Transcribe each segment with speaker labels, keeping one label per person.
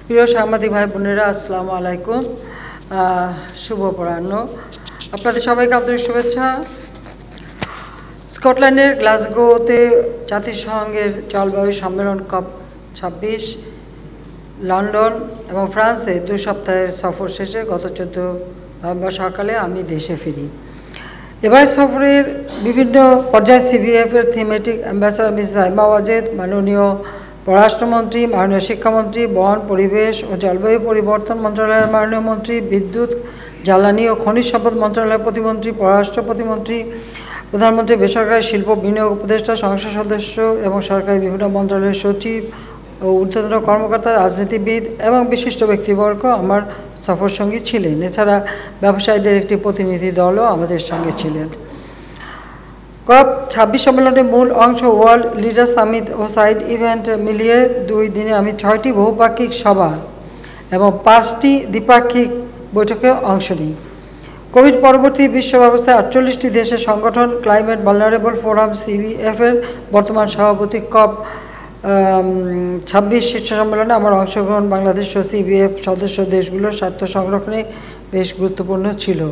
Speaker 1: প্রিয় সাংবাদিক ভাই বোনেরা, আসসালামু আলাইকুম। শুভ অপরাহ্ন। আপনাদের সবাইকে আন্তরিক শুভেচ্ছা। স্কটল্যান্ডের গ্লাসগোতে জাতিসংঘের জলবায়ু সম্মেলন COP26, লন্ডন এবং ফ্রান্সে 2 সপ্তাহের সফর শেষে গত 14 নভেম্বর সকালে আমি দেশে ফিরি। এবার সফরের বিভিন্ন পর্যায়ে সিভিএফের thematic ambassador miss Saima Wazed, মাননীয় পররাষ্ট্রমন্ত্রী, মাননীয় শিক্ষামন্ত্রী, বন, পরিবেশ ও জলবায়ু পরিবর্তন মন্ত্রণালয়ের মাননীয় মন্ত্রী, বিদ্যুৎ, জ্বালানি ও খনিজ সম্পদ মন্ত্রণালয়ের প্রতিমন্ত্রী, পররাষ্ট্র প্রতিমন্ত্রী, প্রধানমন্ত্রী, বেসরকারি শিল্প বিনিয়োগ উপদেষ্টা, সংসদ সদস্য এবং সরকারি বিভিন্ন মন্ত্রণালয়ের সচিব ও ঊর্ধ্বতন কর্মকর্তা, রাজনীতিবিদ এবং বিশিষ্ট ব্যক্তিবর্গ আমার সফর সঙ্গী ছিলেন। এছাড়া ব্যবসায়ীদের একটি প্রতিনিধি দলও আমাদের সঙ্গে ছিলেন। COP26 সম্মেলনের মূল অংশ ওয়ার্ল্ড লিডার সামিট ও সাইড ইভেন্ট মিলিয়ে 2 দিনে আমি 6টি বহুপাক্ষিক সভা এবং 5টি দ্বিপাক্ষিক বৈঠকে অংশ নিই। কোভিড পরবর্তী বিশ্ব ব্যবস্থায় 48টি দেশের সংগঠন ক্লাইমেট ভালনারেবল ফোরাম CVF-এর বর্তমান সভাপতি COP26 শীর্ষ সম্মেলনে আমার অংশগ্রহণ বাংলাদেশ ও CVF সদস্য দেশগুলোর স্বার্থ সংরক্ষণে বেশ গুরুত্বপূর্ণ ছিল।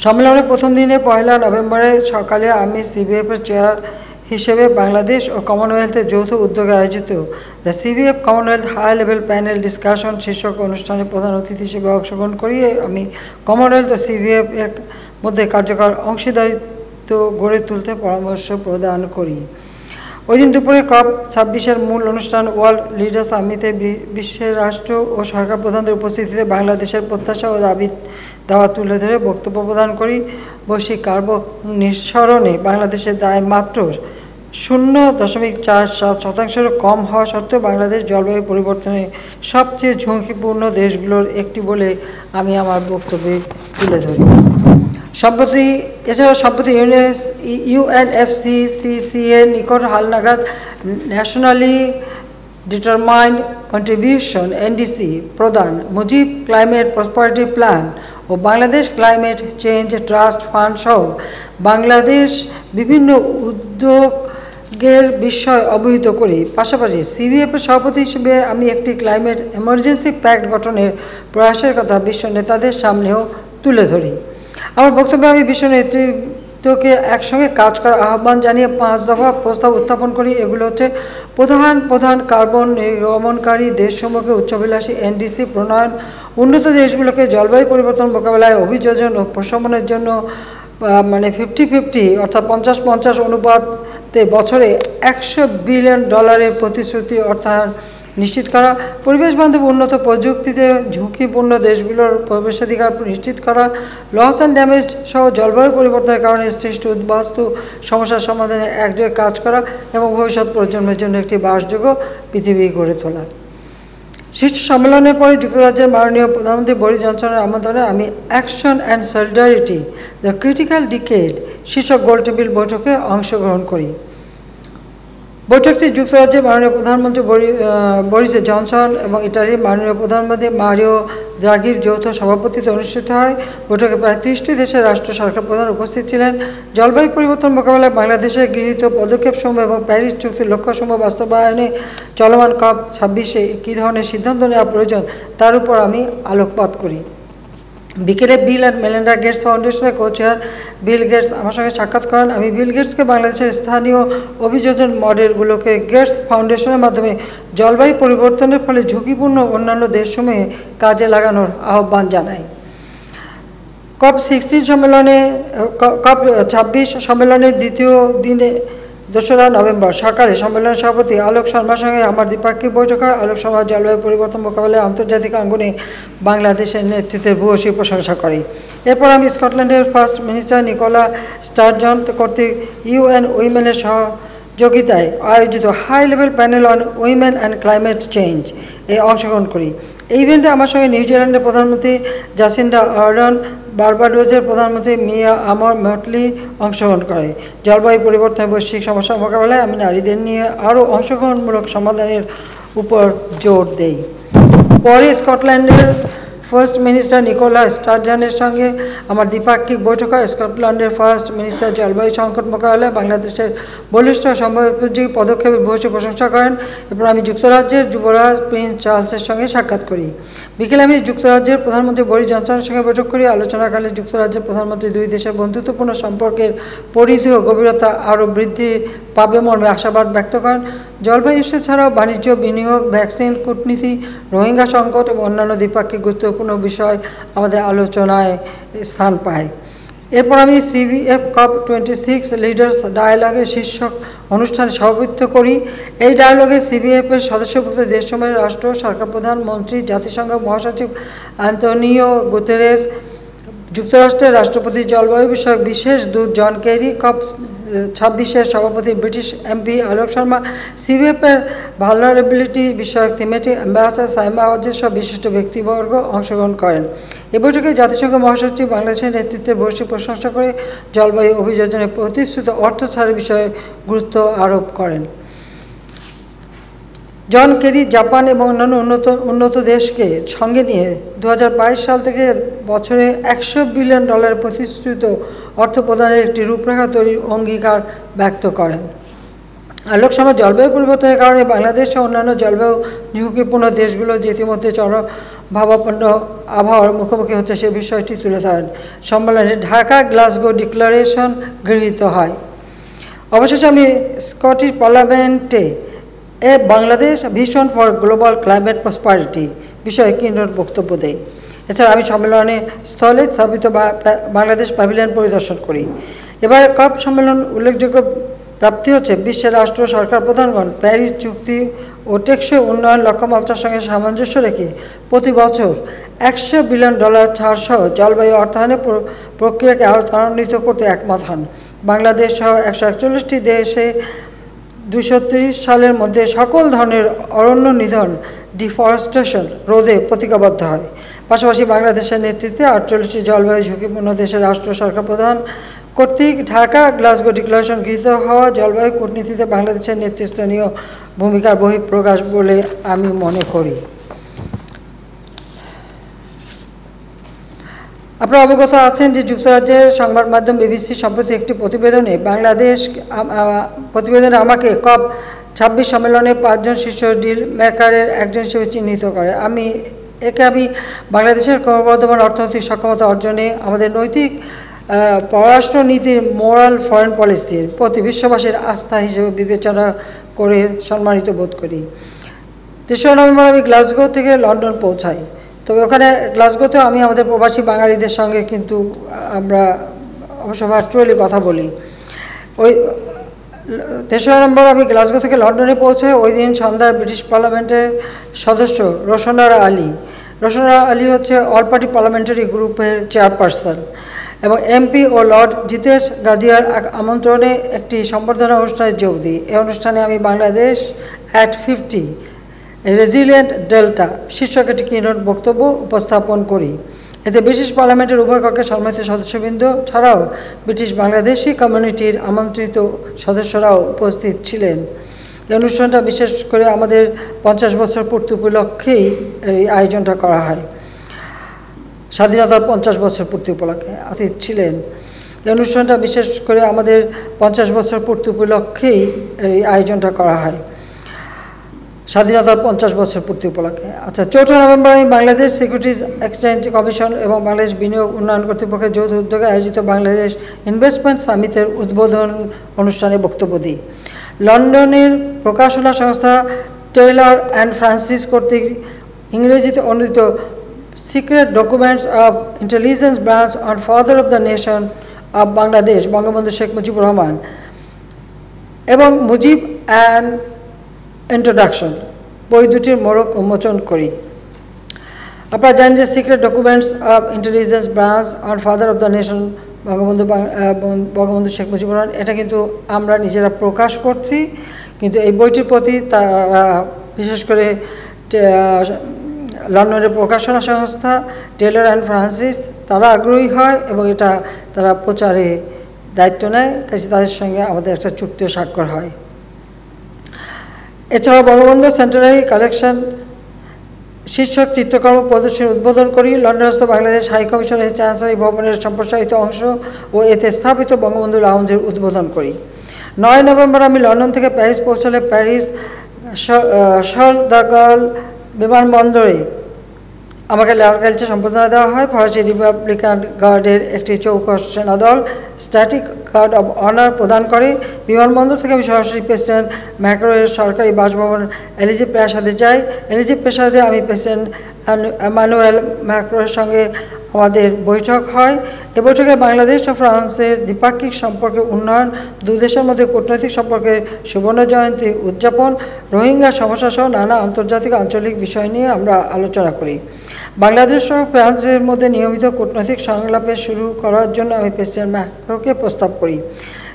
Speaker 1: সম্মেলনের প্রথম দিনে 1 নভেম্বরে সকালে আমি CVF-এর চেয়ার হিসেবে বাংলাদেশ ও কমনওয়েলথের যৌথ উদ্যোগে আয়োজিত the CVF Commonwealth high level panel discussion শীর্ষক অনুষ্ঠানে প্রধান অতিথি হিসেবে অংশগ্রহণ করি। আমি কমনওয়েলথ ও CVF-এর মধ্যে কার্যকর অংশীদারিত্ব গড়ে তুলতে পরামর্শ প্রদান করি। ওই দিন দুপুরে COP26-এর মূল অনুষ্ঠান ওয়ার্ল্ড লিডার সামিটে বিশ্বের রাষ্ট্র ও সরকার প্রধানদের উপস্থিতিতে বাংলাদেশের প্রত্যাশা ও দাওয়া তুলে ধরে বক্তব্য প্রদান করি। বৈশ্বিক কার্বন নিঃসরণে বাংলাদেশের দায় মাত্র 0.47% কম হওয়া সত্ত্বেও বাংলাদেশ জলবায়ু পরিবর্তনে সবচেয়ে ঝুঁকিপূর্ণ দেশগুলোর একটি বলে আমি আমার বক্তব্যে তুলে ধরি। এছাড়া সম্প্রতি UNFCCC-এর নিকট হালনাগাদ ন্যাশনালি ডিটারমাইন্ড কন্ট্রিবিউশন NDC প্রদান, মুজিব ক্লাইমেট প্রসপারিটি প্ল্যান ও Bangladesh climate change trust fund সহ বাংলাদেশ বিভিন্ন উদ্যোগের বিষয় অবহিত করি। পাশাপাশি CVF-এর সভাপতি হিসেবে আমি একটি ক্লাইমেট এমার্জেন্সি প্যাক্ট গঠনের প্রয়াসের কথা বিশ্ব নেতাদের সামনেও তুলে ধরি। আমার বক্তব্যে আমি বিশ্ব নেতৃত্বকে একসঙ্গে কাজ করার আহ্বান জানিয়ে 5 দফা প্রস্তাব উত্থাপন করি। এগুলো হচ্ছে: প্রধান কার্বন নির্গমনকারী দেশসমূহকে উচ্চাভিলাষী NDC প্রণয়ন, উন্নত দেশগুলোকে জলবায়ু পরিবর্তন মোকাবেলায় অভিযোজন ও প্রশমনের জন্য 50-50 অর্থাৎ 50-50 অনুপাতে বছরে $100 বিলিয়ন প্রতিশ্রুতি অর্থায়ন নিশ্চিত করা, পরিবেশ বান্ধব উন্নত প্রযুক্তিতে ঝুঁকিপূর্ণ দেশগুলোর প্রবেশাধিকার নিশ্চিত করা, লস অ্যান্ড ড্যামেজ সহ জলবায়ু পরিবর্তনের কারণে সৃষ্ট উদ্বাস্তু সমস্যার সমাধানে একযোগে কাজ করা এবং ভবিষ্যৎ প্রজন্মের জন্য একটি বাসযোগ্য পৃথিবী গড়ে তোলা। শীর্ষ সম্মেলনের পরে যুক্তরাজ্যের মাননীয় প্রধানমন্ত্রী বরিস জনসনের আমন্ত্রণে আমি action and solidarity the critical decade শীর্ষক গোলটেবিল বৈঠকে অংশগ্রহণ করি। বৈঠকটি যুক্তরাজ্যের মাননীয় প্রধানমন্ত্রী বরিস জনসন এবং ইটালির মাননীয় প্রধানমন্ত্রী মারিও দ্রাঘির যৌথ সভাপতিত্বে অনুষ্ঠিত হয়। বৈঠকে প্রায় 30টি দেশের রাষ্ট্র সরকার প্রধান উপস্থিত ছিলেন। জলবায়ু পরিবর্তন মোকাবেলায় বাংলাদেশে গৃহীত পদক্ষেপসমূহ এবং প্যারিস চুক্তির লক্ষ্যসমূহ বাস্তবায়নে চলমান COP26-এ কী ধরনের সিদ্ধান্ত নেওয়া প্রয়োজন তার উপর আমি আলোকপাত করি। বিকেলে বিল অ্যান্ড মেলিন্ডা গেটস ফাউন্ডেশনের co-chair বিল গেটস আমার সঙ্গে সাক্ষাৎ করেন। আমি বিল গেটসকে বাংলাদেশের স্থানীয় অভিযোজন মডেলগুলোকে গেটস ফাউন্ডেশনের মাধ্যমে জলবায়ু পরিবর্তনের ফলে ঝুঁকিপূর্ণ অন্যান্য দেশসমূহে কাজে লাগানোর আহ্বান জানাই। COP26 সম্মেলনের দ্বিতীয় দিনে 2রা নভেম্বর সকালে সম্মেলনের সভাপতি আলোক শর্মার সঙ্গে আমার দ্বিপাক্ষিক বৈঠক হয়। আলোক শর্মা জলবায়ু পরিবর্তন মোকাবেলায় আন্তর্জাতিক অঙ্গনে বাংলাদেশের নেতৃত্বের ভূয়সী প্রশংসা করে। এরপর আমি স্কটল্যান্ডের ফার্স্ট মিনিস্টার নিকোলা স্টারজন কর্তৃক UN উইমেনের সহযোগিতায় আয়োজিত high level panel on women and climate change এ অংশগ্রহণ করি। এই ইভেন্টে আমার সঙ্গে নিউজিল্যান্ডের প্রধানমন্ত্রী জাসিন্ডা আর্ডার্ন, বার্বাডোসের প্রধানমন্ত্রী মিয়া আমর মটলি অংশগ্রহণ করে। জলবায়ু পরিবর্তনের বৈশ্বিক সমস্যা মোকাবেলায় আমি নারীদের নিয়ে আরও অংশগ্রহণমূলক সমাধানের উপর জোর দেই। পরে স্কটল্যান্ডের ফার্স্ট মিনিস্টার নিকোলা স্টারজানের সঙ্গে আমার দ্বিপাক্ষিক বৈঠক হয়। স্কটল্যান্ডের ফার্স্ট মিনিস্টার জলবায়ু সংকট মোকাবেলায় বাংলাদেশের বলিষ্ঠ সময়োপযোগী পদক্ষেপের ভূয়সী প্রশংসা করেন। এরপর আমি যুক্তরাজ্যের যুবরাজ প্রিন্স চার্লসের সঙ্গে সাক্ষাৎ করি। বিকেলে আমি যুক্তরাজ্যের প্রধানমন্ত্রী বরিস জনসনের সঙ্গে বৈঠক করি। আলোচনাকালে যুক্তরাজ্যের প্রধানমন্ত্রী দুই দেশের বন্ধুত্বপূর্ণ সম্পর্কের পরিধি ও গভীরতা আরও বৃদ্ধি পাবে মর্মে আশাবাদ ব্যক্ত করেন। জলবায়ু ইস্যু ছাড়াও বাণিজ্য, বিনিয়োগ, ভ্যাকসিন, কূটনীতি, রোহিঙ্গা সংকট এবং অন্যান্য দ্বিপাক্ষিক গুরুত্বপূর্ণ বিষয় আমাদের আলোচনায় স্থান পায়। এরপর আমি CBF COP26 লিডার্স ডায়ালগের শীর্ষক অনুষ্ঠানে সভাপতিত্ব করি। এই ডায়ালগে CBF-এর সদস্যভুক্ত দেশসমূহের রাষ্ট্র, সরকার প্রধান, মন্ত্রী, জাতিসংঘ মহাসচিব আন্তোনিও গুতেরেস, যুক্তরাষ্ট্রের রাষ্ট্রপতি, জলবায়ু বিষয়ক বিশেষ দূত জন কেরি, COP26-এর সভাপতি ব্রিটিশ MP আলোক শর্মা, CBF-এর ভালনারেবিলিটি বিষয়ক থিমেটিক অ্যাম্বাসাডার সাইমা আওয়াজের সব বিশিষ্ট ব্যক্তিবর্গ অংশগ্রহণ করেন। এ বৈঠকে জাতিসংঘ মহাসচিব বাংলাদেশের নেতৃত্বে ভূয়সী প্রশংসা করে জলবায়ু অভিযোজনের প্রতিশ্রুত অর্থ ছাড়ের বিষয়ে গুরুত্ব আরোপ করেন। জন কেরি জাপান এবং অন্যান্য উন্নত দেশকে সঙ্গে নিয়ে 2022 সাল থেকে বছরে $100 বিলিয়ন প্রতিশ্রুত অর্থ প্রদানের একটি রূপরেখা তৈরির অঙ্গীকার ব্যক্ত করেন। আলোক শর্মা জলবায়ু পরিবর্তনের কারণে বাংলাদেশ ও অন্যান্য জলবায়ু ঝুঁকিপূর্ণ দেশগুলো যে ইতিমধ্যে চরমভাবাপন্ন আবহাওয়ার মুখোমুখি হচ্ছে সে বিষয়টি তুলে ধরেন। সম্মেলনে ঢাকা গ্লাসগো ডিক্লারেশন গৃহীত হয়। অবশেষে আমি স্কটিশ পার্লামেন্টে Bangladesh vision for global climate prosperity বিষয়ে কিনোট বক্তব্য দেয়। এছাড়া আমি সম্মেলনে স্থলে স্থাপিত বাংলাদেশ প্যাভিলিয়ন পরিদর্শন করি। এবার COP সম্মেলন উল্লেখযোগ্য প্রাপ্তি হচ্ছে বিশ্বের রাষ্ট্র সরকার প্রধানগণ প্যারিস চুক্তি ও টেকসই উন্নয়ন লক্ষ্যমাত্রার সঙ্গে সামঞ্জস্য রেখে প্রতি বছর $100 বিলিয়ন ছাড় সহ জলবায়ু অর্থায়নের প্রক্রিয়াকে আরও ত্বরান্বিত করতে একমত হন। বাংলাদেশ সহ 141টি দেশে 2030 সালের মধ্যে সকল ধরনের অরণ্য নিধন ডিফরেস্টেশন রোধে প্রতিজ্ঞাবদ্ধ হয়। পাশাপাশি বাংলাদেশের নেতৃত্বে 48টি জলবায়ু ঝুঁকিপূর্ণ দেশের রাষ্ট্র সরকার প্রধান কর্তৃক ঢাকা গ্লাসগো ডিক্লারেশন গৃহীত হওয়া জলবায়ু কূটনীতিতে বাংলাদেশের নেতৃস্থানীয় ভূমিকার বহিঃপ্রকাশ বলে আমি মনে করি। আপনারা অবগত আছেন যে যুক্তরাজ্যের সংবাদ মাধ্যম BBC সম্প্রতি একটি প্রতিবেদনে প্রতিবেদনে আমাকে COP26 সম্মেলনে 5 জন শীর্ষ ডিল মেকারের একজন হিসেবে চিহ্নিত করে। আমি বাংলাদেশের ক্রমবর্ধমান অর্থনৈতিক সক্ষমতা অর্জনে আমাদের নৈতিক পররাষ্ট্র নীতির মোরাল ফরেন পলিসির প্রতি বিশ্ববাসীর আস্থা হিসেবে বিবেচনা করে সম্মানিত বোধ করি। 3 নভেম্বর আমি গ্লাসগো থেকে লন্ডন পৌঁছাই। তবে ওখানে গ্লাসগোতেও আমি আমাদের প্রবাসী বাঙালিদের সঙ্গে কিন্তু আমরা অবশ্য ভার্চুয়ালি কথা বলি। ওই 3 নভেম্বর আমি গ্লাসগো থেকে লন্ডনে পৌঁছাই। ওই দিন সন্ধ্যায় ব্রিটিশ পার্লামেন্টের সদস্য রোশনারা আলী হচ্ছে অল পার্টি পার্লামেন্টারি গ্রুপের চেয়ারপারসন এবং MP ও লর্ড জিতেশ গাদিয়ার আমন্ত্রণে একটি সম্বর্ধনা অনুষ্ঠানে যোগ দিই। এই অনুষ্ঠানে আমি বাংলাদেশ at 50 রেজিলিয়েন্ট ডেল্টা শীর্ষক একটি কিনোট বক্তব্য উপস্থাপন করি। এতে ব্রিটিশ পার্লামেন্টের উভয় কক্ষের সম্মানিত সদস্যবৃন্দ ছাড়াও ব্রিটিশ বাংলাদেশি কমিউনিটির আমন্ত্রিত সদস্যরাও উপস্থিত ছিলেন। এই অনুষ্ঠানটা বিশেষ করে আমাদের 50 বছর পূর্তি উপলক্ষেই এই আয়োজনটা করা হয়। স্বাধীনতার 50 বছর পূর্তি উপলক্ষে অতিথি ছিলেন। এই অনুষ্ঠানটা বিশেষ করে আমাদের 50 বছর পূর্তি উপলক্ষেই এই আয়োজনটা করা হয়। স্বাধীনতার 50 বছর পূর্তি উপলক্ষে। আচ্ছা, 4 নভেম্বর আমি বাংলাদেশ সিকিউরিটিজ এক্সচেঞ্জ কমিশন এবং বাংলাদেশ বিনিয়োগ উন্নয়ন কর্তৃপক্ষের যৌথ উদ্যোগে আয়োজিত বাংলাদেশ ইনভেস্টমেন্ট সামিটের উদ্বোধন অনুষ্ঠানে বক্তব্য দিই। লন্ডনের প্রকাশনা সংস্থা টেইলর অ্যান্ড ফ্রান্সিস কর্তৃক ইংরেজিতে অনুদিত secret documents of intelligence branch on father of the nation of Bangladesh Bangabandhu Sheikh Mujibur Rahman এবং মুজিব অ্যান্ড ইন্ট্রোডাকশন বই দুটির মোড়ক উন্মোচন করি। আপনারা জানেন যে secret documents of intelligence branch on father of the nation Bangabandhu Sheikh Mujibur Rahman, এটা কিন্তু আমরা নিজেরা প্রকাশ করছি, কিন্তু এই বইটির প্রতি তারা বিশেষ করে লন্ডনের প্রকাশনা সংস্থা টেইলর অ্যান্ড ফ্রান্সিস তারা আগ্রহী হয় এবং এটা তারা প্রচারে দায়িত্ব নেয়, কাজে তাদের সঙ্গে আমাদের একটা চুক্তিও স্বাক্ষর হয়। এছাড়াও বঙ্গবন্ধু সেন্টারি কালেকশন শীর্ষক চিত্রকর্ম প্রদর্শনী উদ্বোধন করি। লন্ডনস্থ বাংলাদেশ হাই কমিশনের চ্যান্সেলর ভবনের সম্প্রসারিত অংশ ও এতে স্থাপিত বঙ্গবন্ধু লাউঞ্জের উদ্বোধন করি। 9 নভেম্বর আমি লন্ডন থেকে প্যারিস পৌঁছালে প্যারিস শার্ল দ্য গল বিমানবন্দরে আমাকে লাল গালিচা সম্বর্ধনা দেওয়া হয়। ফরাসি রিপাবলিকান গার্ডের একটি চৌকস সেনাদল স্ট্যাটিক গার্ড অব অনার প্রদান করে। বিমানবন্দর থেকে আমি সরাসরি প্রেসিডেন্ট ম্যাক্রোর সরকারি বাসভবন এলিজে প্রাসাদে যাই। এলিজে প্রাসাদে আমি প্রেসিডেন্ট এমানুয়েল ম্যাক্রোর সঙ্গে আমাদের বৈঠক হয়। এ বৈঠকে বাংলাদেশ ও ফ্রান্সের দ্বিপাক্ষিক সম্পর্কের উন্নয়ন, দুই দেশের মধ্যে কূটনৈতিক সম্পর্কের সুবর্ণ জয়ন্তী উদযাপন, রোহিঙ্গা সমস্যা সহ নানা আন্তর্জাতিক আঞ্চলিক বিষয় নিয়ে আমরা আলোচনা করি। বাংলাদেশ ও ফ্রান্সের মধ্যে নিয়মিত কূটনৈতিক সংলাপে শুরু করার জন্য আমি প্রেসিডেন্ট ম্যাক্রোকে প্রস্তাব করি।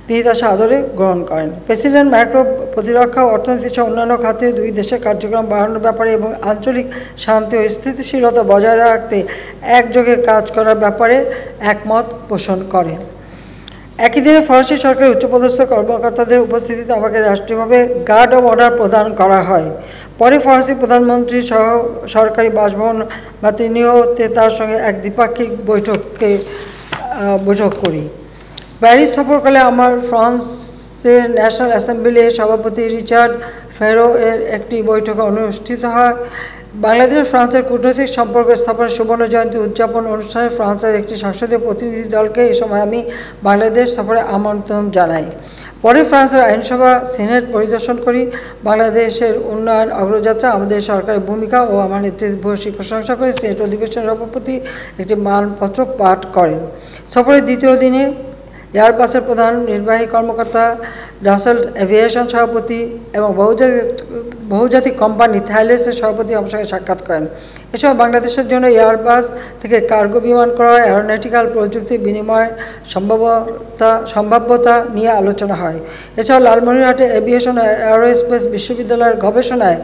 Speaker 1: তিনি তা সাদরে গ্রহণ করেন। প্রেসিডেন্ট ম্যাক্রো প্রতিরক্ষা, অর্থনীতি সহ অন্যান্য খাতে দুই দেশের কার্যক্রম বাড়ানোর ব্যাপারে এবং আঞ্চলিক শান্তি ও স্থিতিশীলতা বজায় রাখতে একযোগে কাজ করার ব্যাপারে একমত পোষণ করেন। একই দিনে ফরাসি সরকারের উচ্চপদস্থ কর্মকর্তাদের উপস্থিতিতে আমাকে রাষ্ট্রীয়ভাবে গার্ড অব অনার প্রদান করা হয়। পরে ফরাসি প্রধানমন্ত্রী সহ সরকারি বাসভবন বা তিনিও তার সঙ্গে এক দ্বিপাক্ষিক বৈঠক করি। প্যারিস সফরকালে আমার ফ্রান্সের ন্যাশনাল অ্যাসেম্বলির সভাপতি রিচার্ড ফেরো এর একটি বৈঠক অনুষ্ঠিত হয়। বাংলাদেশ ফ্রান্সের কূটনৈতিক সম্পর্ক স্থাপনের সুবর্ণ জয়ন্তী উদযাপন অনুষ্ঠানে ফ্রান্সের একটি সংসদীয় প্রতিনিধি দলকে এই সময় আমি বাংলাদেশ সফরে আমন্ত্রণ জানাই। পরে ফ্রান্সের আইনসভা সিনেট পরিদর্শন করি। বাংলাদেশের উন্নয়ন অগ্রযাত্রা, আমাদের সরকারের ভূমিকা ও আমার নেতৃত্বে ভূয়সী প্রশংসা করে সিনেট অধিবেশনের সভাপতি একটি মানপত্র পাঠ করেন। সফরের দ্বিতীয় দিনে এয়ারবাসের প্রধান নির্বাহী কর্মকর্তা, ডাসল্ট এভিয়েশন সভাপতি এবং বহুজাতিক কোম্পানি থ্যালেসের সভাপতি আমার সঙ্গে সাক্ষাৎ করেন। এসব বাংলাদেশের জন্য এয়ারবাস থেকে কার্গো বিমান করা, অ্যারোনটিক্যাল প্রযুক্তি বিনিময় সম্ভাব্যতা নিয়ে আলোচনা হয়। এছাড়াও লালমনিরহাটে এভিয়েশন ও এরোস্পেস বিশ্ববিদ্যালয়ের গবেষণায়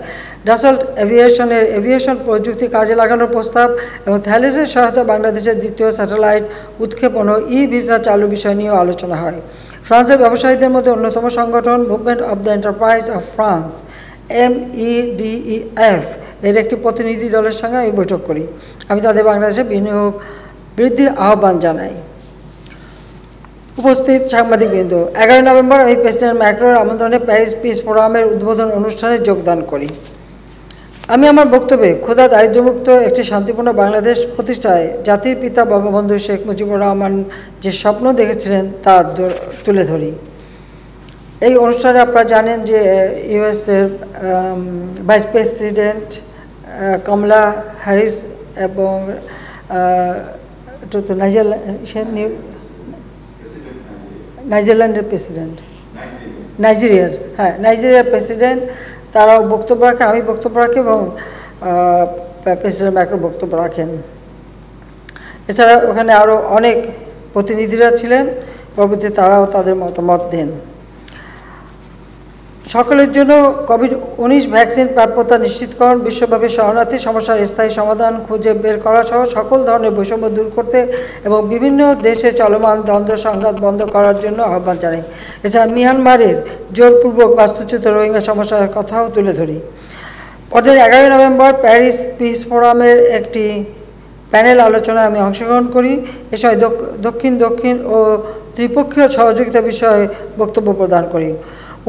Speaker 1: ডাসল্ট এভিয়েশনের এভিয়েশন প্রযুক্তি কাজে লাগানোর প্রস্তাব এবং থ্যালেসের সহায়তা বাংলাদেশের দ্বিতীয় স্যাটেলাইট উৎক্ষেপণ ও ভিসা চালু বিষয় নিয়েও আলোচনা হয়। ফ্রান্সের ব্যবসায়ীদের মধ্যে অন্যতম সংগঠন movement of the enterprise of France MEDEF এর একটি প্রতিনিধি দলের সঙ্গে আমি বৈঠক করি। আমি তাদের বাংলাদেশে বিনিয়োগ বৃদ্ধির আহ্বান জানাই। উপস্থিত সাংবাদিকবৃন্দ, 11 নভেম্বর আমি প্রেসিডেন্ট ম্যাক্রোর আমন্ত্রণে প্যারিস পিস ফোরামের উদ্বোধন অনুষ্ঠানে যোগদান করি। আমি আমার বক্তব্যে ক্ষুধা দারিদ্র্যমুক্ত একটি শান্তিপূর্ণ বাংলাদেশ প্রতিষ্ঠায় জাতির পিতা বঙ্গবন্ধু শেখ মুজিবুর রহমান যে স্বপ্ন দেখেছিলেন তা তুলে ধরি। এই অনুষ্ঠানে আপনারা জানেন যে ইউএসের ভাইস প্রেসিডেন্ট কমলা হ্যারিস এবং নাইজেরিয়ার প্রেসিডেন্ট নাইজেরিয়ার প্রেসিডেন্ট তারাও বক্তব্য রাখে, আমি বক্তব্য রাখি এবং প্রেসিডেন্ট ম্যাক্রো বক্তব্য রাখেন। এছাড়া ওখানে আরও অনেক প্রতিনিধিরা ছিলেন, পরবর্তীতে তারাও তাদের মতামত দেন। সকলের জন্য কোভিড-19 ভ্যাকসিন প্রাপ্যতা নিশ্চিতকরণ, বিশ্বব্যাপী শরণার্থী সমস্যার স্থায়ী সমাধান খুঁজে বের করা সহ সকল ধরনের বৈষম্য দূর করতে এবং বিভিন্ন দেশে চলমান দ্বন্দ্ব সংঘাত বন্ধ করার জন্য আহ্বান জানাই। এছাড়া মিয়ানমারের জোরপূর্বক বাস্তুচ্যুত রোহিঙ্গা সমস্যার কথাও তুলে ধরি। পরদিন 11 নভেম্বর প্যারিস পিস ফোরামের একটি প্যানেল আলোচনায় আমি অংশগ্রহণ করি। এ সময় দক্ষিণ ও ত্রিপক্ষীয় সহযোগিতা বিষয়ে বক্তব্য প্রদান করি।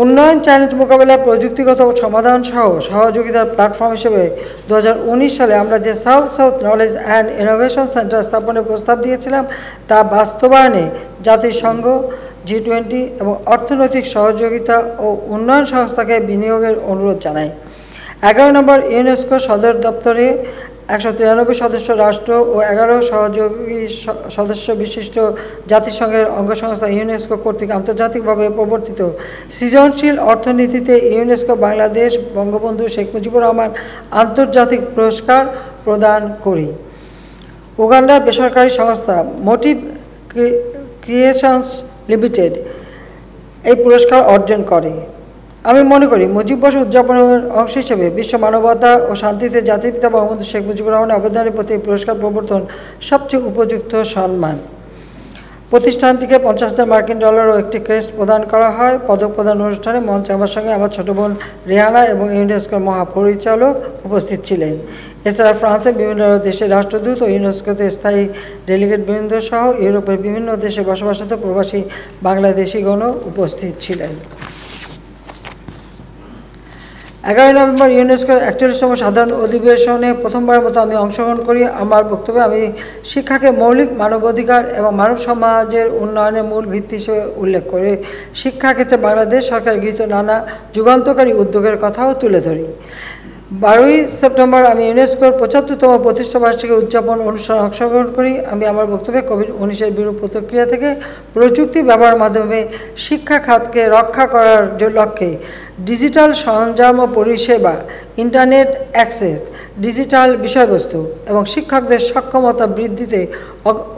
Speaker 1: উন্নয়ন চ্যালেঞ্জ মোকাবেলায় প্রযুক্তিগত সমাধান সহ সহযোগিতার প্ল্যাটফর্ম হিসেবে 2019 সালে আমরা যে south knowledge and innovation centre স্থাপনের প্রস্তাব দিয়েছিলাম তা বাস্তবায়নে জাতিসংঘ, G20 এবং অর্থনৈতিক সহযোগিতা ও উন্নয়ন সংস্থাকে বিনিয়োগের অনুরোধ জানাই। 11 নম্বর ইউনেস্কো সদর দপ্তরে 193 সদস্য রাষ্ট্র ও 11 সহযোগী সদস্য বিশিষ্ট জাতিসংঘের অঙ্গসংস্থা ইউনেস্কো কর্তৃক আন্তর্জাতিকভাবে প্রবর্তিত সৃজনশীল অর্থনীতিতে ইউনেস্কো বাংলাদেশ বঙ্গবন্ধু শেখ মুজিবুর রহমান আন্তর্জাতিক পুরস্কার প্রদান করি। উগান্ডার বেসরকারি সংস্থা মোটিভ ক্রিয়েশনস লিমিটেড এই পুরস্কার অর্জন করে। আমি মনে করি মুজিব বর্ষ উদযাপনের অংশ হিসেবে বিশ্ব মানবতা ও শান্তিতে জাতির পিতা বঙ্গবন্ধু শেখ মুজিবুর রহমানের অবদানের প্রতি পুরস্কার প্রবর্তন সবচেয়ে উপযুক্ত সম্মান। প্রতিষ্ঠানটিকে $50,000 মার্কিন ও একটি ক্রেস্ট প্রদান করা হয়। পদক প্রদান অনুষ্ঠানে মঞ্চে আমার সঙ্গে আমার ছোট বোন রেহানা এবং ইউনেস্কোর মহাপরিচালক উপস্থিত ছিলেন। এছাড়া ফ্রান্সের বিভিন্ন দেশের রাষ্ট্রদূত ও ইউনেস্কোতে স্থায়ী ডেলিগেট বৃন্দ সহ ইউরোপের বিভিন্ন দেশে বসবাসরত প্রবাসী বাংলাদেশিগণও উপস্থিত ছিলেন। 11 নভেম্বর ইউনেস্কোর 41তম সাধারণ অধিবেশনে প্রথমবারের মতো আমি অংশগ্রহণ করি। আমার বক্তব্যে আমি শিক্ষাকে মৌলিক মানবাধিকার এবং মানব সমাজের উন্নয়নের মূল ভিত্তি হিসেবে উল্লেখ করে শিক্ষা ক্ষেত্রে বাংলাদেশ সরকার গৃহীত নানা যুগান্তকারী উদ্যোগের কথাও তুলে ধরি। 12 সেপ্টেম্বর আমি ইউনেস্কোর 75তম প্রতিষ্ঠাবার্ষিকী উদযাপন অনুষ্ঠানে অংশগ্রহণ করি। আমি আমার বক্তব্যে কোভিড-19 বিরূপ প্রতিক্রিয়া থেকে প্রযুক্তি ব্যবহারের মাধ্যমে শিক্ষা খাতকে রক্ষা করার লক্ষ্যে ডিজিটাল সরঞ্জাম ও পরিষেবা, ইন্টারনেট অ্যাক্সেস, ডিজিটাল বিষয়বস্তু এবং শিক্ষকদের সক্ষমতা বৃদ্ধিতে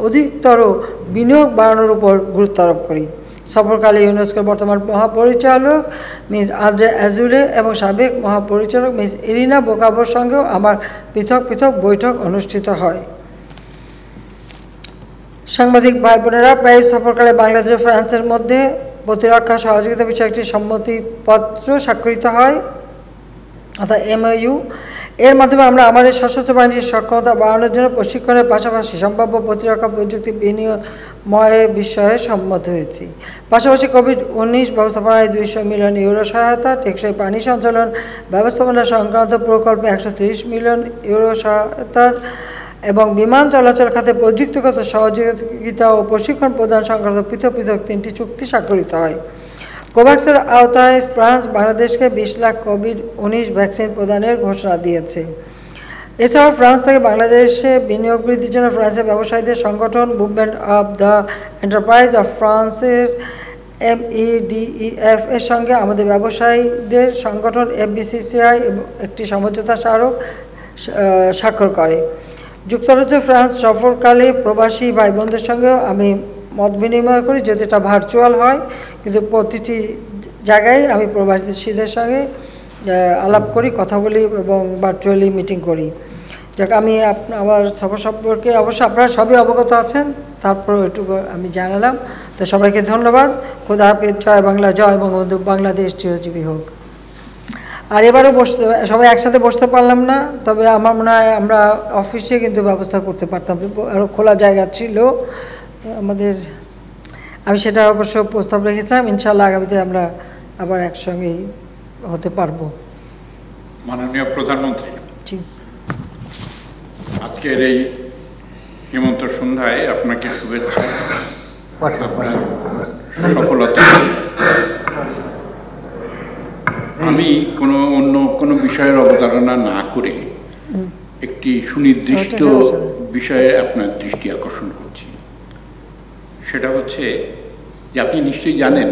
Speaker 1: অধিকতর বিনিয়োগ বাড়ানোর উপর গুরুত্ব আরোপ করি। সফরকালে ইউনেস্কোর বর্তমান মহাপরিচালক মিস আদ্রে অ্যাজুলে এবং সাবেক মহাপরিচালক মিস ইরিনা বোকাবোর সঙ্গেও আমার পৃথক পৃথক বৈঠক অনুষ্ঠিত হয়। সাংবাদিক ভাই বোনেরা, প্যারিস সফরকালে বাংলাদেশ ও ফ্রান্সের মধ্যে প্রতিরক্ষা সহযোগিতা বিষয়ে একটি সম্মতিপত্র স্বাক্ষরিত হয়, অর্থাৎ MOU। এর মাধ্যমে আমরা আমাদের সশস্ত্র বাহিনীর সক্ষমতা বাড়ানোর জন্য প্রশিক্ষণের পাশাপাশি সম্ভাব্য প্রতিরক্ষা প্রযুক্তি বিনিময়ের বিষয়ে সম্মত হয়েছি। পাশাপাশি কোভিড-19 ব্যবস্থাপনায় 200 মিলিয়ন ইউরো সহায়তা, টেকসই পানি সঞ্চালন ব্যবস্থাপনা সংক্রান্ত প্রকল্পে 130 মিলিয়ন ইউরো সহায়তার এবং বিমান চলাচল খাতে প্রযুক্তিগত সহযোগিতা ও প্রশিক্ষণ প্রদান সংক্রান্ত পৃথক পৃথক 3টি চুক্তি স্বাক্ষরিত হয়। কোভ্যাক্সের আওতায় ফ্রান্স বাংলাদেশকে 20 লাখ কোভিড-19 ভ্যাকসিন প্রদানের ঘোষণা দিয়েছে। এছাড়াও ফ্রান্স থেকে বাংলাদেশে বিনিয়োগ বৃদ্ধির জন্য ফ্রান্সের ব্যবসায়ীদের সংগঠন movement of the enterprise of ফ্রান্সের MEDEF এর সঙ্গে আমাদের ব্যবসায়ীদের সংগঠন FBCCI একটি সমঝোতা স্মারক স্বাক্ষর করে। যুক্তরাজ্য ফ্রান্স সফরকালে প্রবাসী ভাই বোনদের সঙ্গেও আমি মত বিনিময় করি, যদি এটা ভার্চুয়াল হয়, কিন্তু প্রতিটি জায়গায় আমি প্রবাসীদের সঙ্গে আলাপ করি, কথা বলি এবং ভার্চুয়ালি মিটিং করি। যাক, আমি আমার সফর সম্পর্কে অবশ্য আপনারা সবই অবগত আছেন, তারপর এটুকু আমি জানালাম। তো সবাইকে ধন্যবাদ। খোদা হাফেজ। জয় বাংলা, জয় বঙ্গবন্ধু, বাংলাদেশ চিরজীবী হোক। আর এবারও সবাই একসাথে বসতে পারলাম না, তবে আমার মনে হয় আমরা অফিসে কিন্তু ব্যবস্থা করতে পারতাম, আরও খোলা জায়গা ছিল আমাদের। আমি সেটা অবশ্য প্রস্তাব রেখেছিলাম। ইনশাআল্লাহ আগামীতে আমরা আবার একসঙ্গেই হতে পারবো।
Speaker 2: মাননীয় প্রধানমন্ত্রী, আজকের এই হেমন্ত সন্ধ্যায় আপনাকে শুভেচ্ছা, আপনার সফলতা। আমি অন্য কোনো বিষয়ের অবতারণা না করে একটি সুনির্দিষ্ট বিষয়ে আপনার দৃষ্টি আকর্ষণ করছি। সেটা হচ্ছে যে আপনি নিশ্চয়ই জানেন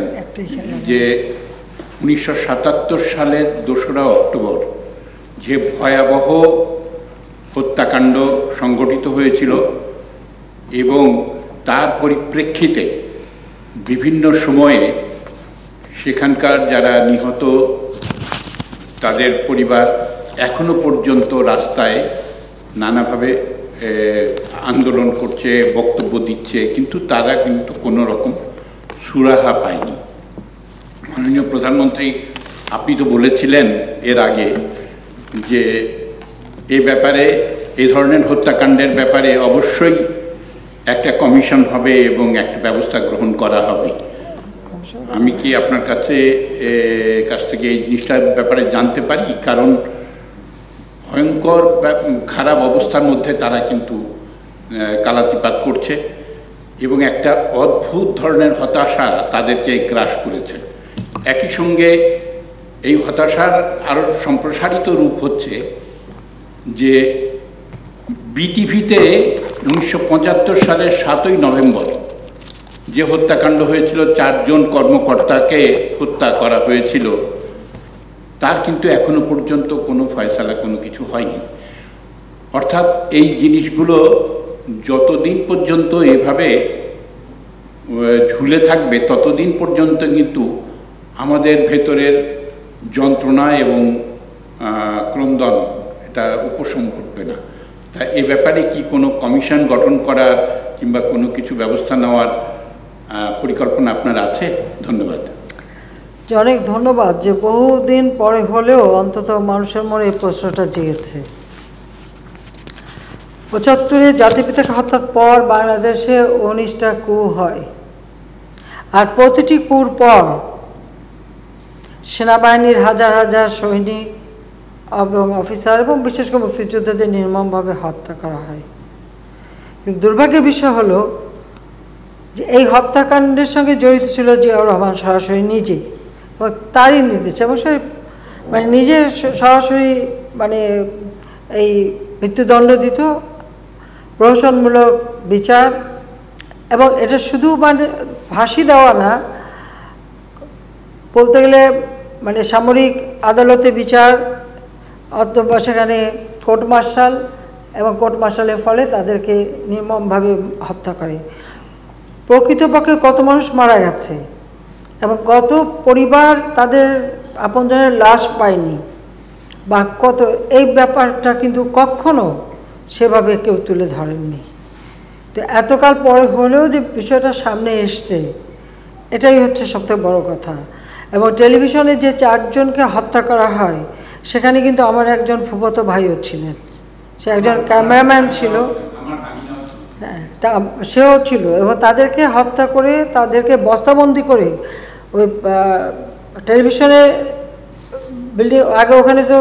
Speaker 2: যে 1977 সালের 2রা অক্টোবর যে ভয়াবহ হত্যাকাণ্ড সংঘটিত হয়েছিল এবং তার পরিপ্রেক্ষিতে বিভিন্ন সময়ে সেখানকার যারা নিহত তাদের পরিবার এখনো পর্যন্ত রাস্তায় নানাভাবে আন্দোলন করছে, বক্তব্য দিচ্ছে, কিন্তু তারা কিন্তু কোনো রকম সুরাহা পায়নি। মাননীয় প্রধানমন্ত্রী, আপনি তো বলেছিলেন এর আগে যে এই ব্যাপারে, এই ধরনের হত্যাকাণ্ডের ব্যাপারে অবশ্যই একটা কমিশন হবে এবং একটা ব্যবস্থা গ্রহণ করা হবে। আমি কি আপনার কাছ থেকে এই জিনিসটার ব্যাপারে জানতে পারি? কারণ ভয়ঙ্কর খারাপ অবস্থার মধ্যে তারা কিন্তু কালাতিপাত করছে এবং একটা অদ্ভুত ধরনের হতাশা তাদেরকে গ্রাস করেছে। একই সঙ্গে এই হতাশার আরও সম্প্রসারিত রূপ হচ্ছে যে বিটিভিতে 1975 সালের 7ই নভেম্বর যে হত্যাকাণ্ড হয়েছিল, 4 জন কর্মকর্তাকে হত্যা করা হয়েছিল, তার কিন্তু এখনো পর্যন্ত কোনো ফয়সালা, কোনো কিছু হয়নি। অর্থাৎ এই জিনিসগুলো যতদিন পর্যন্ত এভাবে ঝুলে থাকবে ততদিন পর্যন্ত কিন্তু আমাদের ভেতরের যন্ত্রণা এবং ক্রন্দন এটা উপশম ঘটবে না। তা এ ব্যাপারে কি কোনো কমিশন গঠন করার কিংবা কোনো কিছু ব্যবস্থা নেওয়ার পরিকল্পনা আপনার আছে? ধন্যবাদ।
Speaker 1: অনেক ধন্যবাদ যে বহুদিন পরে হলেও অন্তত মানুষের মনে এই প্রশ্নটা জেগেছে। 75-এ জাতিপিতাকে হত্যার পর বাংলাদেশে 19টা কূ হয়, আর প্রতিটি কূর পর সেনাবাহিনীর হাজার হাজার সৈনিক এবং অফিসার এবং বিশেষ করে মুক্তিযোদ্ধাদের নির্মমভাবে হত্যা করা হয়। কিন্তু দুর্ভাগ্যের বিষয় হলো যে এই হত্যাকাণ্ডের সঙ্গে জড়িত ছিল জিয়াউর রহমান সরাসরি নিজে, এবং তারই নির্দেশ, এবং সে মানে নিজে সরাসরি মানে এই মৃত্যুদণ্ড দিত, প্রহসনমূলক বিচার, এবং এটা শুধু মানে ফাঁসি দেওয়া না, বলতে গেলে মানে সামরিক আদালতে বিচার অথবা সেখানে কোর্ট মার্শাল, এবং কোর্ট মার্শালের ফলে তাদেরকে নির্মমভাবে হত্যা করে। প্রকৃতপক্ষে কত মানুষ মারা গেছে এবং কত পরিবার তাদের আপনজনের লাশ পায়নি বা কত, এই ব্যাপারটা কিন্তু কখনো সেভাবে কেউ তুলে ধরেননি। তো এতকাল পরে হলেও যে বিষয়টা সামনে এসছে, এটাই হচ্ছে সবথেকে বড় কথা। এবং টেলিভিশনে যে 4 জনকে হত্যা করা হয়, সেখানে কিন্তু আমার একজন ফুফাতো ভাইও ছিলেন, সে একজন ক্যামেরাম্যান ছিল, হ্যাঁ, তা সেও ছিল, এবং তাদেরকে হত্যা করে তাদেরকে বস্তাবন্দি করে ওই টেলিভিশনে বিল্ডিং, আগে ওখানে তো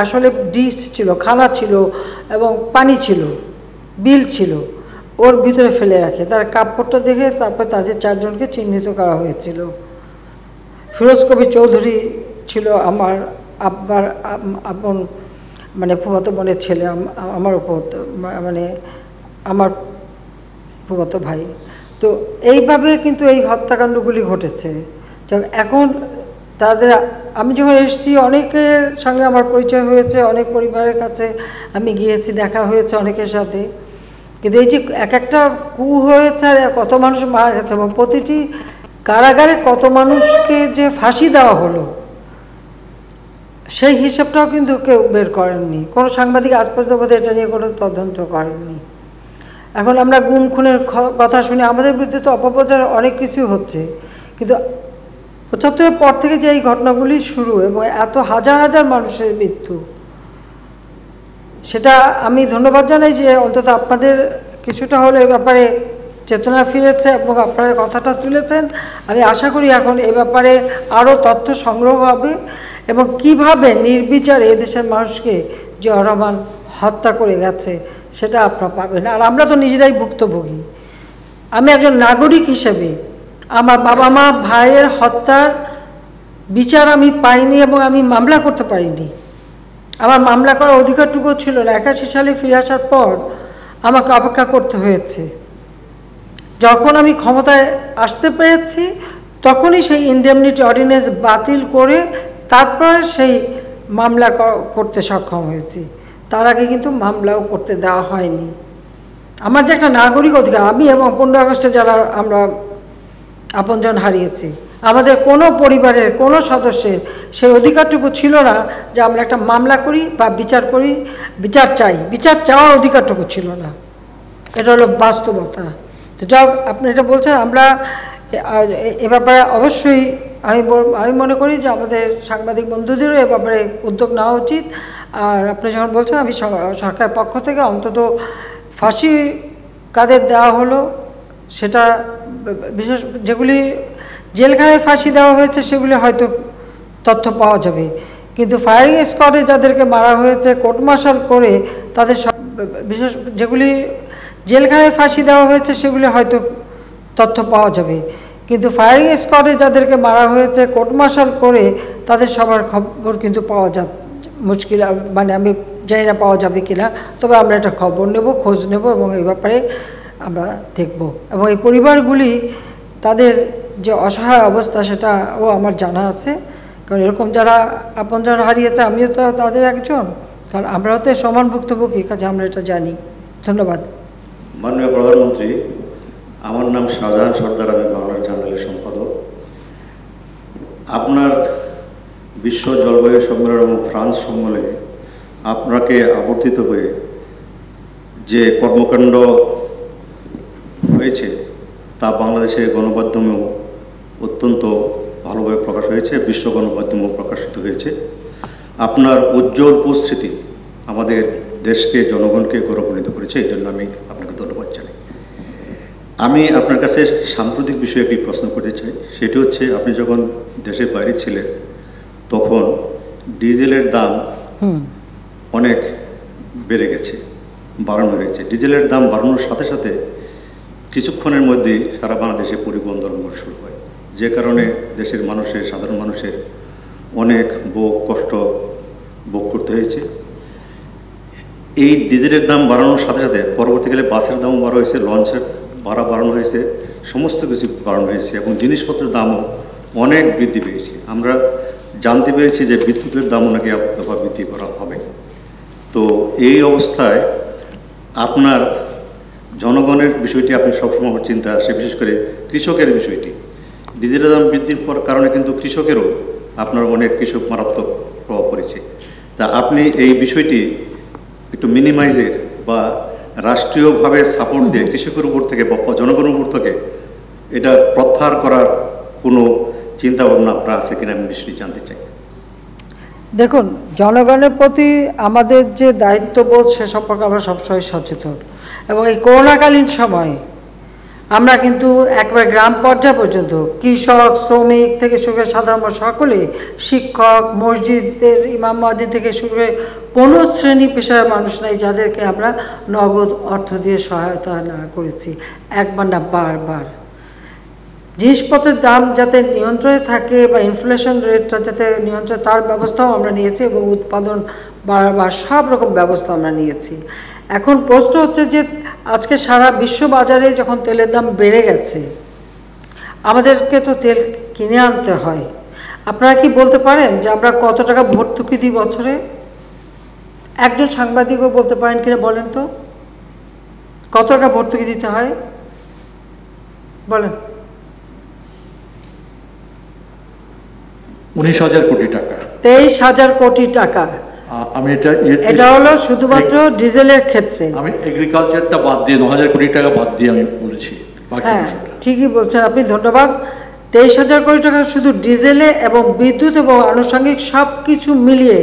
Speaker 1: আসলে ডিশ ছিল, খানা ছিল এবং পানি ছিল, বিল ছিল, ওর ভিতরে ফেলে রাখে। তার কাপড়টা দেখে তারপর তাদের 4 জনকে চিহ্নিত করা হয়েছিল। ফিরোজ কবির চৌধুরী ছিল আমার আব্বার আপন মানে ফুফাতো বোনের ছেলে, আমার মানে আমার ফুফাতো ভাই। তো এইভাবে কিন্তু এই হত্যাকাণ্ডগুলি ঘটেছে। এখন তাদের, আমি যখন এসেছি অনেকের সঙ্গে আমার পরিচয় হয়েছে, অনেক পরিবারের কাছে আমি গিয়েছি, দেখা হয়েছে অনেকের সাথে, কিন্তু এই যে এক একটা কূ হয়েছে আর কত মানুষ মারা গেছে, এবং প্রতিটি কারাগারে কত মানুষকে যে ফাঁসি দেওয়া হলো, সেই হিসাবটাও কিন্তু কেউ বের করেননি। কোনো সাংবাদিক আজ পর্যন্ত এটা নিয়ে কোনো তদন্ত করেননি। এখন আমরা গুম খুনের কথা শুনি, আমাদের বিরুদ্ধে তো অপপ্রচার অনেক কিছু হচ্ছে, কিন্তু 75-এর পর থেকে যে এই ঘটনাগুলি শুরু এবং এত হাজার হাজার মানুষের মৃত্যু, সেটা আমি ধন্যবাদ জানাই যে অন্তত আপনাদের কিছুটা হলো এই ব্যাপারে চেতনা ফিরেছে এবং আপনারা কথাটা তুলেছেন। আমি আশা করি এখন এ ব্যাপারে আরও তথ্য সংগ্রহ হবে এবং কিভাবে নির্বিচারে এদেশের মানুষকে জিয়াউর রহমান হত্যা করে গেছে সেটা আপনারা পাবেন। আর আমরা তো নিজেরাই ভুক্তভোগী। আমি একজন নাগরিক হিসেবে আমার বাবা মা ভাইয়ের হত্যার বিচার আমি পাইনি এবং আমি মামলা করতে পারিনি। আমার মামলা করার অধিকারটুকু ছিল না। 81 সালে ফিরে আসার পর আমাকে অপেক্ষা করতে হয়েছে। যখন আমি ক্ষমতায় আসতে পেরেছি তখনই সেই ইনডেমনিটি অর্ডিন্যান্স বাতিল করে তারপর সেই মামলা করতে সক্ষম হয়েছি। তার আগে কিন্তু মামলাও করতে দেওয়া হয়নি। আমার যে একটা নাগরিক অধিকার, আমি এবং 15 আগস্টে যারা আমরা আপনজন হারিয়েছি, আমাদের কোনো পরিবারের কোনো সদস্যের সেই অধিকারটুকু ছিল না যে আমরা একটা মামলা করি বা বিচার করি, বিচার চাই। বিচার চাওয়ার অধিকারটুকু ছিল না। এটা হলো বাস্তবতা। তো যাও, আপনি এটা বলছেন, আমরা এ ব্যাপারে অবশ্যই আমি মনে করি যে আমাদের সাংবাদিক বন্ধুদেরও এ ব্যাপারে উদ্যোগ নেওয়া উচিত। আর আপনি যখন বলছেন, আমি সরকারের পক্ষ থেকে অন্তত ফাঁসি কাদের দেওয়া হলো সেটা, বিশেষ যেগুলি জেলখানায় ফাঁসি দেওয়া হয়েছে সেগুলি হয়তো তথ্য পাওয়া যাবে, কিন্তু ফায়ারিং স্কোয়াডে যাদেরকে মারা হয়েছে কোর্ট মার্শাল করে তাদের বিশেষ যেগুলি জেলখানায় ফাঁসি দেওয়া হয়েছে সেগুলি হয়তো তথ্য পাওয়া যাবে, কিন্তু ফায়ারিং স্কোয়াডে যাদেরকে মারা হয়েছে কোর্ট মার্শাল করে তাদের সবার খবর কিন্তু পাওয়া যাবে মুশকিল। মানে আমি জানি না পাওয়া যাবে কিনা, তবে আমরা একটা খবর নেব, খোঁজ নেব এবং এই ব্যাপারে আমরা দেখব। এবং এই পরিবারগুলি তাদের যে অসহায় অবস্থা সেটাও আমার জানা আছে, কারণ এরকম যারা আপনজন হারিয়েছে আমিও তো তাদের একজন, কারণ আমরাও তো সমান ভুক্তভোগী, কাজে আমরা এটা জানি। ধন্যবাদ।
Speaker 3: মাননীয় প্রধানমন্ত্রী, আমার নাম শাহজাহান সর্দার, আমি বাংলার জার্নালের সম্পাদক। আপনার বিশ্ব জলবায়ু সম্মেলন এবং ফ্রান্স সম্মেলনে আপনাকে আবর্তিত হয়ে যে কর্মকাণ্ড হয়েছে তা বাংলাদেশের গণমাধ্যমেও অত্যন্ত ভালোভাবে প্রকাশ হয়েছে, বিশ্ব গণমাধ্যমেও প্রকাশিত হয়েছে। আপনার উজ্জ্বল উপস্থিতি আমাদের দেশকে জনগণকে গৌরবান্বিত করেছে। এই জন্য আমি আপনাকে ধন্যবাদ জানাই। আমি আপনার কাছে সাম্প্রতিক বিষয়ে একটি প্রশ্ন করতে চাই। সেটি হচ্ছে, আপনি যখন দেশের বাইরে ছিলেন তখন ডিজেলের দাম অনেক বেড়ে গেছে, বাড়ানো হয়েছে। ডিজেলের দাম বাড়ানোর সাথে সাথে কিছুক্ষণের মধ্যেই সারা বাংলাদেশে পরিবহন ধর্মঘট শুরু হয়, যে কারণে দেশের মানুষের, সাধারণ মানুষের অনেক কষ্ট ভোগ করতে হয়েছে। এই ডিজেলের দাম বাড়ানোর সাথে সাথে পরবর্তীকালে বাসের দামও বাড়া হয়েছে, লঞ্চের ভাড়া বাড়ানো হয়েছে, সমস্ত কিছু বাড়ানো হয়েছে এবং জিনিসপত্রের দামও অনেক বৃদ্ধি পেয়েছে। আমরা জানতে পেরেছি যে বিদ্যুতের দামও নাকি দফা বৃদ্ধি করা হবে। তো এই অবস্থায় আপনার জনগণের বিষয়টি আপনি সবসময় চিন্তা আসে, বিশেষ করে কৃষকের বিষয়টি। ডিজেলের দাম বৃদ্ধির কারণে কিন্তু কৃষকেরও, আপনার অনেক কৃষক মারাত্মক প্রভাব পড়েছে। তা আপনি এই বিষয়টি একটু মিনিমাইজের বা রাষ্ট্রীয়ভাবে সাপোর্ট দিয়ে কৃষকের উপর থেকে বা জনগণের উপর থেকে এটা প্রত্যাহার করার কোনো চিন্তা ভাবনা আপনার আছে কিনা, আমি বিষয়টি জানতে চাই।
Speaker 1: দেখুন, জনগণের প্রতি আমাদের যে দায়িত্ববোধ সে সম্পর্কে আমরা সবসময় সচেতন, এবং এই করোনাকালীন সময়ে আমরা কিন্তু একবার গ্রাম পর্যায় পর্যন্ত কৃষক, শ্রমিক থেকে শুরু করে সাধারণ সকলে, শিক্ষক, মসজিদের ইমাম মুয়াজ্জিন থেকে শুরু করে কোনো শ্রেণী পেশার মানুষ নাই যাদেরকে আমরা নগদ অর্থ দিয়ে সহায়তা না করেছি, একবার না বারবার। জিনিসপত্রের দাম যাতে নিয়ন্ত্রণে থাকে বা ইনফ্লেশন রেটটা যাতে নিয়ন্ত্রণে, তার ব্যবস্থাও আমরা নিয়েছি এবং উৎপাদন বাড়াবার সব রকম ব্যবস্থা আমরা নিয়েছি। এখন প্রশ্ন হচ্ছে যে আজকে সারা বিশ্ব বাজারে যখন তেলের দাম বেড়ে গেছে, আমাদেরকে তো তেল কিনে আনতে হয়। আপনারা কি বলতে পারেন যে আমরা কত টাকা ভর্তুকি দিই বছরে? একজন সাংবাদিকও বলতে পারেন কিনা বলেন তো, কত টাকা ভর্তুকি দিতে হয় বলেন?
Speaker 4: 19,000 কোটি টাকা।
Speaker 1: 23,000 কোটি টাকা।
Speaker 4: আমি
Speaker 1: এটা হলো শুধুমাত্র ডিজেলের ক্ষেত্রে।
Speaker 4: আমি এগ্রিকালচারটা বাদ দিয়ে 9,000 কোটি টাকা বাদ দিয়ে আমি বলেছি।
Speaker 1: হ্যাঁ, ঠিকই বলছেন আপনি, ধন্যবাদ। 23,000 কোটি টাকা শুধু ডিজেলে এবং বিদ্যুৎ এবং আনুষঙ্গিক সব কিছু মিলিয়ে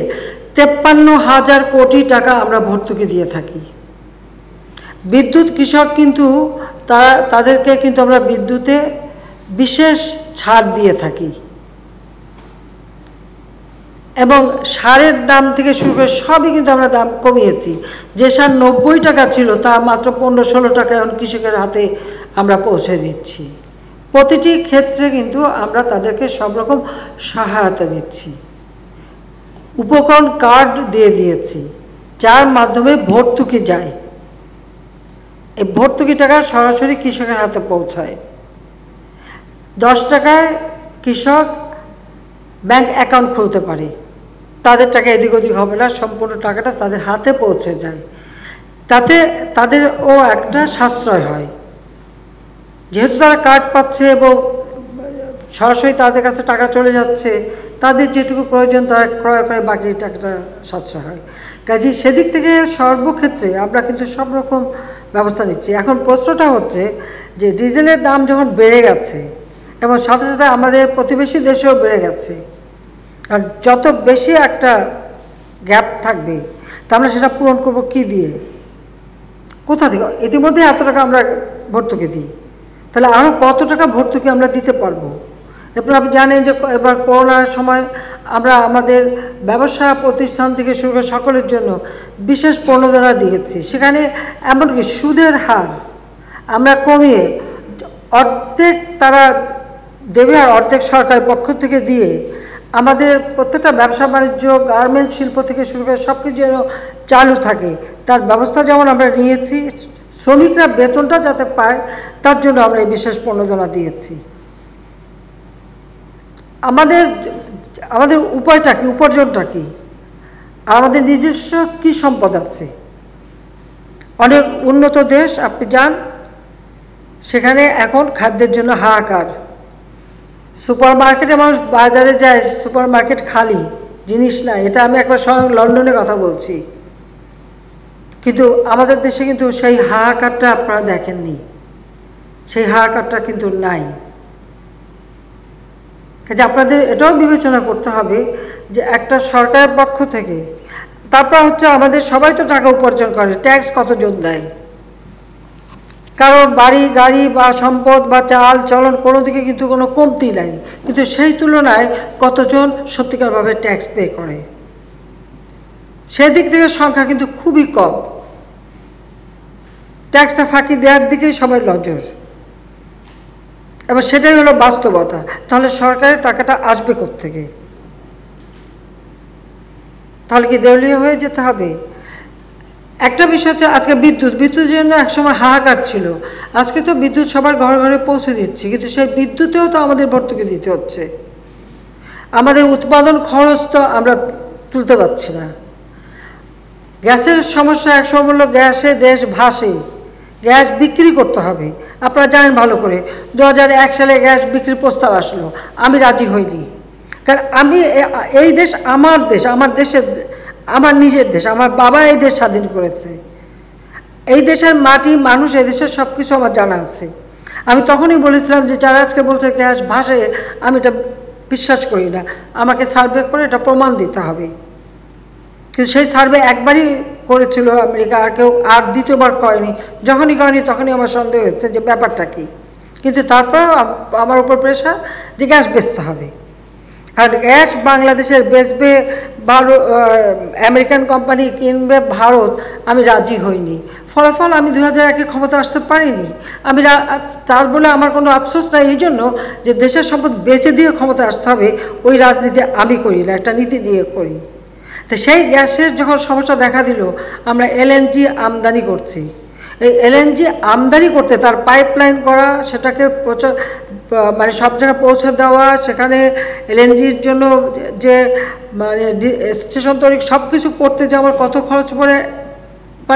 Speaker 1: 53,000 কোটি টাকা আমরা ভর্তুকি দিয়ে থাকি। বিদ্যুৎ কৃষক কিন্তু তাদেরকে কিন্তু আমরা বিদ্যুতে বিশেষ ছাড় দিয়ে থাকি, এবং সারের দাম থেকে শুরু করে সবই কিন্তু আমরা দাম কমিয়েছি। যে সার 90 টাকা ছিল তা মাত্র 15-16 টাকা এখন কৃষকের হাতে আমরা পৌঁছে দিচ্ছি। প্রতিটি ক্ষেত্রে কিন্তু আমরা তাদেরকে সব রকম সহায়তা দিচ্ছি। উপকরণ কার্ড দিয়ে দিয়েছি, যার মাধ্যমে ভর্তুকি যায়। এই ভর্তুকি টাকা সরাসরি কৃষকের হাতে পৌঁছায়। 10 টাকায় কৃষক ব্যাংক অ্যাকাউন্ট খুলতে পারে, তাদের টাকা এদিক ওদিক হবে না, সম্পূর্ণ টাকাটা তাদের হাতে পৌঁছে যায়। তাতে তাদেরও একটা সাশ্রয় হয়, যেহেতু তারা কার্ড পাচ্ছে এবং সরাসরি তাদের কাছে টাকা চলে যাচ্ছে, তাদের যেটুকু প্রয়োজন তারা ক্রয় করে বাকি টাকাটা সাশ্রয় হয়। কাজে সেদিক থেকে সর্বক্ষেত্রে আমরা কিন্তু সব রকম ব্যবস্থা নিচ্ছি। এখন প্রশ্নটা হচ্ছে যে ডিজেলের দাম যখন বেড়ে গেছে এবং সাথে সাথে আমাদের প্রতিবেশী দেশেও বেড়ে গেছে, আর যত বেশি একটা গ্যাপ থাকবে তা আমরা সেটা পূরণ করবো কী দিয়ে, কোথা থেকে? ইতিমধ্যে এত টাকা আমরা ভর্তুকি দিই, তাহলে আরও কত টাকা ভর্তুকি আমরা দিতে পারবো? এরপর আপনি জানেন যে এবার করোনার সময় আমরা আমাদের ব্যবসা প্রতিষ্ঠান থেকে শুরু করে সকলের জন্য বিশেষ প্রণোদনা দিয়েছি। সেখানে এমনকি সুদের হার আমরা কমিয়ে অর্ধেক তারা দেবে আর অর্ধেক সরকারের পক্ষ থেকে দিয়ে আমাদের প্রত্যেকটা ব্যবসা বাণিজ্য, গার্মেন্টস শিল্প থেকে শুরু করে সব কিছু যেন চালু থাকে তার ব্যবস্থা যেমন আমরা নিয়েছি। শ্রমিকরা বেতনটা যাতে পায় তার জন্য আমরা এই বিশেষ প্রণোদনা দিয়েছি। আমাদের উপায়টা কি, উপার্জনটা কি, আর আমাদের নিজস্ব কি সম্পদ আছে? অনেক উন্নত দেশ আপনি যান, সেখানে এখন খাদ্যের জন্য হাহাকার। সুপার মার্কেটে মানুষ বাজারে যায়, সুপার মার্কেট খালি, জিনিস নাই। এটা আমি একবার স্বয়ং লন্ডনে কথা বলছি। কিন্তু আমাদের দেশে কিন্তু সেই হাহাকারটা আপনারা দেখেননি, সেই হাহাকারটা কিন্তু নাই। কাজে আপনাদের এটাও বিবেচনা করতে হবে যে একটা সরকারের পক্ষ থেকে তারপর হচ্ছে আমাদের সবাই তো টাকা উপার্জন করে, ট্যাক্স কতজন দেয়? কারোর বাড়ি গাড়ি বা সম্পদ বা চাল চলন কোনো দিকে কিন্তু কোনো কমতি নাই, কিন্তু সেই তুলনায় কতজন সত্যিকারভাবে ট্যাক্স পে করে? সেদিক থেকে সংখ্যা কিন্তু খুবই কম। ট্যাক্সটা ফাঁকি দেওয়ার দিকেই সবাই নজর, এবং সেটাই হলো বাস্তবতা। তাহলে সরকারের টাকাটা আসবে কোত্থেকে? তাহলে কি দেউলিয়া হয়ে যেতে হবে? একটা বিষয় হচ্ছে আজকে বিদ্যুতের জন্য একসময় হাহাকার ছিল, আজকে তো বিদ্যুৎ সবার ঘরে ঘরে পৌঁছে দিচ্ছি, কিন্তু সেই বিদ্যুতেও তো আমাদের ভর্তুকি দিতে হচ্ছে। আমাদের উৎপাদন খরচ তো আমরা তুলতে পারছি না। গ্যাসের সমস্যা একসময় বললো গ্যাসে দেশ ভাসে, গ্যাস বিক্রি করতে হবে। আপনারা জানেন ভালো করে 2001 সালে গ্যাস বিক্রির প্রস্তাব আসলো, আমি রাজি হইনি। কারণ আমি এই দেশ আমার দেশ, আমার দেশের, আমার নিজের দেশ, আমার বাবা এই দেশ স্বাধীন করেছে, এই দেশের মাটি মানুষ, এই দেশের সব কিছু আমার জানা আছে। আমি তখনই বলেছিলাম যে যারা আজকে বলছে গ্যাস ভাসে, আমি এটা বিশ্বাস করি না, আমাকে সার্ভে করে এটা প্রমাণ দিতে হবে। কিন্তু সেই সার্ভে একবারই করেছিল আমেরিকা, আর কেউ আর দ্বিতীয়বার করেনি। যখনই করেনি তখনই আমার সন্দেহ হচ্ছে যে ব্যাপারটা কী। কিন্তু তারপর আমার উপর প্রেশার যে গ্যাস বেচতে হবে, আর গ্যাস বাংলাদেশের বেচবে আমেরিকান কোম্পানি কিনবে ভারত, আমি রাজি হইনি। ফলাফল আমি 2001-এ ক্ষমতা আসতে পারিনি। আমি তার বলে আমার কোনো আফসোস নাই এই জন্য যে দেশের সম্পদ বেচে দিয়ে ক্ষমতা আসতে হবে, ওই রাজনীতি আমি করি না, একটা নীতি দিয়ে করি। তো সেই গ্যাসের যখন সমস্যা দেখা দিল, আমরা এলএনজি আমদানি করছি। এই এলএনজি আমদানি করতে তার পাইপলাইন করা, সেটাকে মানে সব জায়গায় পৌঁছে দেওয়া, সেখানে এলএনজির জন্য যে মানে স্টেশন তৈরি সব কিছু করতে যে আমার কত খরচ পড়ে,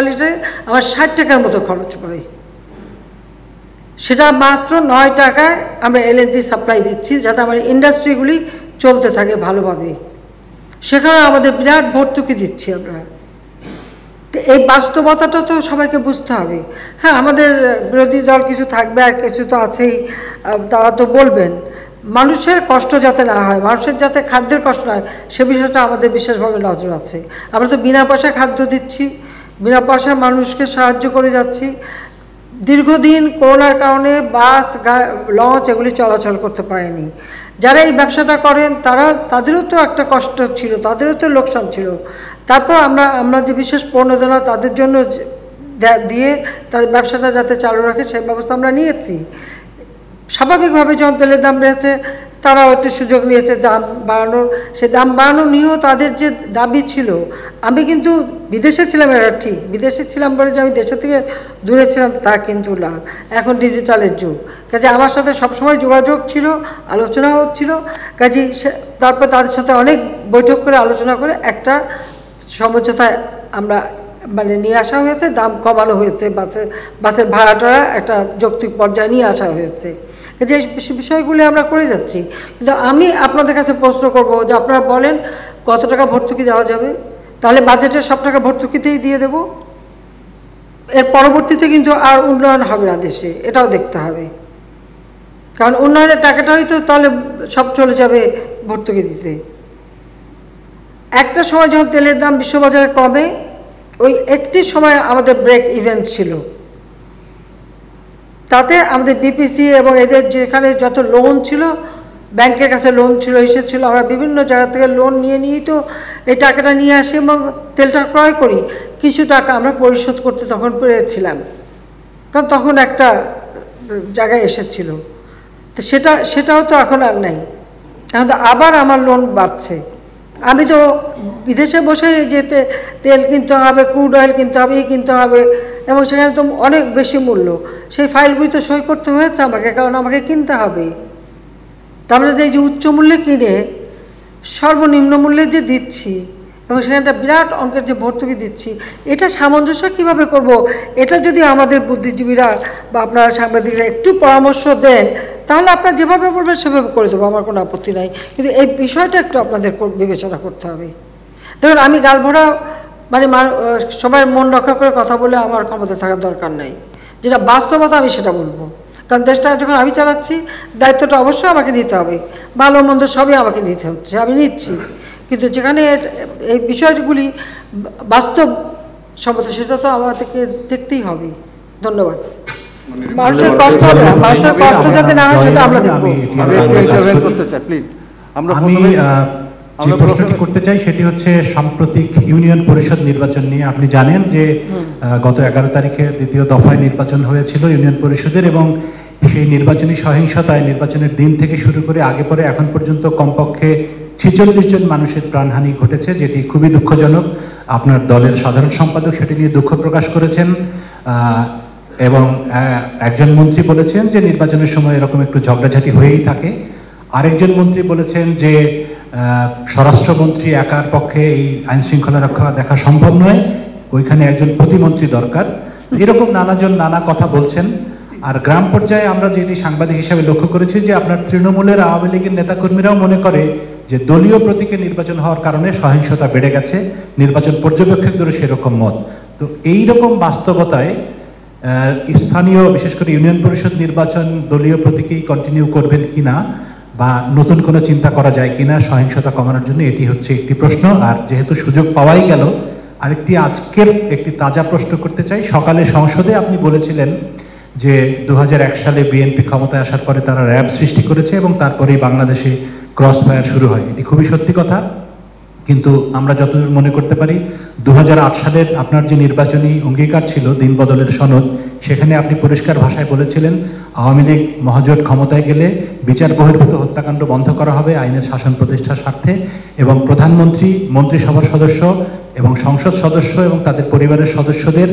Speaker 1: লিটারে আমার 60 টাকার মতো খরচ পড়ে। সেটা মাত্র 9 টাকায় আমরা এলএনজি সাপ্লাই দিচ্ছি, যাতে আমার ইন্ডাস্ট্রিগুলি চলতে থাকে ভালোভাবে। সেখানে আমাদের বিরাট ভর্তুকি দিচ্ছি আমরা। তো এই বাস্তবতাটা তো সবাইকে বুঝতে হবে। হ্যাঁ, আমাদের বিরোধী দল কিছু থাকবে, আর কিছু তো আছেই, তারা তো বলবেন মানুষের কষ্ট যাতে না হয়, মানুষের যাতে খাদ্যের কষ্ট না হয়, সে বিষয়টা আমাদের বিশেষভাবে নজর আছে। আমরা তো বিনা পয়সায় খাদ্য দিচ্ছি, বিনা পয়সায় মানুষকে সাহায্য করে যাচ্ছি। দীর্ঘদিন করোনার কারণে বাস লঞ্চ এগুলি চলাচল করতে পারেনি। যারা এই ব্যবসাটা করেন তাদেরও তো একটা কষ্ট ছিল, তাদেরও তো লোকসান ছিল। তারপর আমরা যে বিশেষ প্রণোদনা তাদের জন্য দিয়ে তাদের ব্যবসাটা যাতে চালু রাখে সেই ব্যবস্থা আমরা নিয়েছি। স্বাভাবিকভাবে যখন তেলের দাম বেড়েছে, তারাও একটু সুযোগ নিয়েছে দাম বাড়ানোর। সেই দাম বাড়ানো নিয়েও তাদের যে দাবি ছিল, আমি কিন্তু বিদেশে ছিলাম, এটা ঠিক, বিদেশে ছিলাম বলে যে আমি দেশের থেকে দূরে ছিলাম তা কিন্তু না। এখন ডিজিটালের যুগ, কাজে আমার সাথে সবসময় যোগাযোগ ছিল, আলোচনা হচ্ছিল। কাজে তারপর তাদের সাথে অনেক বৈঠক করে আলোচনা করে একটা সমঝোতায় আমরা মানে নিয়ে আসা হয়েছে, দাম কমানো হয়েছে, বাসের ভাড়াটা একটা যৌক্তিক পর্যায়ে নিয়ে আসা হয়েছে। যে বিষয়গুলি আমরা করে যাচ্ছি। কিন্তু আমি আপনাদের কাছে প্রশ্ন করব যে আপনারা বলেন কত টাকা ভর্তুকি দেওয়া যাবে, তাহলে বাজেটের সব টাকা ভর্তুকিতেই দিয়ে দেব। এর পরবর্তীতে কিন্তু আর উন্নয়ন হবে না দেশে, এটাও দেখতে হবে। কারণ উন্নয়নের টাকাটাই তো তাহলে সব চলে যাবে ভর্তুকি দিতে। একটা সময় যখন তেলের দাম বিশ্ববাজারে কমে, ওই একটি সময় আমাদের ব্রেক ইভেন্ট ছিল। তাতে আমাদের বিপিসি এবং এদের যেখানে যত লোন ছিল, ব্যাংকের কাছে লোন ছিল, এসেছিলো, আমরা বিভিন্ন জায়গা থেকে লোন নিয়েই তো এই টাকাটা নিয়ে আসি এবং তেলটা ক্রয় করি। কিছু টাকা আমরা পরিশোধ করতে তখন পেরেছিলাম, কারণ তখন একটা জায়গায় এসেছিল। তো সেটাও তো এখন আর নাই। এখন তো আবার আমার লোন বাড়ছে। আমি তো বিদেশে বসে যেতে তেল কিনতে হবে, ক্রুড অয়েল কিনতে হবে, কিনতে হবে, এবং সেখানে তো অনেক বেশি মূল্য। সেই ফাইলগুলি তো সই করতে হয়েছে আমাকে, কারণ আমাকে কিনতে হবে। তারপরে এই যে উচ্চ মূল্যে কিনে সর্বনিম্ন মূল্যে যে দিচ্ছি, এবং সেখানে একটা বিরাট অঙ্কের যে ভর্তুকি দিচ্ছি, এটা সামঞ্জস্য কীভাবে করব? এটা যদি আমাদের বুদ্ধিজীবীরা বা আপনারা সাংবাদিকরা একটু পরামর্শ দেন, তাহলে আপনারা যেভাবে বলবেন সেভাবে করে দেবো, আমার কোনো আপত্তি নাই। কিন্তু এই বিষয়টা একটু আপনাদের বিবেচনা করতে হবে। দেখুন, আমি গালভরা মানে সবাই মন রক্ষা করে কথা বলে আমার ক্ষমতা থাকার দরকার নাই। যেটা বাস্তবতা আমি সেটা বলবো, কারণ দেশটা যখন আমি চালাচ্ছি, দায়িত্বটা অবশ্যই আমাকে নিতে হবে। ভালো মন্দ সবই আমাকে নিতে হচ্ছে, আমি নিচ্ছি। কিন্তু যেখানে এই বিষয়গুলি বাস্তব সম্মত সেটা তো আমাদেরকে দেখতেই হবে। ধন্যবাদ। মানুষের কষ্ট হবে না, মানুষের কষ্ট যাতে না হয় সেটা আমরা দেখব।
Speaker 5: আমি যে প্রশ্নটি করতে চাই সেটি হচ্ছে সাম্প্রতিক ইউনিয়ন পরিষদ নির্বাচন নিয়ে। আপনি জানেন যে গত 11 তারিখে দ্বিতীয় দফায় নির্বাচন হয়েছিল ইউনিয়ন পরিষদের, এবং সেই নির্বাচনী সহিংসতায় নির্বাচনের দিন থেকে শুরু করে আগে পরে এখন পর্যন্ত কমপক্ষে 46 জন মানুষের প্রাণহানি ঘটেছে, যেটি খুবই দুঃখজনক। আপনার দলের সাধারণ সম্পাদক সেটি নিয়ে দুঃখ প্রকাশ করেছেন, এবং একজন মন্ত্রী বলেছেন যে নির্বাচনের সময় এরকম একটু ঝগড়াঝাটি হয়েই থাকে। আরেকজন মন্ত্রী বলেছেন যে স্বরাষ্ট্রমন্ত্রী একার পক্ষে এই আইন শৃঙ্খলা রক্ষা দেখা সম্ভব নয়, ওইখানে একজন প্রতিমন্ত্রী দরকার। এরকম নানাজন নানা কথা বলছেন। আর গ্রাম পর্যায়ে আমরা যেটি সাংবাদিক হিসাবে লক্ষ্য করেছি যে আপনার তৃণমূলের আওয়ামী লীগের নেতাকর্মীরাও মনে করে যে দলীয় প্রতীকে নির্বাচন হওয়ার কারণে সহিংসতা বেড়ে গেছে, নির্বাচন পর্যবেক্ষকদেরও সেরকম মত। তো এইরকম বাস্তবতায় স্থানীয় বিশেষ করে ইউনিয়ন পরিষদ নির্বাচন দলীয় প্রতীকেই কন্টিনিউ করবেন কিনা, বা নতুন কোনো চিন্তা করা যায় কিনা সহিংসতা কমানোর জন্য, এটি হচ্ছে একটি প্রশ্ন। আর যেহেতু সুযোগ পাওয়াই গেল, আরেকটি আজকের একটি তাজা প্রশ্ন করতে চাই। সকালে সংসদে আপনি বলেছিলেন যে 2001 সালে বিএনপি ক্ষমতায় আসার পরে তারা র্যাব সৃষ্টি করেছে এবং তারপরেই বাংলাদেশে ক্রস ফায়ার শুরু হয়। এটি খুবই সত্যি কথা, কিন্তু আমরা যতদূর মনে করতে পারি 2008 সালের আপনার যে নির্বাচনী অঙ্গীকার ছিল দিন বদলের সনদ, সেখানে আপনি পরিষ্কার ভাষায় বলেছিলেন আওয়ামী লীগ মহাজোট ক্ষমতায় গেলে বিচার বহির্ভূত হত্যাকাণ্ড বন্ধ করা হবে আইনের শাসন প্রতিষ্ঠার স্বার্থে, এবং প্রধানমন্ত্রী, মন্ত্রিসভার সদস্য এবং সংসদ সদস্য এবং তাদের পরিবারের সদস্যদের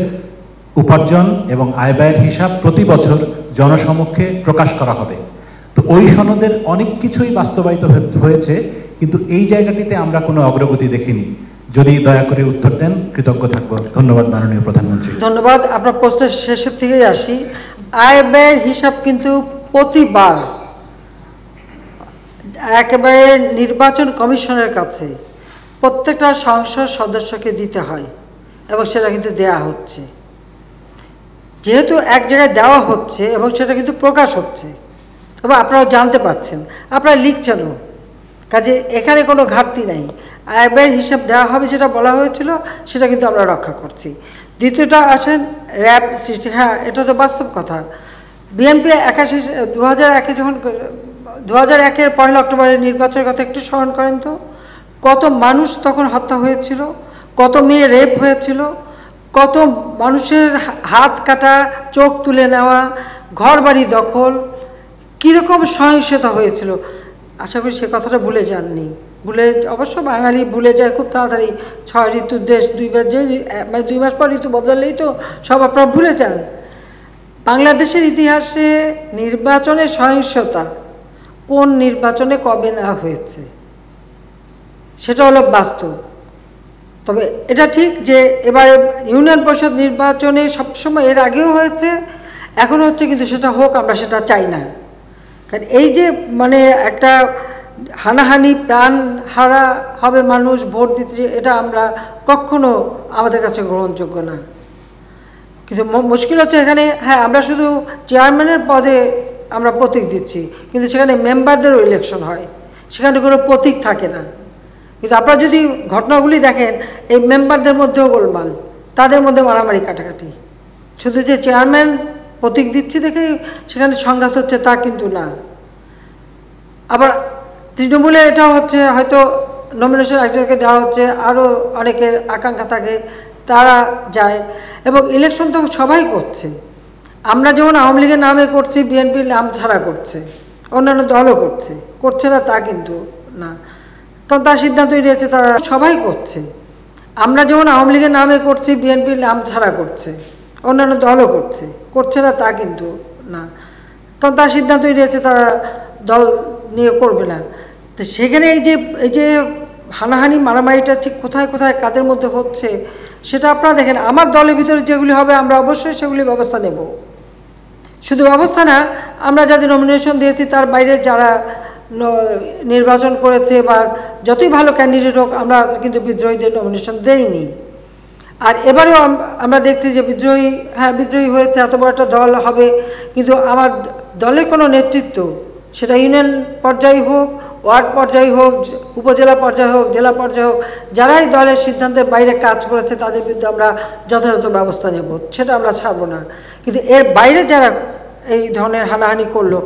Speaker 5: উপার্জন এবং আয় ব্যয়ের হিসাব প্রতি বছর জনসমক্ষে প্রকাশ করা হবে। তো ওই সনদের অনেক কিছুই বাস্তবায়িত হয়েছে, কিন্তু এই জায়গাটিতে আমরা কোনো অগ্রগতি দেখিনি। যদি দয়া করে উত্তর দেন কৃতজ্ঞ থাকবো। ধন্যবাদ মাননীয় প্রধানমন্ত্রী।
Speaker 1: ধন্যবাদ। আপনার প্রশ্নের শেষের থেকেই আসি। আয় ব্যয়ের হিসাব কিন্তু প্রতিবার একেবারে নির্বাচন কমিশনের কাছে প্রত্যেকটা সংসদ সদস্যকে দিতে হয়, এবং সেটা কিন্তু দেয়া হচ্ছে। যেহেতু এক জায়গায় দেওয়া হচ্ছে এবং সেটা কিন্তু প্রকাশ হচ্ছে এবং আপনারাও জানতে পারছেন, আপনারা লিখছেনও, কাজে এখানে কোনো ঘাটতি নাই। আয় ব্যয়ের হিসাব দেওয়া হবে যেটা বলা হয়েছিল সেটা কিন্তু আমরা রক্ষা করছি। দ্বিতীয়টা আসেন র্যাব সৃষ্টি। হ্যাঁ, এটা তো বাস্তব কথা। বিএনপি 2001-এ যখন 2001-এর 1 অক্টোবরের নির্বাচনের কথা একটু স্মরণ করেন তো, কত মানুষ তখন হত্যা হয়েছিল, কত মেয়ে রেপ হয়েছিল, কত মানুষের হাত কাটা, চোখ তুলে নেওয়া, ঘর বাড়ি দখল, কীরকম সহিংসতা হয়েছিল। আশা করি সে কথাটা ভুলে যাননি। অবশ্য বাঙালি ভুলে যায় খুব তাড়াতাড়ি। 6 ঋতুর দেশ, 2 মাস পর ঋতু বদলালেই তো সব আপনারা ভুলে যান। বাংলাদেশের ইতিহাসে নির্বাচনের সহিংসতা কোন নির্বাচনে কবে না হয়েছে সেটা হলো বাস্তব। তবে এটা ঠিক যে এবার ইউনিয়ন পরিষদ নির্বাচনে সবসময় এর আগেও হয়েছে, এখন হচ্ছে, কিন্তু সেটা হোক, আমরা সেটা চাই না। কারণ এই যে মানে একটা হানাহানি, প্রাণ হারা হবে মানুষ ভোট দিতে, এটা আমরা কখনো আমাদের কাছে গ্রহণযোগ্য না। কিন্তু মুশকিল হচ্ছে এখানে, হ্যাঁ আমরা শুধু চেয়ারম্যানের পদে আমরা প্রতীক দিচ্ছি, কিন্তু সেখানে মেম্বারদেরও ইলেকশন হয়, সেখানে কোনো প্রতীক থাকে না। কিন্তু আপনারা যদি ঘটনাগুলি দেখেন, এই মেম্বারদের মধ্যেও গোলমাল, তাদের মধ্যে মারামারি কাটাকাটি। শুধু যে চেয়ারম্যান প্রতীক দিচ্ছি দেখে সেখানে সংঘাত হচ্ছে তা কিন্তু না। আবার তৃণমূলে এটা হচ্ছে, হয়তো নমিনেশন একজনকে দেওয়া হচ্ছে, আরও অনেকের আকাঙ্ক্ষা থাকে, তারা যায়, এবং ইলেকশন তো সবাই করছে। আমরা যেমন আওয়ামী লীগের নামে করছি, বিএনপির নাম ছাড়া করছে, অন্যান্য দলও করছে না তা কিন্তু না, কারণ তার সিদ্ধান্ত নিয়েছে, তারা সবাই করছে। আমরা যেমন আওয়ামী লীগের নামে করছি, বিএনপির নাম ছাড়া করছে, অন্যান্য দলও করছে না তা কিন্তু না, কারণ তার সিদ্ধান্ত নিয়েছে, তারা দল নিয়ে করবে না। তো সেখানে এই যে হানাহানি মারামারিটা ঠিক কোথায় কোথায় কাদের মধ্যে হচ্ছে সেটা আপনারা দেখেন। আমার দলের ভিতরে যেগুলি হবে আমরা অবশ্যই সেগুলি ব্যবস্থা নেব। শুধু ব্যবস্থা না, আমরা যাদের নমিনেশন দিয়েছি তার বাইরে যারা নির্বাচন করেছে বা যতই ভালো ক্যান্ডিডেট হোক, আমরা কিন্তু বিদ্রোহীদের নমিনেশন দেইনি। আর এবারেও আমরা দেখছি যে বিদ্রোহী হয়েছে, এত বড় একটা দল হবে, কিন্তু আমার দলের কোনো নেতৃত্ব, সেটা ইউনিয়ন পর্যায়ে হোক, ওয়ার্ড পর্যায়ে হোক, উপজেলা পর্যায়ে হোক, জেলা পর্যায়ে হোক, যারাই দলের সিদ্ধান্তের বাইরে কাজ করেছে তাদের বিরুদ্ধে আমরা যথাযথ ব্যবস্থা নেব, সেটা আমরা ছাড়ব না। কিন্তু এর বাইরে যারা এই ধরনের হানাহানি করলো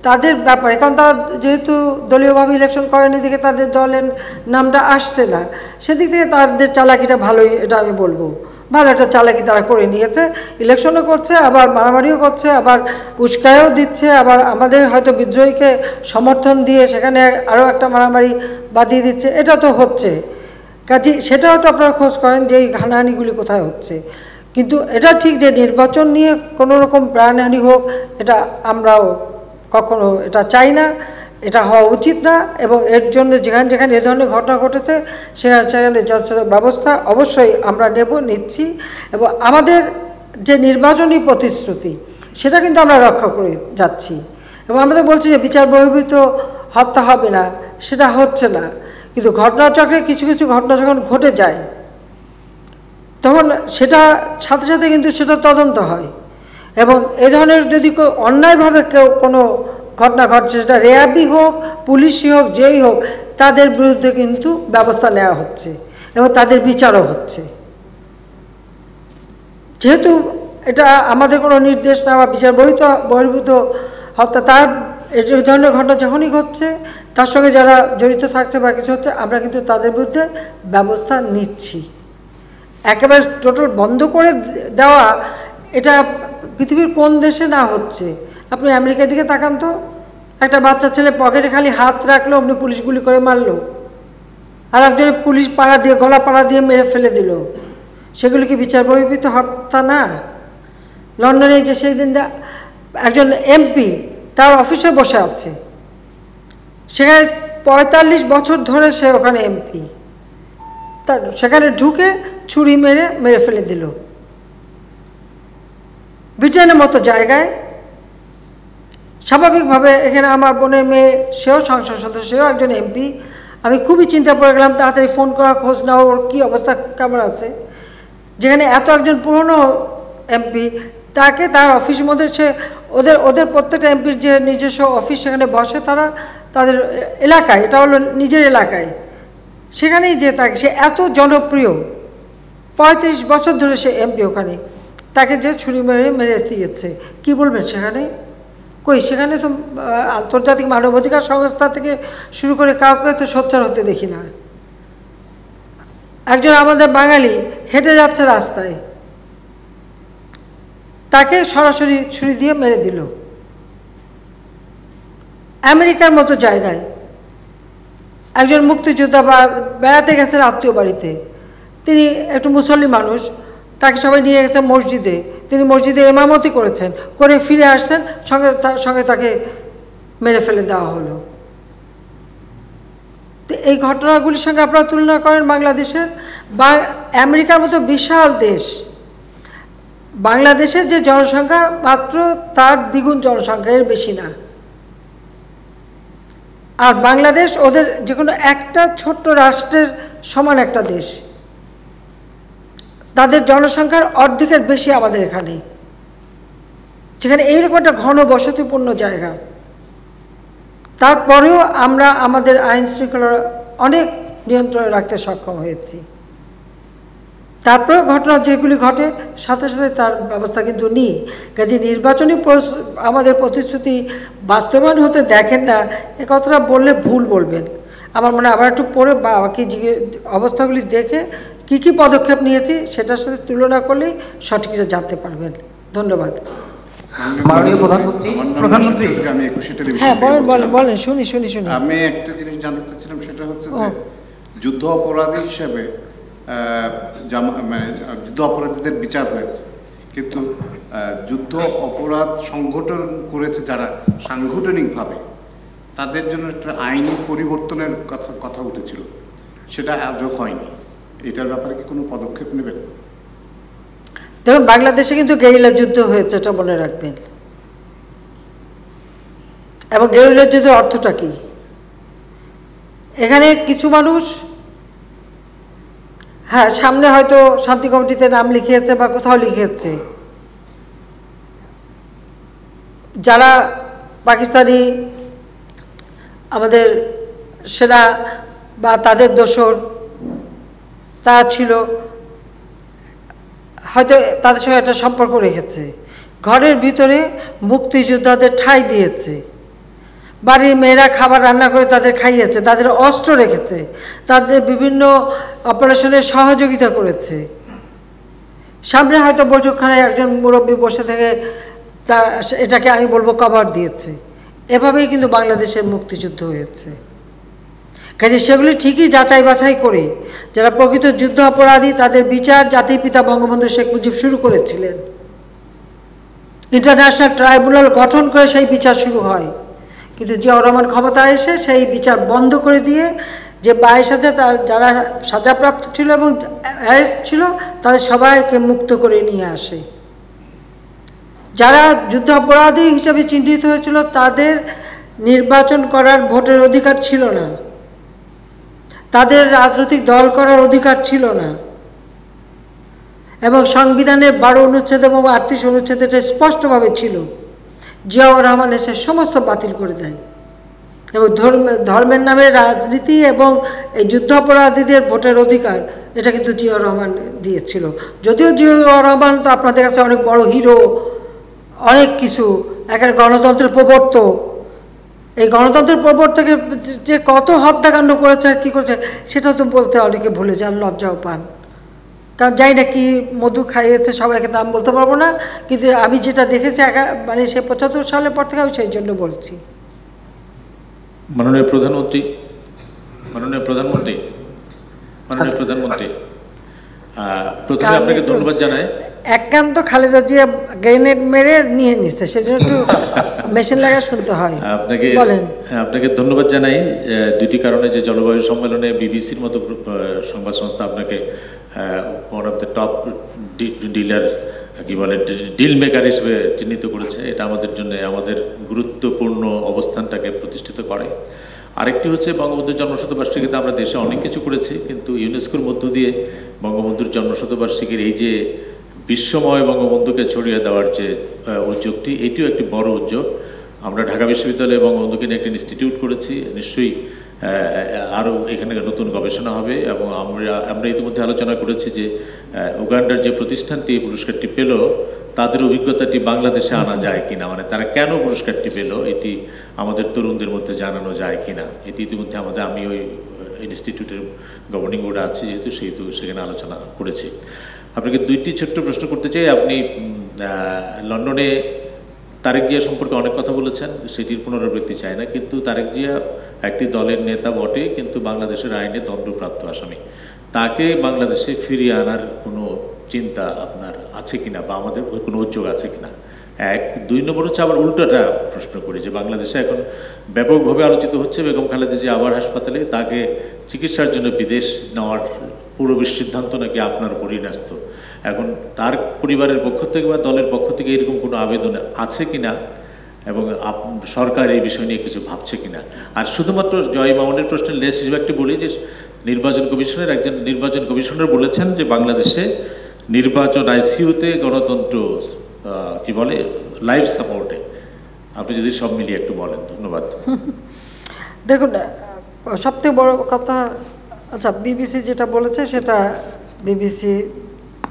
Speaker 1: তাদের ব্যাপারে, কারণ তারা যেহেতু দলীয়ভাবে ইলেকশন করেনি দিকে তাদের দলের নামটা আসছে না, সেদিক থেকে তাদের চালাকিটা ভালোই, এটা আমি বলবো ভালো একটা চালাকি তারা করে নিয়েছে। ইলেকশনও করছে, আবার মারামারিও করছে, আবার উস্কায়ও দিচ্ছে, আবার আমাদের হয়তো বিদ্রোহীকে সমর্থন দিয়ে সেখানে আরও একটা মারামারি বাঁধিয়ে দিচ্ছে, এটা তো হচ্ছে। কাজে সেটাও তো আপনারা খোঁজ করেন যে এই হানাহানিগুলি কোথায় হচ্ছে। কিন্তু এটা ঠিক যে নির্বাচন নিয়ে কোনো রকম প্রাণহানি হোক, এটা আমরাও কখনো এটা চাই না, এটা হওয়া উচিত না। এবং এর জন্য যেখানে যেখানে এ ধরনের ঘটনা ঘটেছে সেখানে সেখানে যথাযথ ব্যবস্থা অবশ্যই আমরা নিচ্ছি। এবং আমাদের যে নির্বাচনী প্রতিশ্রুতি সেটা কিন্তু আমরা রক্ষা করে যাচ্ছি। এবং আমরা তো বলছি যে বিচার বহির্ভূত হত্যা হবে না, সেটা হচ্ছে না। কিন্তু ঘটনাচক্রে কিছু কিছু ঘটনা যখন ঘটে যায় তখন সেটা সাথে সাথে কিন্তু সেটা তদন্ত হয়। এবং এ ধরনের যদি অন্যায়ভাবে কেউ কোনো ঘটনা ঘটছে, সেটা র্যাবই হোক, পুলিশই হোক, যেই হোক, তাদের বিরুদ্ধে কিন্তু ব্যবস্থা নেওয়া হচ্ছে এবং তাদের বিচারও হচ্ছে। যেহেতু এটা আমাদের কোনো নির্দেশ না বা বিচার বহির্ভূত হত্যা, তার এই ধরনের ঘটনা যখনই ঘটছে তার সঙ্গে যারা জড়িত থাকছে বা কিছু হচ্ছে, আমরা কিন্তু তাদের বিরুদ্ধে ব্যবস্থা নিচ্ছি। একেবারে টোটাল বন্ধ করে দেওয়া এটা পৃথিবীর কোন দেশে না হচ্ছে? আপনি আমেরিকার দিকে তাকান তো, একটা বাচ্চা ছেলে পকেটে খালি হাত রাখলো, আপনি পুলিশ গুলি করে মারলো, আর একজনের পুলিশ পাড়া দিয়ে গলা পাড়া দিয়ে মেরে ফেলে দিল। সেগুলি কি বিচার বহির্ভূত হত্যা না? লন্ডনে যে সেই দিনটা একজন এমপি তার অফিসে বসে আছে, সেখানে ৪৫ বছর ধরে সে ওখানে এমপি, তার সেখানে ঢুকে ছুরি মেরে ফেলে দিল। ব্রিটেনের মতো জায়গায় স্বাভাবিকভাবে, এখানে আমার বোনের মেয়ে, সেও সংসদ সদস্য, সেও একজন এমপি। আমি খুবই চিন্তা পড়ে গেলাম, তাড়াতাড়ি ফোন করা, খোঁজ নাও ওর কী অবস্থা কেমন আছে। যেখানে এত একজন পুরনো এমপি, তাকে তার অফিসের মধ্যে সে ওদের প্রত্যেকটা এমপির যে নিজস্ব অফিস সেখানে বসে তারা তাদের এলাকায়, এটা হলো নিজের এলাকায়, সেখানেই যে তাকে, সে এত জনপ্রিয়, ৩৫ বছর ধরে সে এমপি, ওখানে তাকে যে ছুরি মেরে দিয়েছে, কী বলবেন সেখানে? সেখানে তো আন্তর্জাতিক মানবাধিকার সংস্থা থেকে শুরু করে কাউকে তো সোচ্চার হতে দেখি না। একজন আমাদের বাঙালি হেঁটে যাচ্ছে রাস্তায়, তাকে সরাসরি ছুরি দিয়ে মেরে দিল। আমেরিকার মতো জায়গায় একজন মুক্তিযোদ্ধা বা বেড়াতে গেছেন আত্মীয় বাড়িতে, তিনি একটু মুসল্লি মানুষ, তাকে সবাই নিয়ে গেছে মসজিদে, তিনি মসজিদে ইমামতি করেছেন, করে ফিরে আসছেন, সঙ্গে তাকে মেরে ফেলে দেওয়া হলো। তো এই ঘটনাগুলির সঙ্গে আপনারা তুলনা করেন বাংলাদেশের বা আমেরিকার মতো বিশাল দেশ, বাংলাদেশের যে জনসংখ্যা মাত্র তার দ্বিগুণ জনসংখ্যা, এর বেশি না। আর বাংলাদেশ ওদের যে কোনো একটা ছোট্ট রাষ্ট্রের সমান একটা দেশ, তাদের জনসংখ্যার অর্ধেকের বেশি আমাদের এখানে, যেখানে এইরকম একটা ঘন বসতিপূর্ণ জায়গা। তারপরেও আমরা আমাদের আইন শৃঙ্খলা অনেক নিয়ন্ত্রণে রাখতে সক্ষম হয়েছি। তারপরেও ঘটনা যেগুলি ঘটে সাথে সাথে তার ব্যবস্থা কিন্তু নিই। কাজে নির্বাচনী আমাদের প্রতিশ্রুতি বাস্তবায়ন হতে দেখেন না, এ কথাটা বললে ভুল বলবেন। আমার মনে হয় আবার একটু পরে বাকি অবস্থাগুলি দেখে কি কি পদক্ষেপ নিয়েছি সেটার সাথে তুলনা করলেই সঠিকটা জানতে পারবেন। ধন্যবাদ।
Speaker 6: মাননীয় প্রধানমন্ত্রী,
Speaker 4: আমি ২১শে টেলিভিশন,
Speaker 1: হ্যাঁ বলেন, শুনি।
Speaker 4: আমি একটা জিনিস জানতে চাচ্ছিলাম, সেটা হচ্ছে যে যুদ্ধ অপরাধী হিসেবে যুদ্ধ অপরাধীদের বিচার হয়েছে, কিন্তু যুদ্ধ অপরাধ সংগঠন করেছে যারা সাংগঠনিকভাবে, তাদের জন্য একটা আইনি পরিবর্তনের কথা উঠেছিল, সেটা আজও হয়নি। এটার ব্যাপারে কি কোনো পদক্ষেপ নেবেন?
Speaker 1: দেখুন, বাংলাদেশে কিন্তু গেরিলা যুদ্ধ হয়েছে, এটা মনে রাখবেন। এবং গেরিলা যুদ্ধের অর্থটা কি? এখানে কিছু মানুষ, হ্যাঁ, সামনে হয়তো শান্তি কমিটিতে নাম লিখিয়েছে বা কোথাও লিখিয়েছে, যারা পাকিস্তানি আমাদের সেনা বা তাদের দোসর তারা ছিল, হয়তো তাদের সঙ্গে একটা সম্পর্ক রেখেছে, ঘরের ভিতরে মুক্তিযোদ্ধাদের ঠাঁই দিয়েছে, বাড়ির মেয়েরা খাবার রান্না করে তাদের খাইয়েছে, তাদের অস্ত্র রেখেছে, তাদের বিভিন্ন অপারেশনে সহযোগিতা করেছে। সামনে হয়তো বৈঠকখানায় একজন মুরব্বী বসে থেকে তা এটাকে আমি বলবো কভার দিয়েছে। এভাবেই কিন্তু বাংলাদেশের মুক্তিযুদ্ধ হয়েছে। কাজে সেগুলি ঠিকই যাচাই বাছাই করে যারা প্রকৃত যুদ্ধ অপরাধী তাদের বিচার জাতির পিতা বঙ্গবন্ধু শেখ মুজিব শুরু করেছিলেন। ইন্টারন্যাশনাল ট্রাইব্যুনাল গঠন করে সেই বিচার শুরু হয়, কিন্তু জিয়াউর রহমান ক্ষমতায় এসে সেই বিচার বন্ধ করে দিয়ে যে 22,000 যারা সাজাপ্রাপ্ত ছিল এবং অ্যারেস্ট ছিল তাদের সবাইকে মুক্ত করে নিয়ে আসে। যারা যুদ্ধ অপরাধী হিসেবে চিহ্নিত হয়েছিল তাদের নির্বাচন করার ভোটের অধিকার ছিল না, তাদের রাজনৈতিক দল করার অধিকার ছিল না, এবং সংবিধানের 12 অনুচ্ছেদ এবং 38 অনুচ্ছেদ এটা স্পষ্টভাবে ছিল। জিয়াউর রহমান এসে সমস্ত বাতিল করে দেয় এবং ধর্মের নামে রাজনীতি এবং এই যুদ্ধ অপরাধীদের ভোটের অধিকার এটা কিন্তু জিয়াউর রহমান দিয়েছিল। যদিও জিয়াউর রহমান তো আপনাদের কাছে অনেক বড় হিরো, অনেক কিছু, একটা গণতন্ত্রের প্রবর্তক, এই গণতন্ত্রের প্রবর্তকের যে কত হত্যাকাণ্ড করেছে আর কী করেছে সেটা তো বলতে অনেকে ভুলে যান, লজ্জাও পান। কারণ যাই না কি মধু খাইয়েছে সবাইকে দাম বলতে পারবো না, কিন্তু আমি যেটা দেখেছি মানে সে 75 সালের পর থেকে আমি সেই জন্য বলছি।
Speaker 7: মাননীয় প্রধানমন্ত্রী, মাননীয় প্রধানমন্ত্রী, মাননীয় প্রধানমন্ত্রী, প্রথমে আপনাকে ধন্যবাদ জানাই।
Speaker 1: একান্ত খালেদা জিয়া গ্রেনেড মেরে নিয়ে নিচ্ছে, সেজন্য একটু মেশিন লাগা শুনতে হয়।
Speaker 7: আপনাকে ধন্যবাদ জানাই দুটি কারণে, যে জলবায়ু সম্মেলনে বিবিসির মতো সংবাদ সংস্থা আপনাকে one of the top dealer কি বলে ডিল মেকার হিসেবে চিহ্নিত করেছে। এটা আমাদের জন্য আমাদের গুরুত্বপূর্ণ অবস্থানটাকে প্রতিষ্ঠিত করে। আরেকটি হচ্ছে বঙ্গবন্ধুর জন্মশতবার্ষিকীতে আমরা দেশে অনেক কিছু করেছি, কিন্তু ইউনেস্কোর মধ্য দিয়ে বঙ্গবন্ধুর জন্মশতবার্ষিকীর এই যে বিশ্বময় বঙ্গবন্ধুকে ছড়িয়ে দেওয়ার যে উদ্যোগটি, এটিও একটি বড় উদ্যোগ। আমরা ঢাকা বিশ্ববিদ্যালয়ে বঙ্গবন্ধুকে নিয়ে একটি ইনস্টিটিউট করেছি, নিশ্চয়ই আরও এখানে নতুন গবেষণা হবে। এবং আমরা ইতিমধ্যে আলোচনা করেছি যে উগান্ডার যে প্রতিষ্ঠানটি এই পুরস্কারটি পেল তাদের অভিজ্ঞতাটি বাংলাদেশে আনা যায় কিনা, মানে তারা কেন পুরস্কারটি পেল এটি আমাদের তরুণদের মধ্যে জানানো যায় কিনা, এটি ইতিমধ্যে আমি ওই ইনস্টিটিউটের গভর্নিং বোর্ডে আছি যেহেতু সেখানে আলোচনা করেছি। আপনাকে দুইটি ছোট্ট প্রশ্ন করতে চাই। আপনি লন্ডনে তারেক জিয়া সম্পর্কে অনেক কথা বলেছেন, সেটির পুনরাবৃত্তি চাই না, কিন্তু তারেক জিয়া একটি দলের নেতা বটে, কিন্তু বাংলাদেশের আইনে দণ্ডপ্রাপ্ত আসামি। তাকে বাংলাদেশে ফিরিয়ে আনার কোনো চিন্তা আপনার আছে কিনা বা আমাদের কোনো উদ্যোগ আছে কিনা? এক। 2 নম্বর হচ্ছে আবার উল্টোটা প্রশ্ন করি, যে বাংলাদেশে এখন ব্যাপকভাবে আলোচিত হচ্ছে বেগম খালেদা জিয়া আবার হাসপাতালে, তাকে চিকিৎসার জন্য বিদেশ নেওয়ার পুরো সিদ্ধান্ত নাকি আপনার উপরই ন্যস্ত। এখন তার পরিবারের পক্ষ থেকে বা দলের পক্ষ থেকে এরকম কোনো আবেদন আছে কিনা এবং সরকার এই বিষয় নিয়ে কিছু ভাবছে কিনা? আর শুধুমাত্র জয় মামুনের প্রশ্নের লেস হিসেবে একটি বলি যে একজন নির্বাচন কমিশনার বলেছেন যে বাংলাদেশে নির্বাচন আইসিইউতে গণতন্ত্র কি বলে লাইফ সাপোর্টে। আপনি যদি সব মিলিয়ে একটু বলেন। ধন্যবাদ।
Speaker 1: দেখুন, সবথেকে বড় কথা, আচ্ছা বিবিসি যেটা বলেছে সেটা বিবিসি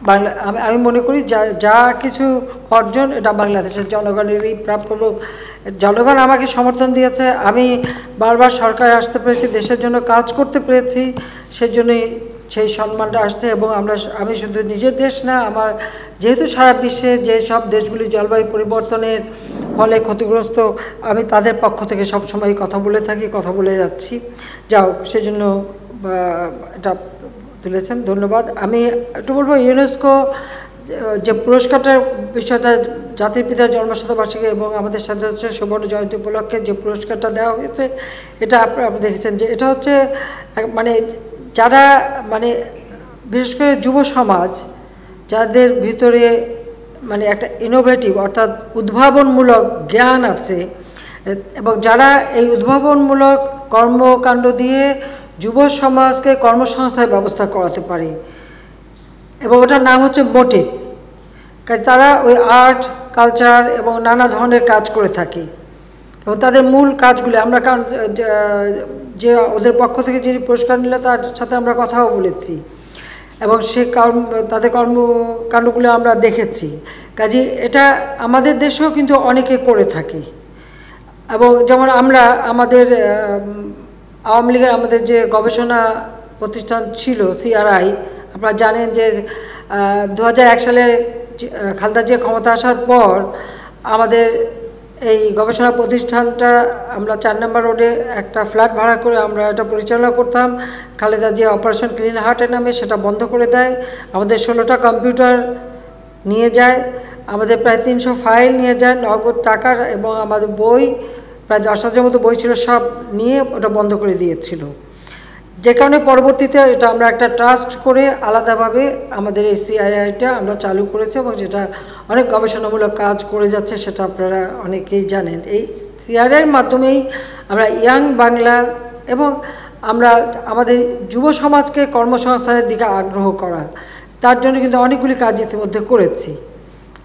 Speaker 1: বাংলা, আমি মনে করি যা কিছু অর্জন এটা বাংলাদেশের জনগণেরই প্রাপ্য। জনগণ আমাকে সমর্থন দিয়েছে, আমি বারবার সরকারে আসতে পেরেছি, দেশের জন্য কাজ করতে পেরেছি, সেজন্যই সেই সম্মানটা আসছে। এবং আমি শুধু নিজের দেশ না, আমার যেহেতু সারা বিশ্বে যে সব দেশগুলি জলবায়ু পরিবর্তনের ফলে ক্ষতিগ্রস্ত, আমি তাদের পক্ষ থেকে সবসময় কথা বলে থাকি, কথা বলে যাচ্ছি। যাও, সেজন্য এটা তুলেছেন, ধন্যবাদ। আমি একটু বলবো, ইউনেস্কো যে পুরস্কারটার বিষয়টা, জাতির পিতার জন্মশতবার্ষিকী এবং আমাদের স্বাধীনতা সুবর্ণ জয়ন্তী উপলক্ষে যে পুরস্কারটা দেওয়া হয়েছে, এটা আপনি দেখেছেন যে এটা হচ্ছে মানে যারা মানে বিশেষ করে যুব সমাজ, যাদের ভিতরে মানে একটা ইনোভেটিভ অর্থাৎ উদ্ভাবনমূলক জ্ঞান আছে, এবং যারা এই উদ্ভাবনমূলক কর্মকাণ্ড দিয়ে যুব সমাজকে কর্মসংস্থানের ব্যবস্থা করাতে পারে, এবং ওটার নাম হচ্ছে মোটিভ। তারা ওই আর্ট, কালচার এবং নানা ধরনের কাজ করে থাকে, এবং তাদের মূল কাজগুলি আমরা, কারণ যে ওদের পক্ষ থেকে যিনি পুরস্কার নিলে তার সাথে আমরা কথাও বলেছি এবং সে তাদের কর্মকাণ্ডগুলো আমরা দেখেছি। কাজে এটা আমাদের দেশেও কিন্তু অনেকে করে থাকে এবং যেমন আমরা আমাদের আওয়ামী লীগের আমাদের যে গবেষণা প্রতিষ্ঠান ছিল CRI, আপনারা জানেন যে 2001 সালে খালেদা জিয়া ক্ষমতা আসার পর আমাদের এই গবেষণা প্রতিষ্ঠানটা আমরা 4 নম্বর রোডে একটা ফ্ল্যাট ভাড়া করে আমরা এটা পরিচালনা করতাম। খালেদা জিয়া অপারেশন ক্লিন হার্টের নামে সেটা বন্ধ করে দেয়, আমাদের 16টা কম্পিউটার নিয়ে যায়, আমাদের প্রায় 300 ফাইল নিয়ে যায়, নগদ টাকার এবং আমাদের বই প্রায় 10,000 মতো বই ছিল, সব নিয়ে ওটা বন্ধ করে দিয়েছিল। যে কারণে পরবর্তীতে এটা আমরা একটা ট্রাস্ট করে আলাদাভাবে আমাদের এই CRIটা আমরা চালু করেছি এবং যেটা অনেক গবেষণামূলক কাজ করে যাচ্ছে, সেটা আপনারা অনেকেই জানেন। এই CRIর মাধ্যমেই আমরা ইয়াং বাংলা এবং আমরা আমাদের যুব সমাজকে কর্মসংস্থানের দিকে আগ্রহ করা, তার জন্য কিন্তু অনেকগুলি কাজ ইতিমধ্যে করেছি,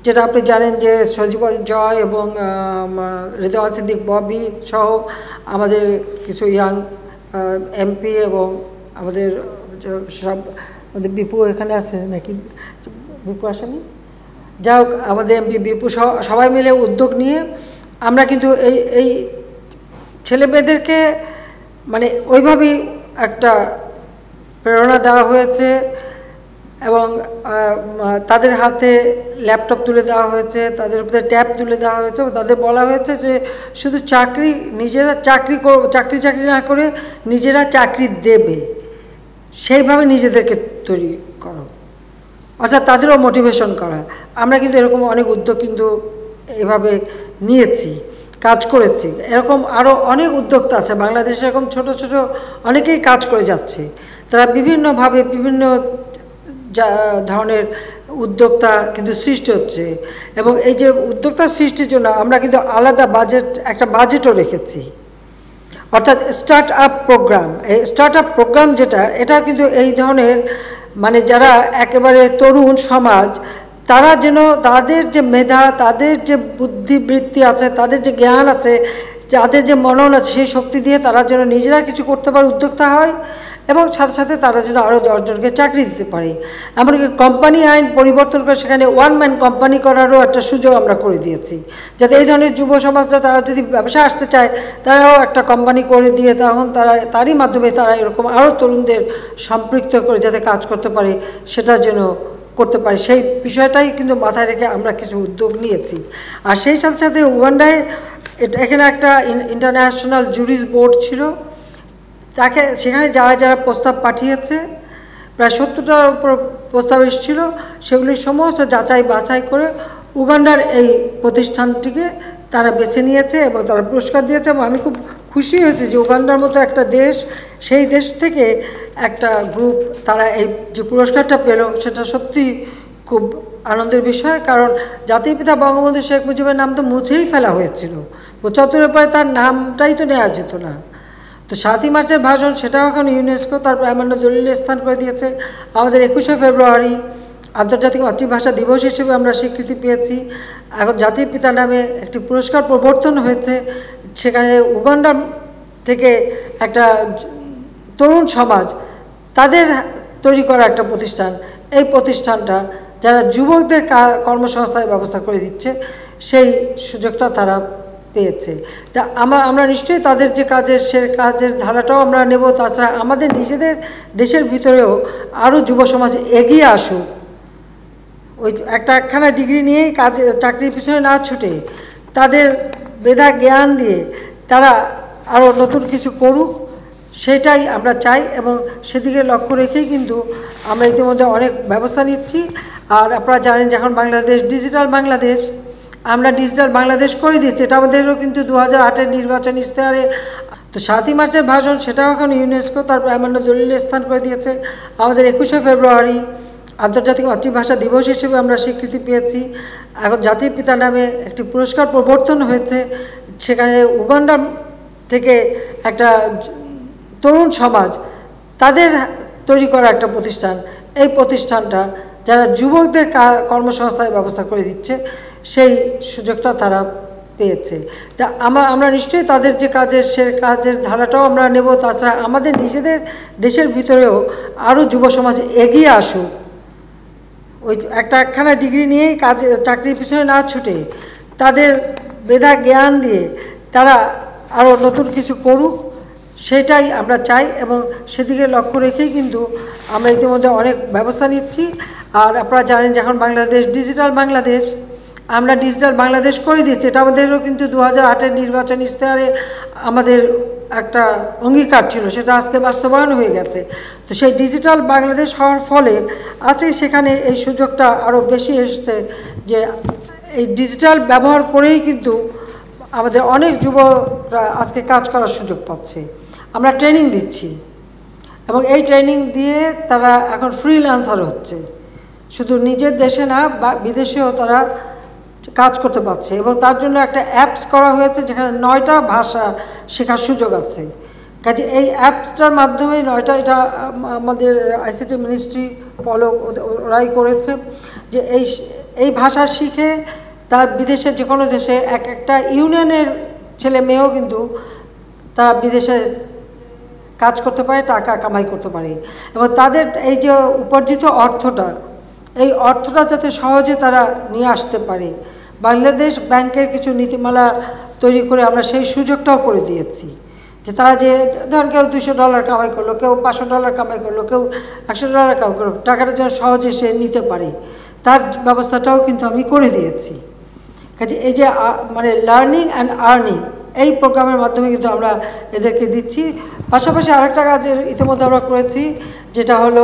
Speaker 1: যেটা আপনি জানেন যে সজীব জয় এবং রেদওয়ান সিদ্দিক ববি সহ আমাদের কিছু ইয়াং MP এবং আমাদের সব আমাদের বিপু এখানে আছে নাকি, বিপু আসেনি, যাই হোক আমাদের MP বিপু সবাই মিলে উদ্যোগ নিয়ে আমরা কিন্তু এই ছেলে মেয়েদেরকে মানে ওইভাবেই একটা প্রেরণা দেওয়া হয়েছে এবং তাদের হাতে ল্যাপটপ তুলে দেওয়া হয়েছে, তাদের উপরে ট্যাব তুলে দেওয়া হয়েছে, তাদের বলা হয়েছে যে শুধু নিজেরা চাকরি না করে নিজেরা চাকরি দেবে, সেইভাবে নিজেদেরকে তৈরি করো, অর্থাৎ তাদেরও মোটিভেশন করা। আমরা কিন্তু এরকম অনেক উদ্যোগ কিন্তু এভাবে নিয়েছি, কাজ করেছি। এরকম আরও অনেক উদ্যোক্তা আছে বাংলাদেশে, এরকম ছোট ছোট অনেকেই কাজ করে যাচ্ছে, তারা বিভিন্নভাবে বিভিন্ন ধরনের উদ্যোক্তা কিন্তু সৃষ্টি হচ্ছে এবং এই যে উদ্যোক্তা সৃষ্টির জন্য আমরা কিন্তু আলাদা একটা বাজেটও রেখেছি, অর্থাৎ স্টার্ট আপ প্রোগ্রাম। এই স্টার্ট আপ প্রোগ্রাম যেটা, এটা কিন্তু এই ধরনের মানে যারা একেবারে তরুণ সমাজ, তারা যেন তাদের যে মেধা, তাদের যে বুদ্ধিবৃত্তি আছে, তাদের যে জ্ঞান আছে, যাদের যে মনন আছে, সেই শক্তি দিয়ে তারা যেন নিজেরা কিছু করতে পারে, উদ্যোক্তা হয় এবং সাথে সাথে তারা যেন আরও 10 জনকে চাকরি দিতে পারে। এমনকি কোম্পানি আইন পরিবর্তন করে সেখানে 1 ম্যান কোম্পানি করারও একটা সুযোগ আমরা করে দিয়েছি, যাতে এই ধরনের যুব সমাজরা তারা যদি ব্যবসা আসতে চায় তারাও একটা কোম্পানি করে দিয়ে তখন তারই মাধ্যমে তারা এরকম আরও তরুণদের সম্পৃক্ত করে যাতে কাজ করতে পারে, সেটার জন্য করতে পারে, সেই বিষয়টাই কিন্তু মাথায় রেখে আমরা কিছু উদ্যোগ নিয়েছি। আর সেই সাথে সাথে উগান্ডায় এখানে একটা ইন্টারন্যাশনাল জুরিস বোর্ড ছিল, সেখানে যারা প্রস্তাব পাঠিয়েছে প্রায় 70টার উপর প্রস্তাব এসেছিল, সেগুলি সমস্ত যাচাই বাছাই করে উগান্ডার এই প্রতিষ্ঠানটিকে তারা বেছে নিয়েছে এবং তারা পুরস্কার দিয়েছে। এবং আমি খুব খুশি হয়েছি যে উগান্ডার মতো একটা দেশ, সেই দেশ থেকে একটা গ্রুপ তারা এই যে পুরস্কারটা পেল, সেটা সত্যি খুব আনন্দের বিষয়। কারণ জাতির পিতা বঙ্গবন্ধু শেখ মুজিবের নাম তো মুছেই ফেলা হয়েছিল, 75-এর পরে তার নামটাই তো নেওয়া যেত না। তো 7ই মার্চের ভাষণ, সেটাও এখন ইউনেস্কো তার প্রামাণ্য দলিলে স্থান করে দিয়েছে। আমাদের 21শে ফেব্রুয়ারি আন্তর্জাতিক মাতৃভাষা দিবস হিসেবে আমরা স্বীকৃতি পেয়েছি। এখন জাতির পিতা নামে একটি পুরস্কার প্রবর্তন হয়েছে, সেখানে উগান্ডা থেকে একটা তরুণ সমাজ তাদের তৈরি করা একটা প্রতিষ্ঠান, এই প্রতিষ্ঠানটা যারা যুবকদের কর্মসংস্থানের ব্যবস্থা করে দিচ্ছে, সেই সুযোগটা তারা পেয়েছে। তা আমরা নিশ্চয়ই তাদের যে কাজের ধারাটাও আমরা নেব। তাছাড়া আমাদের নিজেদের দেশের ভিতরেও আরও যুব সমাজ এগিয়ে আসুক, ওই একখানা ডিগ্রি নিয়েই চাকরির পিছনে না ছুটে তাদের মেধা জ্ঞান দিয়ে তারা আরও নতুন কিছু করুক, সেটাই আমরা চাই এবং সেদিকে লক্ষ্য রেখেই কিন্তু আমরা ইতিমধ্যে অনেক ব্যবস্থা নিচ্ছি। আর আপনারা জানেন যে এখন বাংলাদেশ ডিজিটাল বাংলাদেশ, আমরা ডিজিটাল বাংলাদেশ করে দিয়েছি, এটা আমাদেরও কিন্তু 2008-এর নির্বাচন ইশতেহারে। তো 7ই মার্চের ভাষণ, সেটাও এখন ইউনেস্কো তার প্রামাণ্য দলিলে স্থান করে দিয়েছে। আমাদের 21শে ফেব্রুয়ারি আন্তর্জাতিক মাতৃভাষা দিবস হিসেবে আমরা স্বীকৃতি পেয়েছি। এখন জাতির পিতা নামে একটি পুরস্কার প্রবর্তন হয়েছে, সেখানে উগান্ডা থেকে একটা তরুণ সমাজ তাদের তৈরি করা একটা প্রতিষ্ঠান, এই প্রতিষ্ঠানটা যারা যুবকদের কর্মসংস্থানের ব্যবস্থা করে দিচ্ছে, সেই সুযোগটা তারা পেয়েছে। তা আমরা নিশ্চয়ই তাদের যে কাজের ধারাটাও আমরা নেব। তাছাড়া আমাদের নিজেদের দেশের ভিতরেও আরও যুব সমাজ এগিয়ে আসুক, ওই একখানা ডিগ্রি নিয়েই চাকরির পিছনে না ছুটে তাদের মেধা জ্ঞান দিয়ে তারা আরও নতুন কিছু করুক, সেটাই আমরা চাই। এবং সেদিকে লক্ষ্য রেখেই কিন্তু আমরা ইতিমধ্যে অনেক ব্যবস্থা নিচ্ছি। আর আপনারা জানেন যে এখন বাংলাদেশ ডিজিটাল বাংলাদেশ, আমরা ডিজিটাল বাংলাদেশ করে দিচ্ছি। এটা আমাদেরও কিন্তু 2008-এর নির্বাচন ইশতেহারে আমাদের একটা অঙ্গীকার ছিল, সেটা আজকে বাস্তবায়ন হয়ে গেছে। তো সেই ডিজিটাল বাংলাদেশ হওয়ার ফলে আজকে সেখানে এই সুযোগটা আরও বেশি এসেছে যে এই ডিজিটাল ব্যবহার করেই কিন্তু আমাদের অনেক যুবকরা আজকে কাজ করার সুযোগ পাচ্ছে। আমরা ট্রেনিং দিচ্ছি এবং এই ট্রেনিং দিয়ে তারা এখন ফ্রিল্যান্সার হচ্ছে, শুধু নিজের দেশে না বিদেশেও তারা কাজ করতে পারছে। এবং তার জন্য একটা অ্যাপস করা হয়েছে যেখানে 9টা ভাষা শেখার সুযোগ আছে। কাজে এই অ্যাপসটার মাধ্যমে 9টা, এটা আমাদের আইসিটি মিনিস্ট্রি ওরাই করেছে, যে এই ভাষা শিখে তার বিদেশের যে কোনো দেশে একটা ইউনিয়নের ছেলে মেয়েও কিন্তু তারা বিদেশে কাজ করতে পারে, টাকা কামাই করতে পারে। এবং তাদের এই যে উপার্জিত অর্থটা, এই অর্থটা যাতে সহজে তারা নিয়ে আসতে পারে, বাংলাদেশ ব্যাংকের কিছু নীতিমালা তৈরি করে আমরা সেই সুযোগটাও করে দিয়েছি। যে তারা যে ধরেন কেউ $200 কামাই করলো, কেউ $500 কামাই করলো, কেউ $100 কামাই করলো, টাকাটা যেন সহজে সে নিতে পারে তার ব্যবস্থাটাও কিন্তু আমি করে দিয়েছি। কাজে এই যে মানে লার্নিং অ্যান্ড আর্নিং এই প্রোগ্রামের মাধ্যমে কিন্তু আমরা এদেরকে দিচ্ছি। পাশাপাশি আরেকটা কাজের ইতিমধ্যে আমরা করেছি, যেটা হলো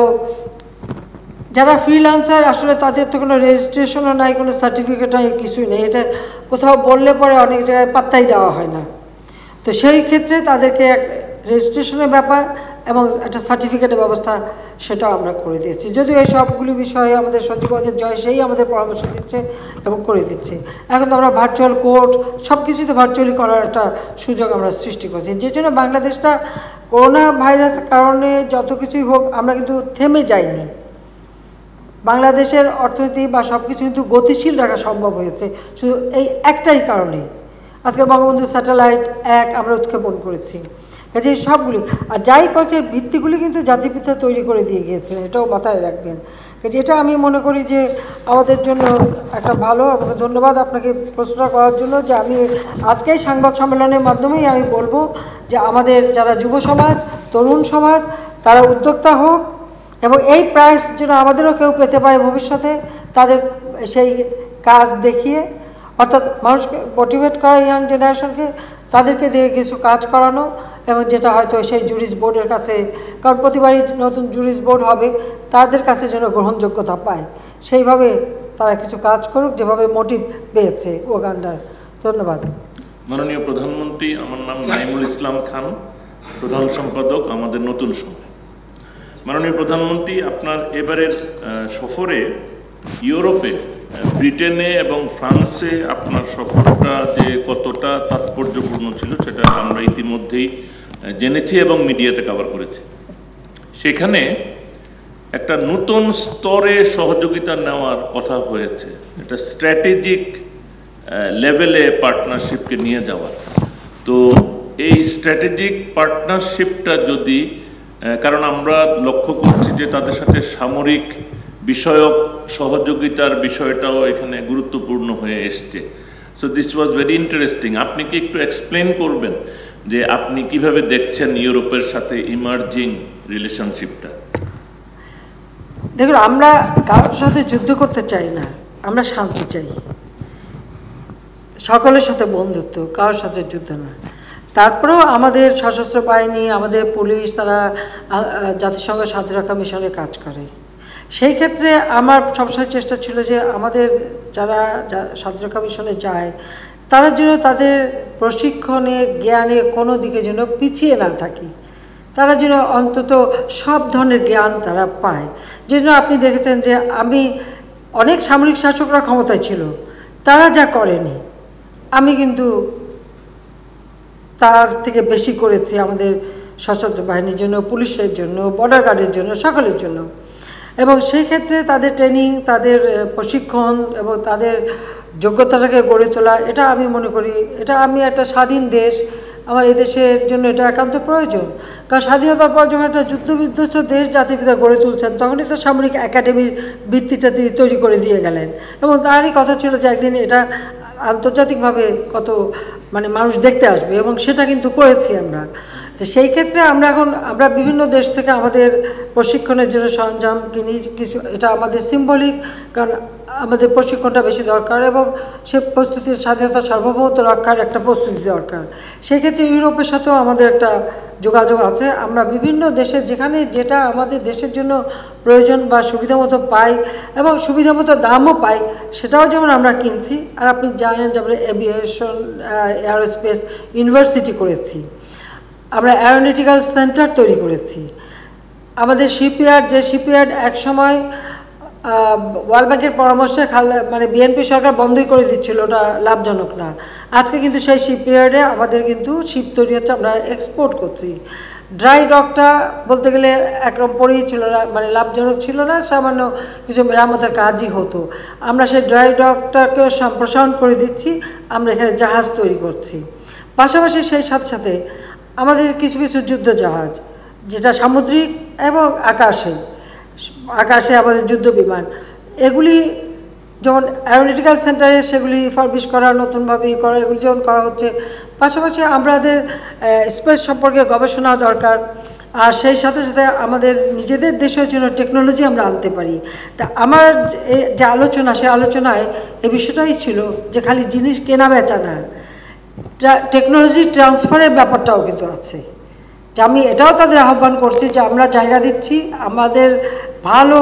Speaker 1: যারা ফ্রিল্যান্সার আসলে তাদের তো কোনো রেজিস্ট্রেশনও নাই, কোনো সার্টিফিকেট নাই, কিছুই নেই। এটা কোথাও বললে পরে অনেক জায়গায় পাত্তাই দেওয়া হয় না। তো সেই ক্ষেত্রে তাদেরকে রেজিস্ট্রেশনের ব্যাপার এবং একটা সার্টিফিকেটের ব্যবস্থা সেটাও আমরা করে দিয়েছি। যদিও এই সবগুলি বিষয়ে আমাদের সচিবালয়ের জয় সেই আমাদের পরামর্শ দিচ্ছে এবং করে দিচ্ছে। এখন তো আমরা ভার্চুয়াল কোর্ট সব কিছুই তো ভার্চুয়ালি করার একটা সুযোগ আমরা সৃষ্টি করছি, যে জন্য বাংলাদেশটা করোনা ভাইরাসের কারণে যত কিছুই হোক আমরা কিন্তু থেমে যাইনি। বাংলাদেশের অর্থনীতি বা সব কিছু কিন্তু গতিশীল রাখা সম্ভব হয়েছে শুধু এই একটাই কারণে। আজকে বঙ্গবন্ধু স্যাটেলাইট 1 আমরা উৎক্ষেপণ করেছি। কাজে সবগুলি আর যাই করছে ভিত্তিগুলি কিন্তু জাতিপিতা তৈরি করে দিয়ে গিয়েছিলেন, এটাও মাথায় রাখবেন। কাজে এটা আমি মনে করি যে আমাদের জন্য একটা ভালো। আপনাকে ধন্যবাদ আপনাকে প্রশ্নটা করার জন্য, যে আমি আজকে সংবাদ সম্মেলনের মাধ্যমেই আমি বলবো যে আমাদের যারা যুব সমাজ, তরুণ সমাজ, তারা উদ্যোক্তা হোক এবং এই প্রাইস যেন আমাদেরও কেউ পেতে পারে ভবিষ্যতে, তাদের সেই কাজ দেখিয়ে, অর্থাৎ মানুষকে মোটিভেট করা, ইয়াং জেনারেশনকে তাদেরকে দিয়ে কিছু কাজ করানো, এবং যেটা হয়তো সেই জুরিস বোর্ডের কাছে, কারণ প্রতিবারই নতুন জুরিস বোর্ড হবে, তাদের কাছে যেন গ্রহণযোগ্যতা পায় সেইভাবে তারা কিছু কাজ করুক যেভাবে মোটিভ পেয়েছে ওগান্ডার। ধন্যবাদ।
Speaker 8: মাননীয় প্রধানমন্ত্রী, আমার নাম নাইমুল ইসলাম খান, প্রধান সম্পাদক আমাদের নতুন সময়। মাননীয় প্রধানমন্ত্রী, আপনার এবারের সফরে ইউরোপে, ব্রিটেনে এবং ফ্রান্সে আপনার সফরটা যে কতটা তাৎপর্যপূর্ণ ছিল সেটা আমরা ইতিমধ্যেই জেনেছি এবং মিডিয়াতে কভার করেছি। সেখানে একটা নতুন স্তরে সহযোগিতা নেওয়ার কথা হয়েছে, এটা স্ট্র্যাটেজিক লেভেলে পার্টনারশিপকে নিয়ে যাওয়ার। তো এই স্ট্র্যাটেজিক পার্টনারশিপটা যদি, কারণ আমরা লক্ষ্য করছি যে তাদের সাথে সামরিক বিষয়ক সহযোগিতার বিষয়টাও এখানে গুরুত্বপূর্ণ হয়ে এসছে। So this was very interesting. আপনি কি একটু এক্সপ্লেন করবেন যে আপনি কিভাবে দেখছেন ইউরোপের সাথে ইমার্জিং রিলেশনশিপটা?
Speaker 1: দেখুন, আমরা কারোর সাথে যুদ্ধ করতে চাই না, আমরা শান্তি চাই, সকলের সাথে বন্ধুত্ব, কারোর সাথে যুদ্ধ না। তারপরেও আমাদের সশস্ত্র বাহিনী, আমাদের পুলিশ, তারা জাতিসংঘ শান্তিরক্ষা মিশনে কাজ করে। সেই ক্ষেত্রে আমার সবসময় চেষ্টা ছিল যে আমাদের যারা শান্তিরক্ষা মিশনে যায় তারা যেন তাদের প্রশিক্ষণে, জ্ঞানে কোনো দিকে যেন পিছিয়ে না থাকে, তারা যেন অন্তত সব ধরনের জ্ঞান তারা পায়। যে জন্য আপনি দেখেছেন যে আমি অনেক সামরিক শাসকরা ক্ষমতায় ছিল, তারা যা করেনি আমি কিন্তু তার থেকে বেশি করেছি আমাদের সশস্ত্র বাহিনীর জন্য, পুলিশের জন্য, বর্ডার গার্ডের জন্য, সকলের জন্য। এবং সেই ক্ষেত্রে তাদের ট্রেনিং, তাদের প্রশিক্ষণ এবং তাদের যোগ্যতাটাকে গড়ে তোলা, এটা আমি মনে করি, এটা আমি একটা স্বাধীন দেশ, আমার এই দেশের জন্য এটা একান্ত প্রয়োজন। কারণ স্বাধীনতার পর যখন একটা যুদ্ধবিধ্বস্ত দেশ জাতিপিতা গড়ে তুলছেন, তখনই তো সামরিক একাডেমির ভিত্তিটা তিনি তৈরি করে দিয়ে গেলেন, এবং তারই কথা ছিল যে একদিন এটা আন্তর্জাতিকভাবে কত মানে মানুষ দেখতে আসবে, এবং সেটা কিন্তু করেছি আমরা। তো সেই ক্ষেত্রে আমরা বিভিন্ন দেশ থেকে আমাদের প্রশিক্ষণের জন্য সরঞ্জাম কিনি কিছু, এটা আমাদের সিম্বলিক, কারণ আমাদের প্রশিক্ষণটা বেশি দরকার এবং সে প্রস্তুতির স্বাধীনতা সার্বভৌমত্ব রক্ষার একটা প্রস্তুতি দরকার। সেই ক্ষেত্রে ইউরোপের সাথেও আমাদের একটা যোগাযোগ আছে। আমরা বিভিন্ন দেশের যেখানে যেটা আমাদের দেশের জন্য প্রয়োজন বা সুবিধা মতো পাই এবং সুবিধা মতো দামও পাই, সেটাও যেমন আমরা কিনছি। আর আপনি জানেন যে আমরা এভিয়েশন এয়ারোস্পেস ইউনিভার্সিটি করেছি, আমরা অ্যারোনটিক্যাল সেন্টার তৈরি করেছি। আমাদের শিপইয়ার্ড, যে শিপইয়ার্ড একসময় ওয়ার্ল্ড ব্যাংকের পরামর্শে মানে বিএনপি সরকার বন্ধই করে দিচ্ছিল, ওটা লাভজনক না। আজকে কিন্তু সেই শিপইয়ার্ডে আমাদের কিন্তু শিপ তৈরি হচ্ছে, আমরা এক্সপোর্ট করছি। ড্রাই ডকটা বলতে গেলে একরকম পরেই ছিল না, মানে লাভজনক ছিল না, সামান্য কিছু মেরামতের কাজই হতো। আমরা সেই ড্রাই ডকটাকে সম্প্রসারণ করে দিচ্ছি, আমরা এখানে জাহাজ তৈরি করছি। পাশাপাশি সেই সাথে সাথে আমাদের কিছু কিছু যুদ্ধ জাহাজ, যেটা সামুদ্রিক এবং আকাশে আমাদের যুদ্ধ বিমান, এগুলি যেমন অ্যারোনটিক্যাল সেন্টারে সেগুলি রিফার্বিশ করা, নতুনভাবে করা, এগুলি যেমন করা হচ্ছে। পাশাপাশি আমাদের স্পেস সম্পর্কে গবেষণা দরকার, আর সেই সাথে সাথে আমাদের নিজেদের দেশের জন্য টেকনোলজি আমরা আনতে পারি। তা আমার যে আলোচনা, সে আলোচনায় এই বিষয়টাই ছিল যে খালি জিনিস কেনা বেচা না, টেকনোলজি ট্রান্সফারের ব্যাপারটাও কিন্তু আছে। যে আমি এটাও তাদের আহ্বান করছি যে আমরা জায়গা দিচ্ছি, আমাদের ভালো,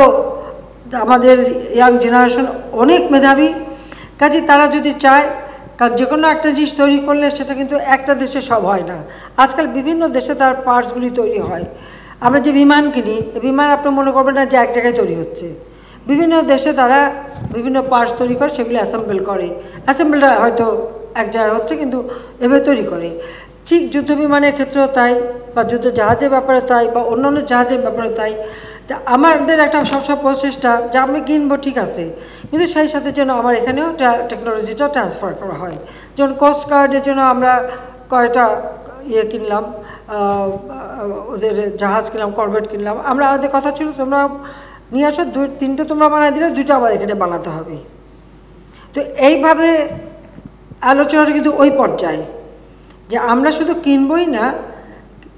Speaker 1: আমাদের ইয়াং জেনারেশন অনেক মেধাবী, কাজে তারা যদি চায়, কারণ যে কোনো একটা জিনিস তৈরি করলে সেটা কিন্তু একটা দেশে সব হয় না, আজকাল বিভিন্ন দেশে তার পার্টসগুলি তৈরি হয়। আমরা যে বিমান কিনি, বিমান আপনি মনে করবেন না যে এক জায়গায় তৈরি হচ্ছে, বিভিন্ন দেশে তারা বিভিন্ন পার্টস তৈরি করে, সেগুলি অ্যাসেম্বল করে, অ্যাসেম্বলটা হয়তো এক জায়গায় হচ্ছে কিন্তু এভাবে তৈরি করে। ঠিক যুদ্ধ বিমানের ক্ষেত্রেও তাই, বা যুদ্ধ জাহাজের ব্যাপারে তাই, বা অন্যান্য জাহাজের ব্যাপারে তাই। তা আমাদের একটা সবসময় প্রচেষ্টা যে আমি কিনবো ঠিক আছে, কিন্তু সেই সাথে যেন আমার এখানেও টেকনোলজিটা ট্রান্সফার করা হয়। যেমন কোস্ট গার্ডের জন্য আমরা কয়টা কিনলাম, ওদের জাহাজ কিনলাম, করভেট কিনলাম। আমাদের কথা ছিল তোমরা নিয়ে আসো, 2-3টে তোমরা বানাই দিলে 2টা আবার এখানে বানাতে হবে। তো এইভাবে আলোচনাটা কিন্তু ওই পর্যায়ে যে আমরা শুধু কিনবই না,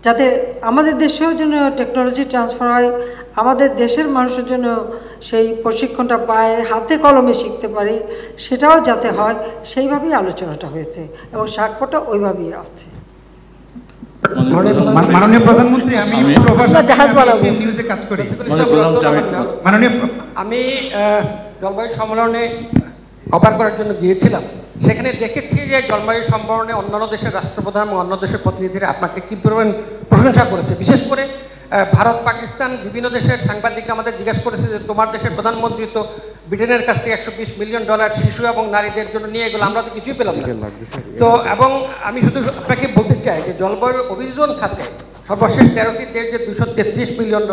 Speaker 1: যাতে আমাদের দেশেও যেন টেকনোলজি ট্রান্সফার হয়, আমাদের দেশের মানুষের জন্য সেই প্রশিক্ষণটা পায়, হাতে কলমে শিখতে পারে, সেটাও যাতে হয়, সেইভাবেই আলোচনাটা হয়েছে এবং সাক্ষ্যটা ওইভাবেই আসছে।
Speaker 5: মাননীয় প্রধানমন্ত্রী, আমি
Speaker 1: জাহাজ বানাবো,
Speaker 5: নিউজে কাজ করি।
Speaker 6: আমি জলবায়ু সম্মেলনে কভার করার জন্য গিয়েছিলাম, সেখানে দেখেছি যে জলবায়ু সম্মেলনে অন্যান্য দেশের রাষ্ট্রপ্রধান এবং অন্য দেশের প্রতিনিধিরা আপনাকে কি পরিমাণ প্রশংসা করেছে। বিশেষ করে ভারত, পাকিস্তান, বিভিন্ন দেশের সাংবাদিকরা আমাদের জিজ্ঞাসা করেছে যে তোমার দেশের প্রধানমন্ত্রী তো ব্রিটেনের কাছ থেকে $120 মিলিয়ন শিশু এবং নারীদের জন্য নিয়ে এগুলো, আমরা তো কিছুই পেলাম না। তো এবং আমি শুধু আপনাকে বলতে চাই যে জলবায়ু অভিযোজন খাতে সর্বশেষ 13টি দেশ যে $233 মিলিয়ন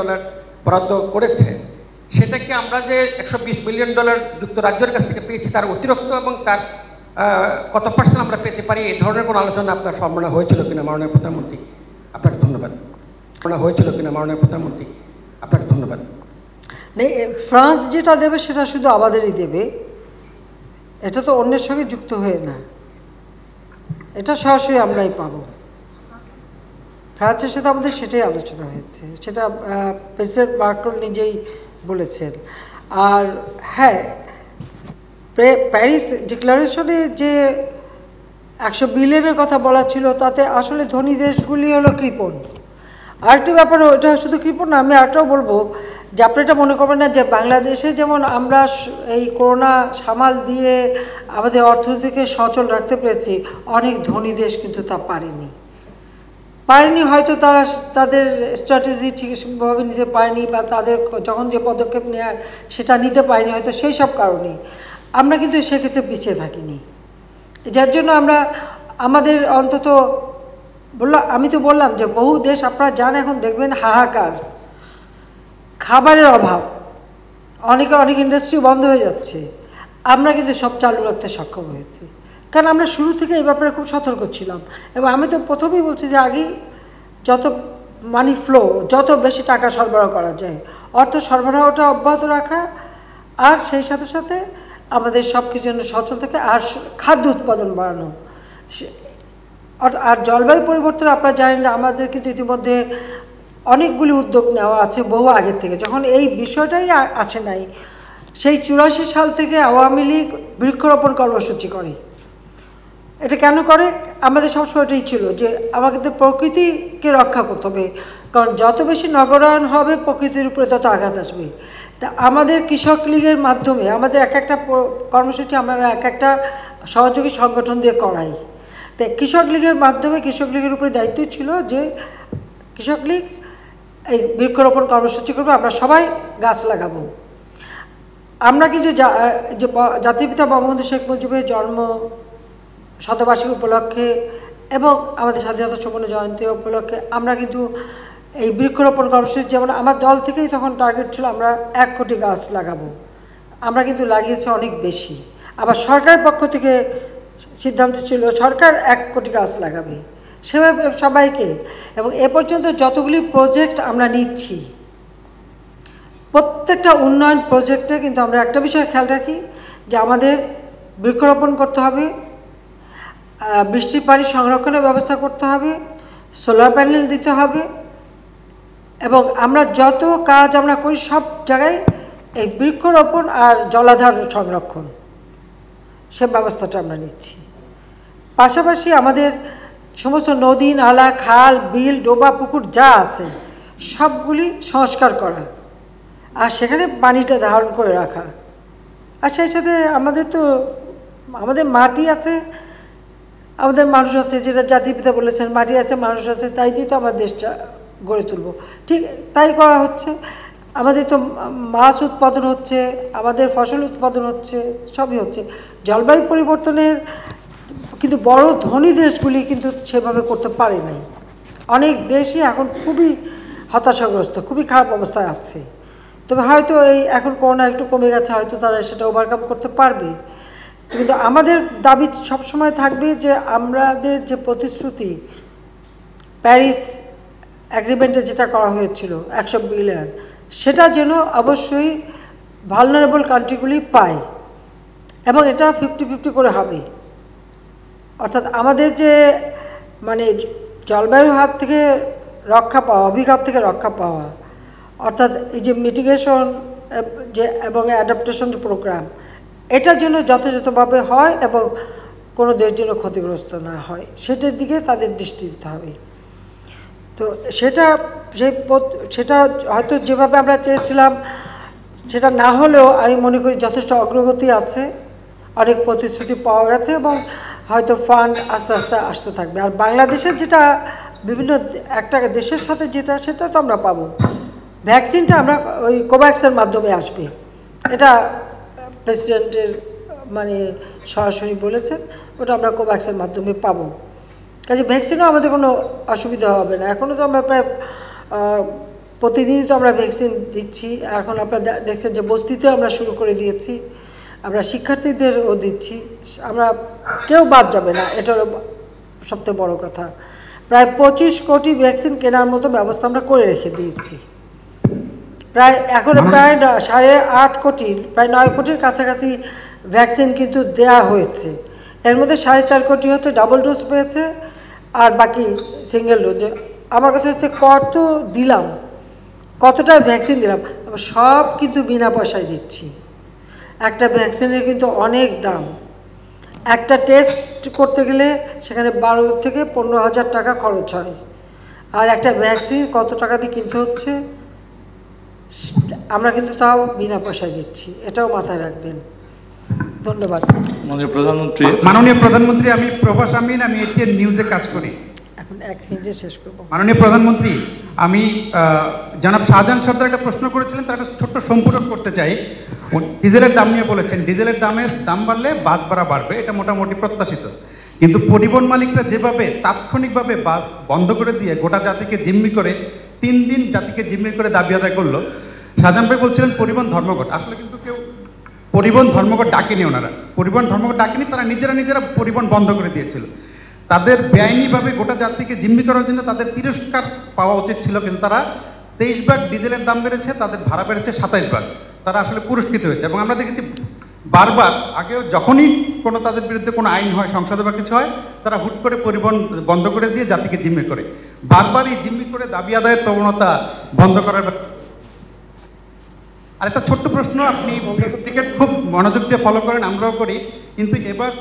Speaker 6: বরাদ্দ করেছে, সেটাকে আমরা যে $120 মিলিয়ন যুক্তরাজ্যের কাছ থেকে পেয়েছি তার অতিরিক্ত, এবং তার কত পার্সেন্ট আমরা পেতে পারি, এই ধরনের কোনো আলোচনা আপনার সম্ভাবনা হয়েছিল কিনা মাননীয় প্রধানমন্ত্রী? আপনাকে ধন্যবাদ। হয়েছিল কিনা মাননীয় প্রধানমন্ত্রী? আপনাকে ধন্যবাদ।
Speaker 1: ফ্রান্স যেটা দেবে সেটা শুধু আমাদেরই দেবে, এটা তো অন্যের সঙ্গে যুক্ত হয়ে না, এটা সরাসরি আমরাই পাবো। ফ্রান্সের সাথে আমাদের সেটাই আলোচনা হয়েছে, সেটা প্রেসিডেন্ট ম্যাক্রন নিজেই বলেছেন। আর হ্যাঁ, প্যারিস ডিক্লারেশনে যে 100 বিলিয়নের কথা বলা ছিল, তাতে আসলে ধনী দেশগুলি হলো কৃপণ। আরেকটি ব্যাপার, ওটা শুধু কৃপণ না, আমি আরেকটাও বলবো যে আপনি এটা মনে করবেন না যে বাংলাদেশে যেমন আমরা এই করোনা সামাল দিয়ে আমাদের অর্থনীতিকে সচল রাখতে পেরেছি, অনেক ধনী দেশ কিন্তু তা পারেনি। হয়তো তারা তাদের স্ট্র্যাটেজি ঠিকভাবে নিতে পারেনি, বা তাদের যখন যে পদক্ষেপ নেওয়ার সেটা নিতে পারেনি হয়তো, সেই সব কারণে আমরা কিন্তু সেক্ষেত্রে পিছিয়ে থাকিনি। যার জন্য আমরা আমাদের অন্তত আমি তো বললাম যে বহু দেশ আপনারা যান, এখন দেখবেন হাহাকার, খাবারের অভাব, অনেক ইন্ডাস্ট্রি বন্ধ হয়ে যাচ্ছে। আমরা কিন্তু সব চালু রাখতে সক্ষম হয়েছি, কারণ আমরা শুরু থেকে এই ব্যাপারে খুব সতর্ক ছিলাম। এবং আমি তো প্রথমেই বলছি যে আগেই যত মানি ফ্লো, যত বেশি টাকা সরবরাহ করা যায়, অর্থ সরবরাহটা অব্যাহত রাখা, আর সেই সাথে সাথে আমাদের সব কিছুর জন্য সচল থেকে আর খাদ্য উৎপাদন বাড়ানো। আর জলবায়ু পরিবর্তন আপনারা জানেন যে আমাদের কিন্তু ইতিমধ্যে অনেকগুলি উদ্যোগ নেওয়া আছে বহু আগের থেকে, যখন এই বিষয়টাই আছে নাই, সেই 84 সাল থেকে আওয়ামী লীগ বৃক্ষরোপণ কর্মসূচি করে। এটা কেন করে? আমাদের সবসময় এটাই ছিল যে আমাদের প্রকৃতিকে রক্ষা করতে হবে, কারণ যত বেশি নগরায়ন হবে প্রকৃতির উপরে তত আঘাত আসবে। তা আমাদের কৃষক লীগের মাধ্যমে আমাদের এক একটা কর্মসূচি আমরা এক একটা সহযোগী সংগঠন দিয়ে করাই। তাই কৃষক লীগের মাধ্যমে কৃষক লীগের উপরে দায়িত্ব ছিল যে কৃষক লীগ এই বৃক্ষরোপণ কর্মসূচি করবে, আমরা সবাই গাছ লাগাবো। আমরা কিন্তু যে জাতির পিতা বঙ্গবন্ধু শেখ মুজিবের জন্ম শতবার্ষিকী উপলক্ষে এবং আমাদের স্বাধীনতা সম্পন্ন জয়ন্তী উপলক্ষে আমরা কিন্তু এই বৃক্ষরোপণ কর্মসূচি, যেমন আমার দল থেকেই তখন টার্গেট ছিল আমরা 1 কোটি গাছ লাগাবো, আমরা কিন্তু লাগিয়েছি অনেক বেশি। আবার সরকারের পক্ষ থেকে সিদ্ধান্ত ছিল সরকার 1 কোটি গাছ লাগাবে, সেভাবে সবাইকে। এবং এ পর্যন্ত যতগুলি প্রজেক্ট আমরা নিচ্ছি, প্রত্যেকটা উন্নয়ন প্রজেক্টে কিন্তু আমরা একটা বিষয় খেয়াল রাখি যে আমাদের বৃক্ষরোপণ করতে হবে, বৃষ্টির পানি সংরক্ষণের ব্যবস্থা করতে হবে, সোলার প্যানেল দিতে হবে, এবং আমরা যত কাজ আমরা করি সব জায়গায় এই বৃক্ষরোপণ আর জলাধার সংরক্ষণ সে ব্যবস্থাটা আমরা নিচ্ছি। পাশাপাশি আমাদের সমস্ত নদী, নালা, খাল, বিল, ডোবা, পুকুর যা আছে সবগুলি সংস্কার করা, আর সেখানে পানিটা ধারণ করে রাখা। আর সেই সাথে আমাদের মাটি আছে, আমাদের মানুষ আছে, যেটা জাতির পিতা বলেছেন মাটি আছে মানুষ আছে, তাই দিয়ে তো আমাদের দেশটা গড়ে তুলব। ঠিক তাই করা হচ্ছে। আমাদের তো মাছ উৎপাদন হচ্ছে, আমাদের ফসল উৎপাদন হচ্ছে, সবই হচ্ছে। জলবায়ু পরিবর্তনের কিন্তু বড় ধনী দেশগুলি কিন্তু সেভাবে করতে পারে নাই। অনেক দেশই এখন খুবই হতাশাগ্রস্ত, খুবই খারাপ অবস্থায় আছে। তবে হয়তো এই এখন করোনা একটু কমে গেছে, হয়তো তারা সেটা ওভারকাম করতে পারবে। কিন্তু আমাদের দাবি সবসময় থাকবে যে আমাদের যে প্রতিশ্রুতি প্যারিস অ্যাগ্রিমেন্টে যেটা করা হয়েছিল 100 বিলিয়ন, সেটা যেন অবশ্যই ভালনারেবল কান্ট্রিগুলি পায়, এবং এটা 50-50 করে হবে। অর্থাৎ আমাদের যে মানে জলবায়ুর হাত থেকে রক্ষা পাওয়া, অভিঘাত থেকে রক্ষা পাওয়া, অর্থাৎ এই যে মিটিগেশন যে এবং অ্যাডাপ্টেশন প্রোগ্রাম, এটা যেন যথাযথভাবে হয় এবং কোনো দেশ যেন ক্ষতিগ্রস্ত না হয়, সেটার দিকে তাদের দৃষ্টি দিতে হবে। তো সেটা হয়তো যেভাবে আমরা চেয়েছিলাম সেটা না হলেও আমি মনে করি যথেষ্ট অগ্রগতি আছে, অনেক প্রতিশ্রুতি পাওয়া গেছে, এবং হয়তো ফান্ড আস্তে আস্তে আসতে থাকবে। আর বাংলাদেশের যেটা বিভিন্ন একটা দেশের সাথে যেটা, সেটা তো আমরা পাবো। ভ্যাকসিনটা আমরা ওই কোভ্যাক্সের মাধ্যমে আসবে, এটা প্রেসিডেন্টের মানে সরাসরি বলেছেন, ওটা আমরা কোভ্যাক্সের মাধ্যমে পাবো। কাজে ভ্যাকসিনও আমাদের কোনো অসুবিধা হবে না। এখনও তো আমরা প্রায় প্রতিদিনই তো আমরা ভ্যাকসিন দিচ্ছি। এখন আপনারা দেখছেন যে বস্তিতেও আমরা শুরু করে দিয়েছি, আমরা শিক্ষার্থীদেরও দিচ্ছি, আমরা কেউ বাদ যাবে না, এটা হলো সবথেকে বড় কথা। প্রায় 25 কোটি ভ্যাকসিন কেনার মতো ব্যবস্থা আমরা করে রেখে দিয়েছি। এখন প্রায় 8.5 কোটি, প্রায় 9 কোটির কাছাকাছি ভ্যাকসিন কিন্তু দেয়া হয়েছে। এর মধ্যে 4.5 কোটি হচ্ছে ডাবল ডোজ পেয়েছে, আর বাকি সিঙ্গেল ডোজ। আমার কথা হচ্ছে কতটা ভ্যাকসিন দিলাম, সব কিন্তু বিনা পয়সায় দিচ্ছি। একটা ভ্যাকসিনের কিন্তু অনেক দাম, একটা টেস্ট করতে গেলে সেখানে 12 থেকে 15,000 টাকা খরচ হয়, আর একটা ভ্যাকসিন কত টাকা দিয়ে কিনতে হচ্ছে, আমরা কিন্তু তাও বিনা পয়সায় দিচ্ছি, এটাও মাথায় রাখবেন। ধন্যবাদ।
Speaker 9: মাননীয় প্রধানমন্ত্রী, আমি প্রভাস আমিন, আমি এটিএন নিউজে কাজ করি।
Speaker 1: এখন 1 মিনিটে শেষ করব।
Speaker 9: মাননীয় প্রধানমন্ত্রী, আমি জনাব শাহজাহান সর্দার একটা প্রশ্ন করেছিলেন, তার একটা ছোট্ট সম্পূরক করতে চাই। ডিজেলের দাম নিয়ে বলেছেন, ডিজেলের দাম বাড়লে বাস ভাড়া বাড়বে, এটা মোটামুটি প্রত্যাশিত। কিন্তু পরিবহন মালিকরা যেভাবে তাৎক্ষণিকভাবে বাস বন্ধ করে দিয়ে গোটা জাতিকে জিম্মি করে 3 দিন জাতিকে জিম্মি করে দাবি আদায় করলো, শাহজাহান ভাই বলছিলেন পরিবহন ধর্মঘট। আসলে কিন্তু কেউ পরিবহন ধর্মঘট ডাকেনি ওনারা, পরিবহন ধর্মঘট ডাকেনি, তারা নিজেরা পরিবহন বন্ধ করে দিয়েছিল। তাদের বেআইনিভাবে গোটা জাতিকে জিম্মি করার জন্য তাদের তিরস্কার পাওয়া উচিত ছিল, কিন্তু তারা 23 ভাগ ডিজেলের দাম বেড়েছে, তাদের ভাড়া বেড়েছে 27 ভাগ, তারা আসলে পুরস্কৃত হয়েছে। এবং আমরা দেখেছি বারবার আগেও যখনই কোনো তাদের বিরুদ্ধে কোনো আইন হয়, সংসদে বা কিছু হয়, তারা হুট করে পরিবহন বন্ধ করে দিয়ে জাতিকে জিম্মি করে, বারবারই জিম্মি করে দাবি আদায়ের প্রবণতা বন্ধ করার। আর একটা ছোট্ট প্রশ্ন, আপনি টিকিট খুব মনোযোগ দিয়ে ফলো করেন, আমরাও করি, কিন্তু এবার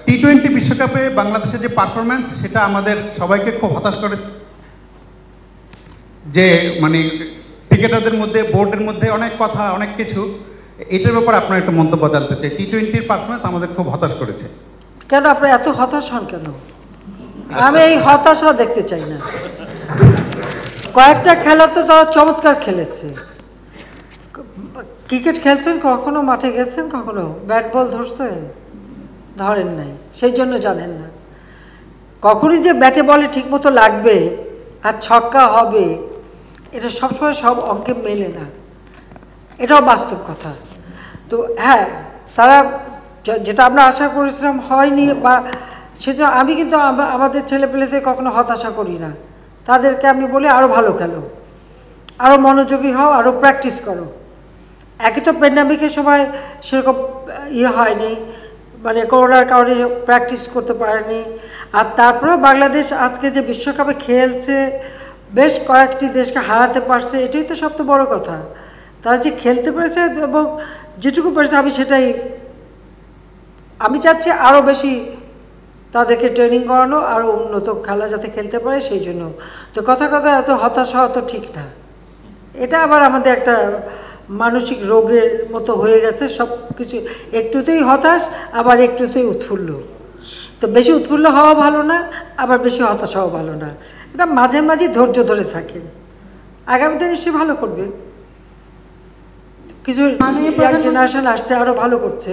Speaker 9: টি-20 বিশ্বকাপে বাংলাদেশের যে পারফরমেন্স সেটা আমাদের সবাইকে খুব হতাশ করে। যে মানে ক্রিকেটারদের মধ্যে, বোর্ডের মধ্যে অনেক কথা, অনেক কিছু, এটার ব্যাপারে আপনার একটু মন্তব্য জানতে চাই। টি-20 পারফরমেন্স আমাদের খুব হতাশ করেছে।
Speaker 1: কেন আপনি এত হতাশ হন কেন? আমি এই হতাশা দেখতে চাই না। কয়েকটা খেলা তো তারা চমৎকার খেলেছে। ক্রিকেট খেলছেন কখনো, মাঠে গেছেন কখনো, ব্যাট বল ধরছেন? ধরেন নাই, সেই জন্য জানেন না। কখনই যে ব্যাটে বলে ঠিক মতো লাগবে আর ছক্কা হবে, এটা সবসময় সব অঙ্কে মেলে না, এটাও বাস্তব কথা। তো হ্যাঁ, তারা যেটা আমরা আশা করেছিলাম হয়নি, বা সেটা আমি কিন্তু আমাদের ছেলেপেলেতে কখনো হতাশা করি না। তাদেরকে আমি বলি আরও ভালো খেলো, আরও মনোযোগী হও, আরও প্র্যাকটিস করো। একে তো প্যান্ডামিকের সময় সেরকম হয়নি, মানে করোনার কারণে প্র্যাকটিস করতে পারেনি। আর তারপরেও বাংলাদেশ আজকে যে বিশ্বকাপে খেলছে, বেশ কয়েকটি দেশকে হারাতে পারছে, এটাই তো সবচেয়ে বড় কথা। তারা যে খেলতে পেরেছে এবং যেটুকু পেরেছে, আমি চাচ্ছি আরও বেশি তাদেরকে ট্রেনিং করানো, আরও উন্নত খেলা যাতে খেলতে পারে, সেই জন্য। তো কথা এত হতাশ হওয়া তো ঠিক না। এটা আবার আমাদের একটা মানসিক রোগের মতো হয়ে গেছে, সব কিছু একটুতেই হতাশ, আবার একটুতেই উৎফুল্ল। তো বেশি উৎফুল্ল হওয়া ভালো না, আবার বেশি হতাশ হওয়া ভালো না। এটা মাঝে মাঝে ধৈর্য ধরে থাকেন, আগামীতে নিশ্চয়ই ভালো করবে। কিছু ইয়াং জেনারেশন আসছে, আরও ভালো করছে।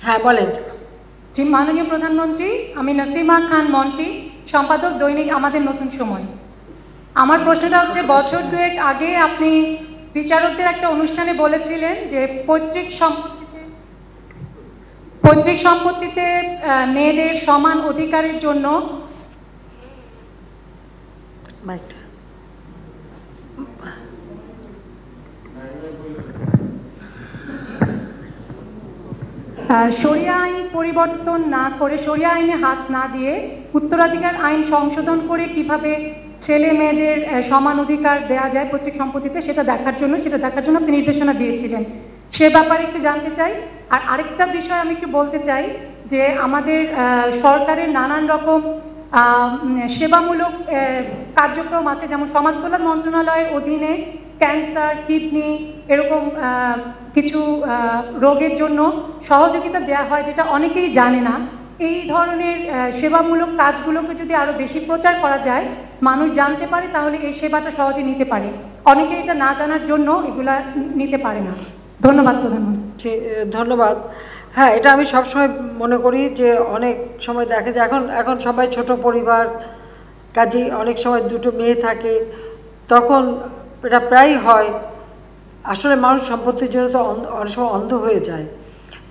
Speaker 1: হ্যাঁ বলেন।
Speaker 10: জি, মাননীয় প্রধানমন্ত্রী, আমি নাসিমা খান মন্টি, সম্পাদক দৈনিক আমাদের নতুন সময়। আমার প্রশ্নটা হচ্ছে, বছর দুয়েক আগে আপনি বিচারকদের একটা অনুষ্ঠানে বলেছিলেন যে পৈতৃক সম্পত্তিতে মেয়েদের সমান অধিকারের জন্য শরিয়া আইন পরিবর্তন না করে, শরিয়া আইনে হাত না দিয়ে উত্তরাধিকার আইন সংশোধন করে কিভাবে ছেলে মেয়েদের সমান অধিকার দেওয়া যায় পৈতৃক সম্পত্তিতে, সেটা দেখার জন্য আপনি নির্দেশনা দিয়েছিলেন। সে ব্যাপারে একটু জানতে চাই। আর আরেকটা বিষয় আমি একটু বলতে চাই যে আমাদের সরকারের নানান রকম সেবামূলক কার্যক্রম আছে, যেমন সমাজ কল্যাণ মন্ত্রণালয়ের অধীনে ক্যান্সার, কিডনি এরকম কিছু রোগের জন্য সহযোগিতা দেওয়া হয়, যেটা অনেকেই জানে না। এই ধরনের সেবামূলক কাজগুলোকে যদি আরো বেশি প্রচার করা যায়, মানুষ জানতে পারে, তাহলে এই সেবাটা সহজে নিতে পারে। অনেকে এটা না জানার জন্য এগুলা নিতে পারে না। ধন্যবাদ প্রধানমন্ত্রী।
Speaker 1: ধন্যবাদ। হ্যাঁ, এটা আমি সবসময় মনে করি যে অনেক সময় দেখে যে এখন সবাই ছোট পরিবার, কাজেই অনেক সময় দুটো মেয়ে থাকে, তখন এটা প্রায়ই হয়। আসলে মানুষ সম্পত্তির জন্য তো অনেক সময় অন্ধ হয়ে যায়,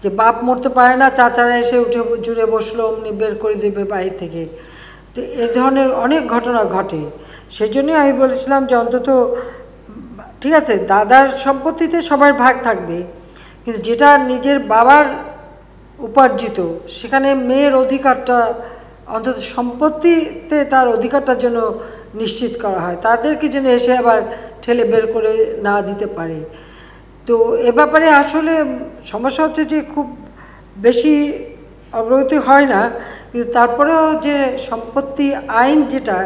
Speaker 1: যে বাপ মরতে পারে না, চাচারা এসে উঠে জুড়ে বসলো, অমনি বের করে দেবে বাড়ি থেকে। তো এই ধরনের অনেক ঘটনা ঘটে। সেই জন্যই আমি বলেছিলাম যে অন্তত ঠিক আছে, দাদার সম্পত্তিতে সবার ভাগ থাকবে, কিন্তু যেটা নিজের বাবার উপার্জিত, সেখানে মেয়ের অধিকারটা অন্তত সম্পত্তিতে তার অধিকারটার জন্য নিশ্চিত করা হয়, তাদেরকে যেন এসে আবার ঠেলে বের করে না দিতে পারে। তো এ ব্যাপারে আসলে সমস্যা হচ্ছে যে খুব বেশি অগ্রগতি হয় না, কিন্তু তারপরেও যে সম্পত্তি আইন যেটা,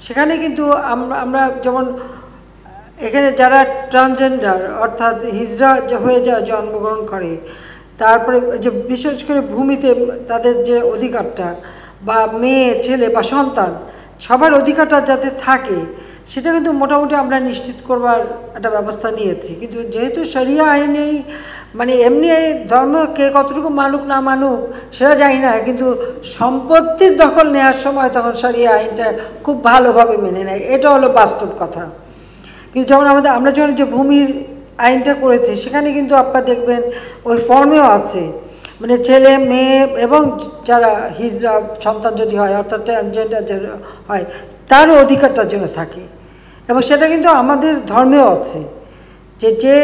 Speaker 1: সেখানে কিন্তু আমরা যেমন এখানে যারা ট্রান্সজেন্ডার অর্থাৎ হিজড়া হয়ে যা জন্মগ্রহণ করে, তারপরে যে বিশেষ করে ভূমিতে তাদের যে অধিকারটা, বা মেয়ে ছেলে বা সন্তান সবার অধিকারটা যাতে থাকে, সেটা কিন্তু মোটামুটি আমরা নিশ্চিত করবার একটা ব্যবস্থা নিয়েছি। কিন্তু যেহেতু শরিয়া আইনেই মানে এমনি ধর্ম কে কতটুকু মানুক না মানুক সেটা জানি না, কিন্তু সম্পত্তির দখল নেওয়ার সময় তখন শরিয়া আইনটা খুব ভালোভাবে মেনে নেয়, এটা হলো বাস্তব কথা। কিন্তু যেমন আমরা যখন যে ভূমির আইনটা করেছে সেখানে কিন্তু আপনারা দেখবেন ওই ফর্মেও আছে, মানে ছেলে মেয়ে এবং যারা হিজড়া সন্তান যদি হয় অর্থাৎ ট্রান্সজেন্ডার যারা হয় তারও অধিকারটার জন্য থাকে। এবং সেটা কিন্তু আমাদের ধর্মেও আছে যে যে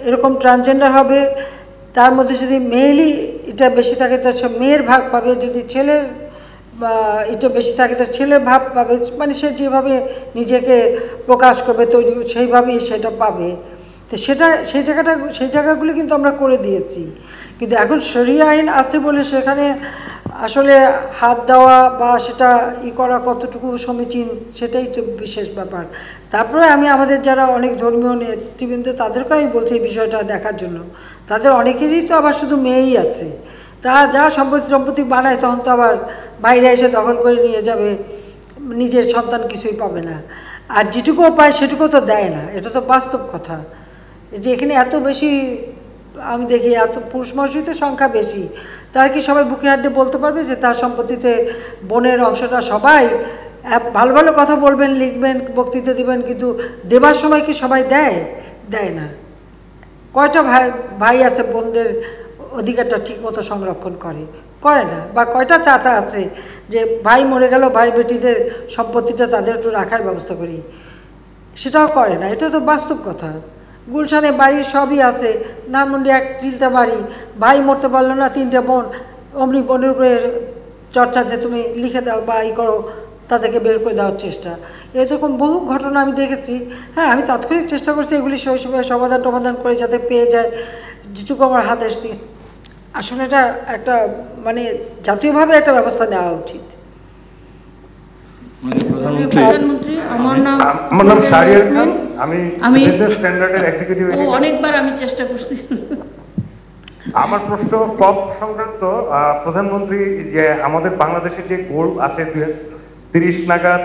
Speaker 1: এরকম ট্রান্সজেন্ডার হবে তার মধ্যে যদি মেয়েলি এটা বেশি থাকে তো সে মেয়ের ভাগ পাবে, যদি ছেলের এটা বেশি থাকে তো ছেলের ভাগ পাবে, মানে সে যেভাবে নিজেকে প্রকাশ করবে তো সেইভাবেই সেটা পাবে। তো সেটা সেই জায়গাগুলো কিন্তু আমরা করে দিয়েছি। কিন্তু এখন শরিয়া আইন আছে বলে সেখানে আসলে হাত দেওয়া বা সেটা করা কতটুকু সমীচীন সেটাই তো বিশেষ ব্যাপার। তারপরে আমি আমাদের যারা অনেক ধর্মীয় নেতৃবৃন্দ তাদেরকেও আমি বলছি এই বিষয়টা দেখার জন্য। তাদের অনেকেরই তো আবার শুধু মেয়েই আছে, তা যা সম্পত্তি বানায় তখন তো আবার বাইরে এসে দখল করে নিয়ে যাবে, নিজের সন্তান কিছুই পাবে না, আর যেটুকুও পায় সেটুকুও তো দেয় না। এটা তো বাস্তব কথা যে এখানে এত বেশি আমি দেখি এত পুরুষ মানুষই তো সংখ্যা বেশি, তারা কি সবাই বুকে হাত দিয়ে বলতে পারবে যে তার সম্পত্তিতে বোনের অংশটা সবাই ভালো ভালো কথা বলবেন, লিখবেন, বক্তৃতা দেবেন, কিন্তু দেবার সময় কি সবাই দেয় না? কয়টা ভাই আছে বোনদের অধিকারটা ঠিকমতো সংরক্ষণ করে না? বা কয়টা চাচা আছে যে ভাই মরে গেল ভাই বেটিদের সম্পত্তিটা তাদের একটু রাখার ব্যবস্থা করি, সেটাও করে না। এটা তো বাস্তব কথা। গুলশানে বাড়ি সবই আছে, ধানমন্ডি এক চিলতা বাড়ি, ভাই মরতে পারলো না, 3টে বোন, অমনি বোনের উপরে চর্চা যে তুমি লিখে দাও বা করো, তাদেরকে বের করে দেওয়ার চেষ্টা। এরকম বহু ঘটনা আমি দেখেছি। হ্যাঁ, আমি তাৎক্ষণিক চেষ্টা করছি এগুলি শৈশবে সমাধান করে যাতে পেয়ে যায় যেটুকু আমার হাতে এসছে। আসলে এটা একটা মানে জাতীয়ভাবে একটা ব্যবস্থা নেওয়া উচিত।
Speaker 11: প্রধানমন্ত্রী, আমার নাম শাহরিয়ার খান, আমি স্ট্যান্ডার্ডের এক্সিকিউটিভ। অনেকবার আমি চেষ্টা করছি।
Speaker 12: আমার প্রশ্ন ক্লব সংক্রান্ত। প্রধানমন্ত্রী, যে আমাদের বাংলাদেশে যে গোল আছে 2030 নাগাদ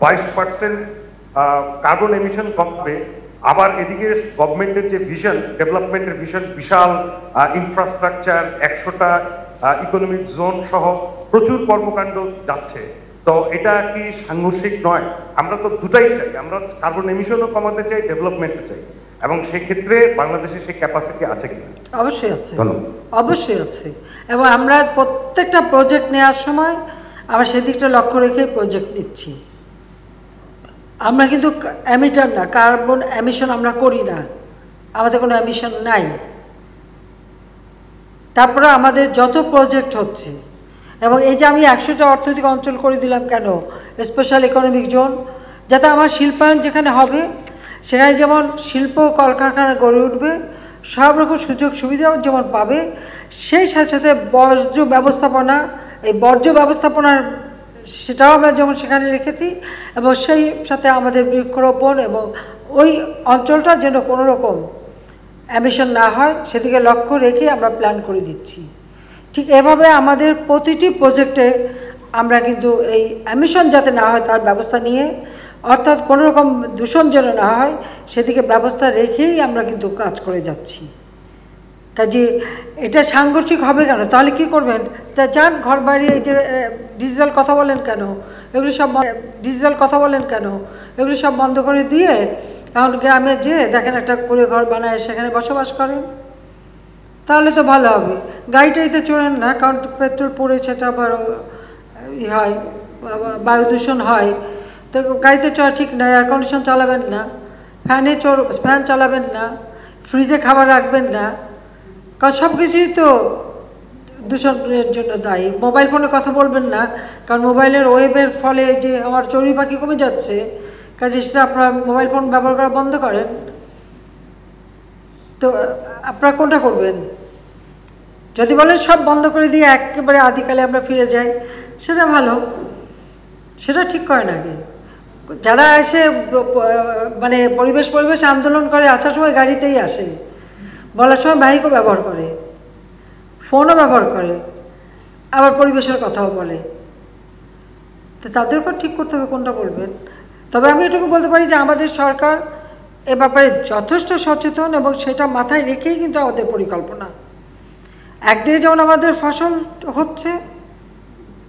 Speaker 12: 22% কার্বন এমিশন কমবে, আবার এদিকে গভর্নমেন্টের যে ভিশন, ডেভেলপমেন্টের ভিশন, বিশাল ইনফ্রাস্ট্রাকচার, 100টা ইকোনমিক জোন সহ প্রচুর কর্মকাণ্ড যাচ্ছে, তো এটা কি সাংঘর্ষিক নয়? আমরা তো দুটাই চাই, আমরা কার্বন এমিশনও কমাতে চাই, ডেভেলপমেন্টও চাই, এবং সেক্ষেত্রে বাংলাদেশে সেই ক্যাপাসিটি আছে কিনা?
Speaker 1: অবশ্যই আছে, অবশ্যই আছে। এবং আমরা প্রত্যেকটা প্রজেক্ট নেওয়ার সময় আমরা সেদিকটা লক্ষ্য রেখেই প্রজেক্ট নিচ্ছি। আমরা কিন্তু এমিটার না, কার্বন এমিশন আমরা করি না, আমাদের কোনো এমিশন নাই। তারপরে আমাদের যত প্রজেক্ট হচ্ছে, এবং এই যে আমি 100টা অর্থনৈতিক অঞ্চল করে দিলাম কেন, স্পেশাল ইকোনমিক জোন, যাতে আমার শিল্পায়ন যেখানে হবে সেখানে যেমন শিল্প কলকারখানা গড়ে উঠবে, সব রকম সুযোগ সুবিধাও যেমন পাবে, সেই সাথে সাথে বর্জ্য ব্যবস্থাপনা, এই বর্জ্য ব্যবস্থাপনার সেটাও আমরা যেমন সেখানে রেখেছি, এবং সেই সাথে আমাদের বৃক্ষরোপণ এবং ওই অঞ্চলটা যেন কোনো রকম এমিশন না হয় সেদিকে লক্ষ্য রেখে আমরা প্ল্যান করে দিচ্ছি। ঠিক এভাবে আমাদের প্রতিটি প্রজেক্টে আমরা কিন্তু এই এমিশন যাতে না হয় তার ব্যবস্থা নিয়ে, অর্থাৎ কোনো রকম দূষণ যেন না হয় সেদিকে ব্যবস্থা রেখেই আমরা কিন্তু কাজ করে যাচ্ছি। কাজে এটা সাংঘর্ষিক হবে কেন? তাহলে কি করবেন? তা যান ঘর বাড়ি, এই যে ডিজিটাল কথা বলেন কেন, এগুলো সব ডিজিটাল কথা বলেন কেন, এগুলো সব বন্ধ করে দিয়ে এখন গ্রামে যে দেখেন একটা করে ঘর বানায় সেখানে বসবাস করেন, তাহলে তো ভালো হবে। গাড়িটাইতে চড়েন না, কারণ পেট্রোল পড়ে সেটা আবার হয়, বায়ু দূষণ হয়, তো গাড়িতে চড়া ঠিক নয়। এয়ার কন্ডিশন চালাবেন না, ফ্যান চালাবেন না, ফ্রিজে খাবার রাখবেন না, কারণ সব কিছুই তো দূষণের জন্য দায়ী। মোবাইল ফোনে কথা বলবেন না, কারণ মোবাইলের ওয়েবের ফলে যে আমার চড়ুই পাখি কমে যাচ্ছে, কাজে সেটা আপনারা মোবাইল ফোন ব্যবহার করা বন্ধ করেন। তো আপনারা কোনটা করবেন? যদি বলেন সব বন্ধ করে দিয়ে একেবারে আদিকালে আমরা ফিরে যাই, সেটা ভালো, সেটা ঠিক করে নাকি? যারা এসে মানে পরিবেশ আন্দোলন করে আসার সময় গাড়িতেই আসে, বলার সময় বাইকও ব্যবহার করে, ফোনও ব্যবহার করে, আবার পরিবেশের কথাও বলে, তো তাদের উপর ঠিক করতে হবে কোনটা বলবেন। তবে আমি এটুকু বলতে পারি যে আমাদের সরকার এ ব্যাপারে যথেষ্ট সচেতন, এবং সেটা মাথায় রেখেই কিন্তু আমাদের পরিকল্পনা। একদিকে যেমন আমাদের ফসল হচ্ছে,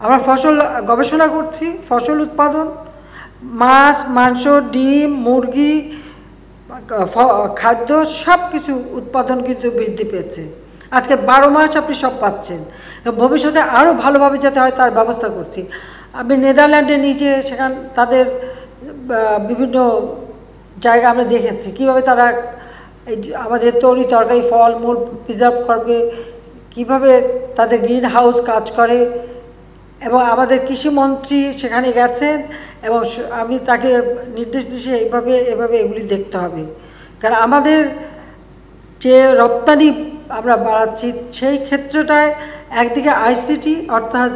Speaker 1: আমরা ফসল গবেষণা করছি, ফসল উৎপাদন, মাছ, মাংস, ডিম, মুরগি, খাদ্য সব কিছু উৎপাদন কিন্তু বৃদ্ধি পেয়েছে। আজকে 12 মাস আপনি সব পাচ্ছেন এবং ভবিষ্যতে আরও ভালোভাবে যেতে হয় তার ব্যবস্থা করছি। আমি নেদারল্যান্ডে নিজে সেখান তাদের বিভিন্ন জায়গা আমরা দেখেছি কীভাবে তারা এই আমাদের তরি তরকারি ফল মূল প্রিজার্ভ করবে, কিভাবে তাদের গ্রিন হাউস কাজ করে। এবং আমাদের কৃষিমন্ত্রী সেখানে গেছেন এবং আমি তাকে নির্দেশ দিয়েছি এভাবে এগুলি দেখতে হবে। কারণ আমাদের যে রপ্তানি আমরা বাড়াচ্ছি সেই ক্ষেত্রটায় একদিকে আইসিটি অর্থাৎ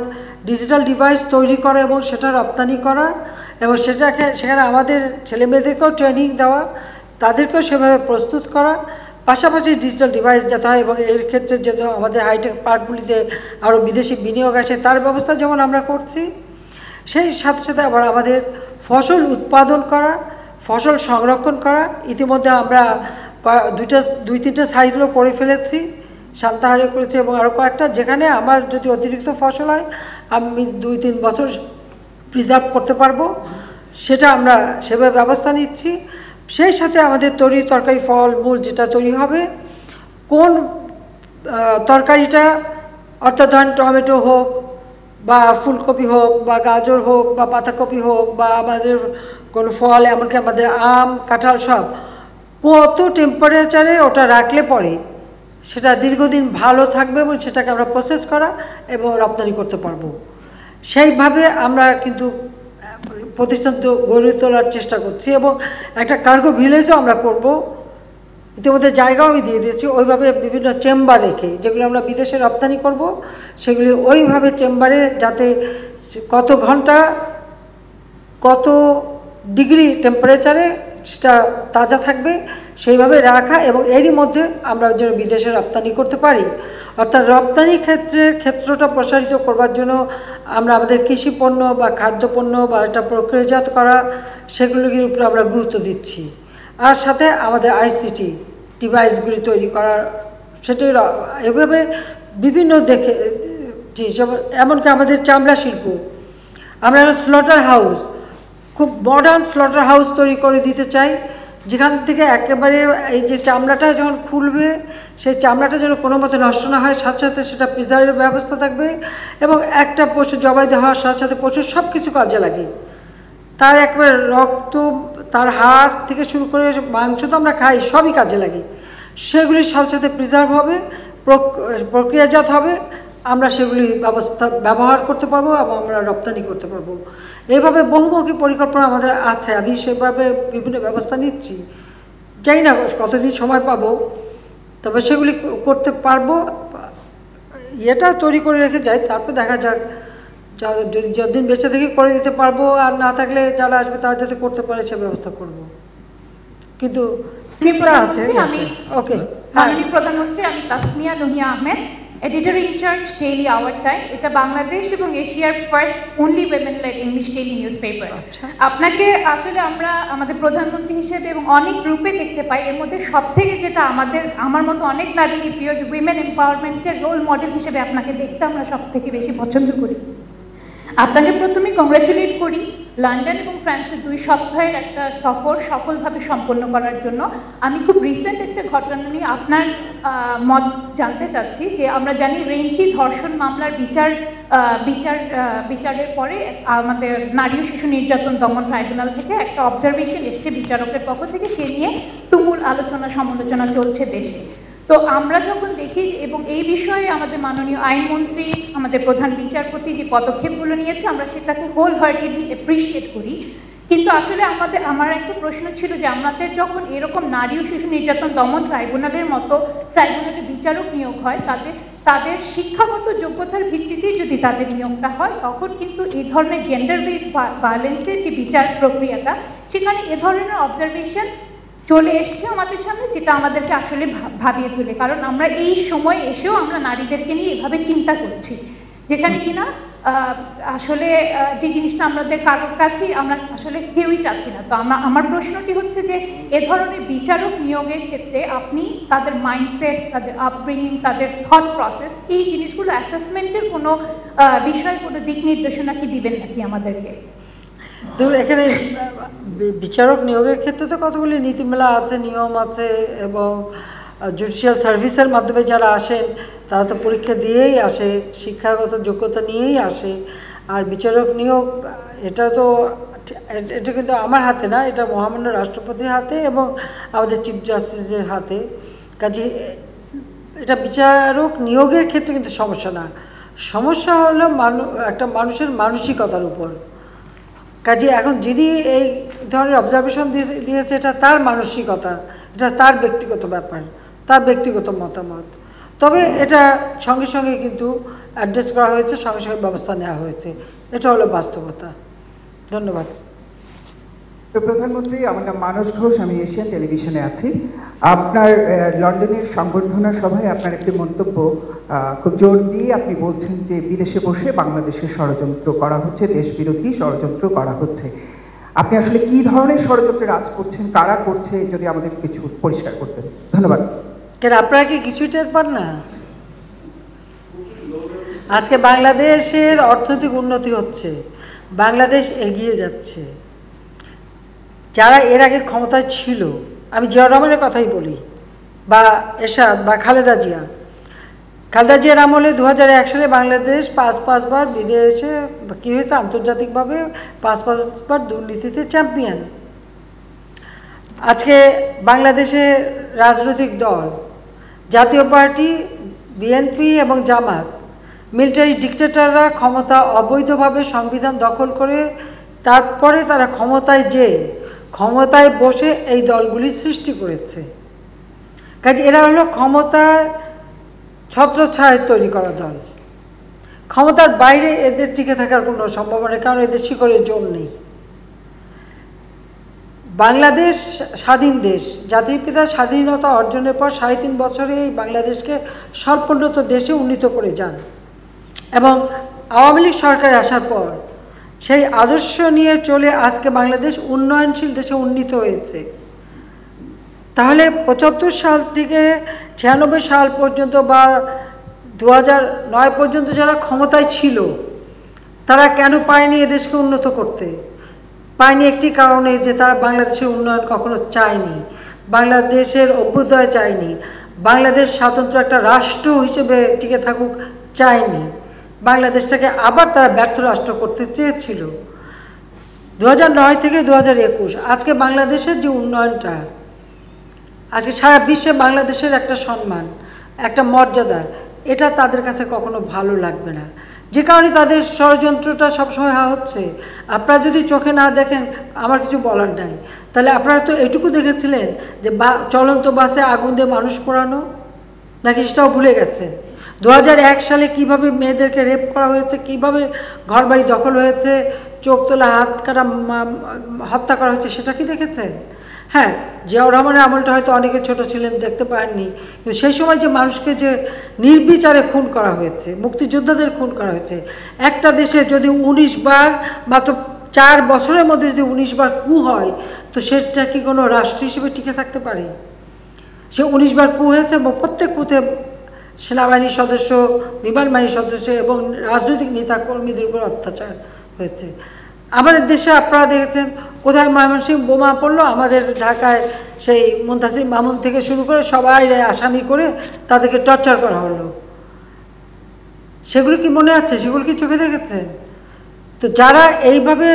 Speaker 1: ডিজিটাল ডিভাইস তৈরি করা এবং সেটা রপ্তানি করা এবং সেখানে আমাদের ছেলেমেয়েদেরকেও ট্রেনিং দেওয়া, তাদেরকেও সেভাবে প্রস্তুত করা, পাশাপাশি ডিজিটাল ডিভাইস যাতে হয় এবং এর ক্ষেত্রে যেন আমাদের হাইটেক পার্কগুলিতে আরও বিদেশি বিনিয়োগ আসে তার ব্যবস্থা যেমন আমরা করছি, সেই সাথে সাথে আবার আমাদের ফসল উৎপাদন করা, ফসল সংরক্ষণ করা। ইতিমধ্যে আমরা 2-3টা সাইটগুলো করে ফেলেছি, সান্তাহারে করেছি এবং আরও কয়েকটা যেখানে আমার যদি অতিরিক্ত ফসল হয় আমি 2-3 বছর প্রিজার্ভ করতে পারবো, সেটা আমরা সেভাবে ব্যবস্থা নিচ্ছি। সেই সাথে আমাদের তরি তরকারি ফল মূল যেটা তৈরি হবে, কোন তরকারিটা অর্থাৎ ধরেন টমেটো হোক বা ফুলকপি হোক বা গাজর হোক বা পাতাকপি হোক বা আমাদের কোনো ফল এমনকি আমাদের আম কাঁঠাল সব কত টেম্পারেচারে ওটা রাখলে পরে সেটা দীর্ঘদিন ভালো থাকবে এবং সেটাকে আমরা প্রসেস করা এবং রপ্তানি করতে পারবো। সেইভাবে আমরা কিন্তু প্রতিষ্ঠান গড়ে তোলার চেষ্টা করছি এবং একটা কার্গো ভিলেজও আমরা করব। ইতিমধ্যে জায়গাও আমি দিয়ে দিয়েছি ওইভাবে বিভিন্ন চেম্বার রেখে, যেগুলো আমরা বিদেশে রপ্তানি করব সেগুলি ওইভাবে চেম্বারে যাতে কত ঘন্টা কত ডিগ্রি টেম্পারেচারে সেটা তাজা থাকবে সেইভাবে রাখা এবং এরই মধ্যে আমরা যেন বিদেশে রপ্তানি করতে পারি। অর্থাৎ রপ্তানি ক্ষেত্রটা প্রসারিত করবার জন্য আমরা আমাদের কৃষি পণ্য বা খাদ্যপণ্য বা এটা প্রক্রিয়াজাত করা সেগুলির উপরে আমরা গুরুত্ব দিচ্ছি। আর সাথে আমাদের আইসিটি ডিভাইসগুলি তৈরি করার সেটাই এভাবে বিভিন্ন দেখে যেমন এমনকি আমাদের চামড়া শিল্প, আমরা স্লটার হাউস খুব মডার্ন স্লটার হাউস তৈরি করে দিতে চাই, যেখান থেকে একেবারে এই যে চামড়াটা যখন খুলবে সেই চামড়াটা যেন কোনো মতে নষ্ট না হয়, সাথে সাথে সেটা প্রিজার্ভের ব্যবস্থা থাকবে এবং একটা পশু জবাই দেওয়ার সাথে সাথে পশুর সব কিছু কাজে লাগে। তার একবারে রক্ত, তার হাড় থেকে শুরু করে মাংস তো আমরা খাই, সবই কাজে লাগে। সেগুলির সাথে সাথে প্রিজার্ভ হবে, প্রক্রিয়াজাত হবে, আমরা সেগুলি ব্যবহার করতে পারবো এবং আমরা রপ্তানি করতে পারবো। এইভাবে বহুমুখী পরিকল্পনা আমাদের আছে, আমি সেভাবে বিভিন্ন ব্যবস্থা নিচ্ছি। জানি না কতদিন সময় পাবো, তবে সেগুলি করতে পারবো। এটা তৈরি করে রেখে যাই, তারপর দেখা যাক যদি যতদিন বেঁচে থেকে করে দিতে পারবো, আর না থাকলে যারা আসবে তারা যাতে করতে পারে সে ব্যবস্থা করব। কিন্তু টিমটা আছে। ওকে,
Speaker 13: মাননীয় প্রধানমন্ত্রী, আমি Tasmia Nuhiya Ahmed, editor in charge daily our time. এটা বাংলাদেশ এবং এশিয়ার first only women led English daily news paper. আপনাকে আসলে আমরা আমাদের প্রধানমন্ত্রী হিসেবে এবং অনেক রূপে দেখতে পাই, এর মধ্যে সব থেকে যেটা আমার মতো অনেক নারী প্রিয় উইমেন এম্পাওয়ারমেন্টের রোল মডেল হিসেবে আপনাকে দেখতে আমরা সব থেকে বেশি পছন্দ করি। আপনাকে প্রথমে কংগ্রাচুলেট করি লন্ডন এবং ফ্রান্সে 2 সপ্তাহের একটা সফর সফলভাবে সম্পন্ন করার জন্য। আমি খুব রিসেন্ট একটা ঘটনা নিয়ে আপনার মত জানতে চাচ্ছি যে আমরা জানি রেঞ্চি ধর্ষণ মামলার বিচারের পরে আমাদের নারী ও শিশু নির্যাতন দমন ট্রাইব্যুনাল থেকে একটা অবজারভেশন এসছে বিচারকের পক্ষ থেকে, সে নিয়ে তুমুল আলোচনা সমালোচনা চলছে দেশে। তো আমরা যখন দেখি এবং এই বিষয়ে আমাদের মাননীয় আইনমন্ত্রী আমাদের প্রধান বিচারপতি যে পদক্ষেপগুলো নিয়েছে আমরা সেটাকে হোল হার্টেডলি অ্যাপ্রিশিয়েট করি। কিন্তু আসলে আমার একটা প্রশ্ন ছিল যে আমাদের যখন এরকম নারী ও শিশু নির্যাতন দমন ট্রাইব্যুনালের মতো ট্রাইব্যুনালে বিচারক নিয়োগ হয়, তাদের শিক্ষাগত যোগ্যতার ভিত্তিতেই যদি তাদের নিয়োগটা হয়, তখন কিন্তু এই ধরনের জেন্ডার বেসড ভায়োলেন্সের যে বিচার প্রক্রিয়াটা সেখানে এ ধরনের অবজারভেশন চলে এসছে আমাদের সামনে, যেটা আমাদেরকে আসলে ভাবিয়ে তোলে। কারণ আমরা এই সময় এসেও আমরা নারীদেরকে নিয়ে এভাবে চিন্তা করছি, যেখানে কিনা আসলে যে জিনিসটা আমাদের কারোর কাছেই আমরা আসলে কেউই চাচ্ছি না। তো আমার প্রশ্নটি হচ্ছে যে এ ধরনের বিচারক নিয়োগের ক্ষেত্রে আপনি তাদের মাইন্ডসেট, তাদের আপব্রিঙ্গিং, তাদের থট প্রসেস, এই জিনিসগুলো অ্যাসেসমেন্টের কোনো বিষয়, কোনো দিক নির্দেশনা কি দিবেন নাকি আমাদেরকে?
Speaker 1: দেখুন, এখানে বিচারক নিয়োগের ক্ষেত্রে তো কতগুলি নীতিমালা আছে, নিয়ম আছে, এবং জুডিশিয়াল সার্ভিসের মাধ্যমে যারা আসেন তারা তো পরীক্ষা দিয়েই আসে, শিক্ষাগত যোগ্যতা নিয়েই আসে। আর বিচারক নিয়োগ এটা কিন্তু আমার হাতে না, এটা মহামান্য রাষ্ট্রপতির হাতে এবং আমাদের চিফ জাস্টিসের হাতে। কাজে এটা বিচারক নিয়োগের ক্ষেত্রে কিন্তু সমস্যা না, সমস্যা হলো একটা মানুষের মানসিকতার উপর। কাজে এখন যিনি এই ধরনের অবজারভেশন দিয়েছে এটা তার মানসিকতা, এটা তার ব্যক্তিগত ব্যাপার, তার ব্যক্তিগত মতামত। তবে এটা সঙ্গে সঙ্গে কিন্তু অ্যাড্রেস করা হয়েছে, সঙ্গে সঙ্গে ব্যবস্থা নেওয়া হয়েছে, এটা হলো বাস্তবতা। ধন্যবাদ।
Speaker 14: তো প্রধানমন্ত্রী, আমার নাম মানস ঘোষ, আমি এশিয়ান টেলিভিশনে আছি। আপনার লন্ডনের সংবর্ধনা সভায় আপনার একটি মন্তব্য খুব জোর দিয়ে আপনি বলছেন যে বিদেশে বসে বাংলাদেশে ষড়যন্ত্র করা হচ্ছে, দেশ বিরোধী ষড়যন্ত্র করা হচ্ছে। আপনি আসলে কি ধরনের ষড়যন্ত্রে রাজ করছেন, কারা করছে, যদি আমাদের কিছু পরিষ্কার করতেন। ধন্যবাদ।
Speaker 1: কেন আপনারা কি কিছুই টের পান না? আজকে বাংলাদেশের অর্থনৈতিক উন্নতি হচ্ছে, বাংলাদেশ এগিয়ে যাচ্ছে। যারা এর আগে ক্ষমতায় ছিল, আমি জিয়াউর রহমানের কথাই বলি, বা এরশাদ বা খালেদা জিয়ার আমলে 2001 সালে বাংলাদেশ পাঁচবার বিদেশে কী হয়েছে, আন্তর্জাতিকভাবে পাঁচবার দুর্নীতিতে চ্যাম্পিয়ন। আজকে বাংলাদেশে রাজনৈতিক দল, জাতীয় পার্টি, বিএনপি এবং জামাত, মিলিটারি ডিক্টেটররা ক্ষমতা অবৈধভাবে সংবিধান দখল করে তারপরে তারা ক্ষমতায় বসে এই দলগুলি সৃষ্টি করেছে। কাজে এরা হলো ক্ষমতার ছত্রছায়া তৈরি করা দল। ক্ষমতার বাইরে এদের টিকে থাকার কোনো সম্ভাবনা নেই, কারণ এদের শিকড়ের জোর নেই। বাংলাদেশ স্বাধীন দেশ, জাতির পিতা স্বাধীনতা অর্জনের পর 3.5 বছরে এই বাংলাদেশকে স্বল্পোন্নত দেশে উন্নীত করে যান, এবং আওয়ামী লীগ সরকারে আসার পর সেই আদর্শ নিয়ে চলে আজকে বাংলাদেশ উন্নয়নশীল দেশে উন্নীত হয়েছে। তাহলে 75 সাল থেকে 96 সাল পর্যন্ত বা 2009 পর্যন্ত যারা ক্ষমতায় ছিল তারা কেন পায়নি এদেশকে উন্নত করতে? পায়নি একটি কারণে, যে তারা বাংলাদেশের উন্নয়ন কখনো চায়নি, বাংলাদেশের অভ্যুদয় চায়নি, বাংলাদেশ স্বতন্ত্র একটা রাষ্ট্র হিসেবে টিকে থাকুক চায়নি, বাংলাদেশটাকে আবার তারা ব্যর্থ রাষ্ট্র করতে চেয়েছিল। 2009 থেকে 2021 আজকে বাংলাদেশের যে উন্নয়নটা, আজকে সারা বিশ্বে বাংলাদেশের একটা সম্মান, একটা মর্যাদা, এটা তাদের কাছে কখনো ভালো লাগবে না, যে কারণে তাদের ষড়যন্ত্রটা সবসময় হচ্ছে। আপনারা যদি চোখে না দেখেন আমার কিছু বলার নাই, তাহলে আপনারা তো এটুকু দেখেছিলেন যে চলন্ত বাসে আগুন দিয়ে মানুষ পোড়ানো, নাকি সেটাও ভুলে গেছেন? 2001 সালে কিভাবে মেয়েদেরকে রেপ করা হয়েছে, কিভাবে ঘরবাড়ি দখল হয়েছে, চোখ তোলা হাত কাটা হত্যা করা হয়েছে, সেটা কি দেখেছেন? হ্যাঁ, জিয়াউর রহমানের আমলটা হয়তো অনেকে ছোট ছিলেন, দেখতে পাননি, কিন্তু সেই সময় যে মানুষকে যে নির্বিচারে খুন করা হয়েছে, মুক্তিযোদ্ধাদের খুন করা হয়েছে, একটা দেশে যদি 19 বার, মাত্র 4 বছরের মধ্যে যদি 19 বার কু হয়, তো সেটা কি কোনো রাষ্ট্র হিসেবে টিকে থাকতে পারে? সে 19 বার কু হয়েছে এবং প্রত্যেক কুতে সেনাবাহিনীর সদস্য, বিমান বাহিনীর সদস্য এবং রাজনৈতিক নেতা কর্মীদের উপর অত্যাচার হয়েছে। আমাদের দেশে আপনারা দেখেছেন কোথায় ময়মনসিংহ বোমা পড়লো, আমাদের ঢাকায় সেই মুনতাসির মামুন থেকে শুরু করে সবাই আসামি করে তাদেরকে টর্চার করা হলো। সেগুলো কি মনে আছে? সেগুলো কি চোখে দেখেছেন? তো যারা এইভাবে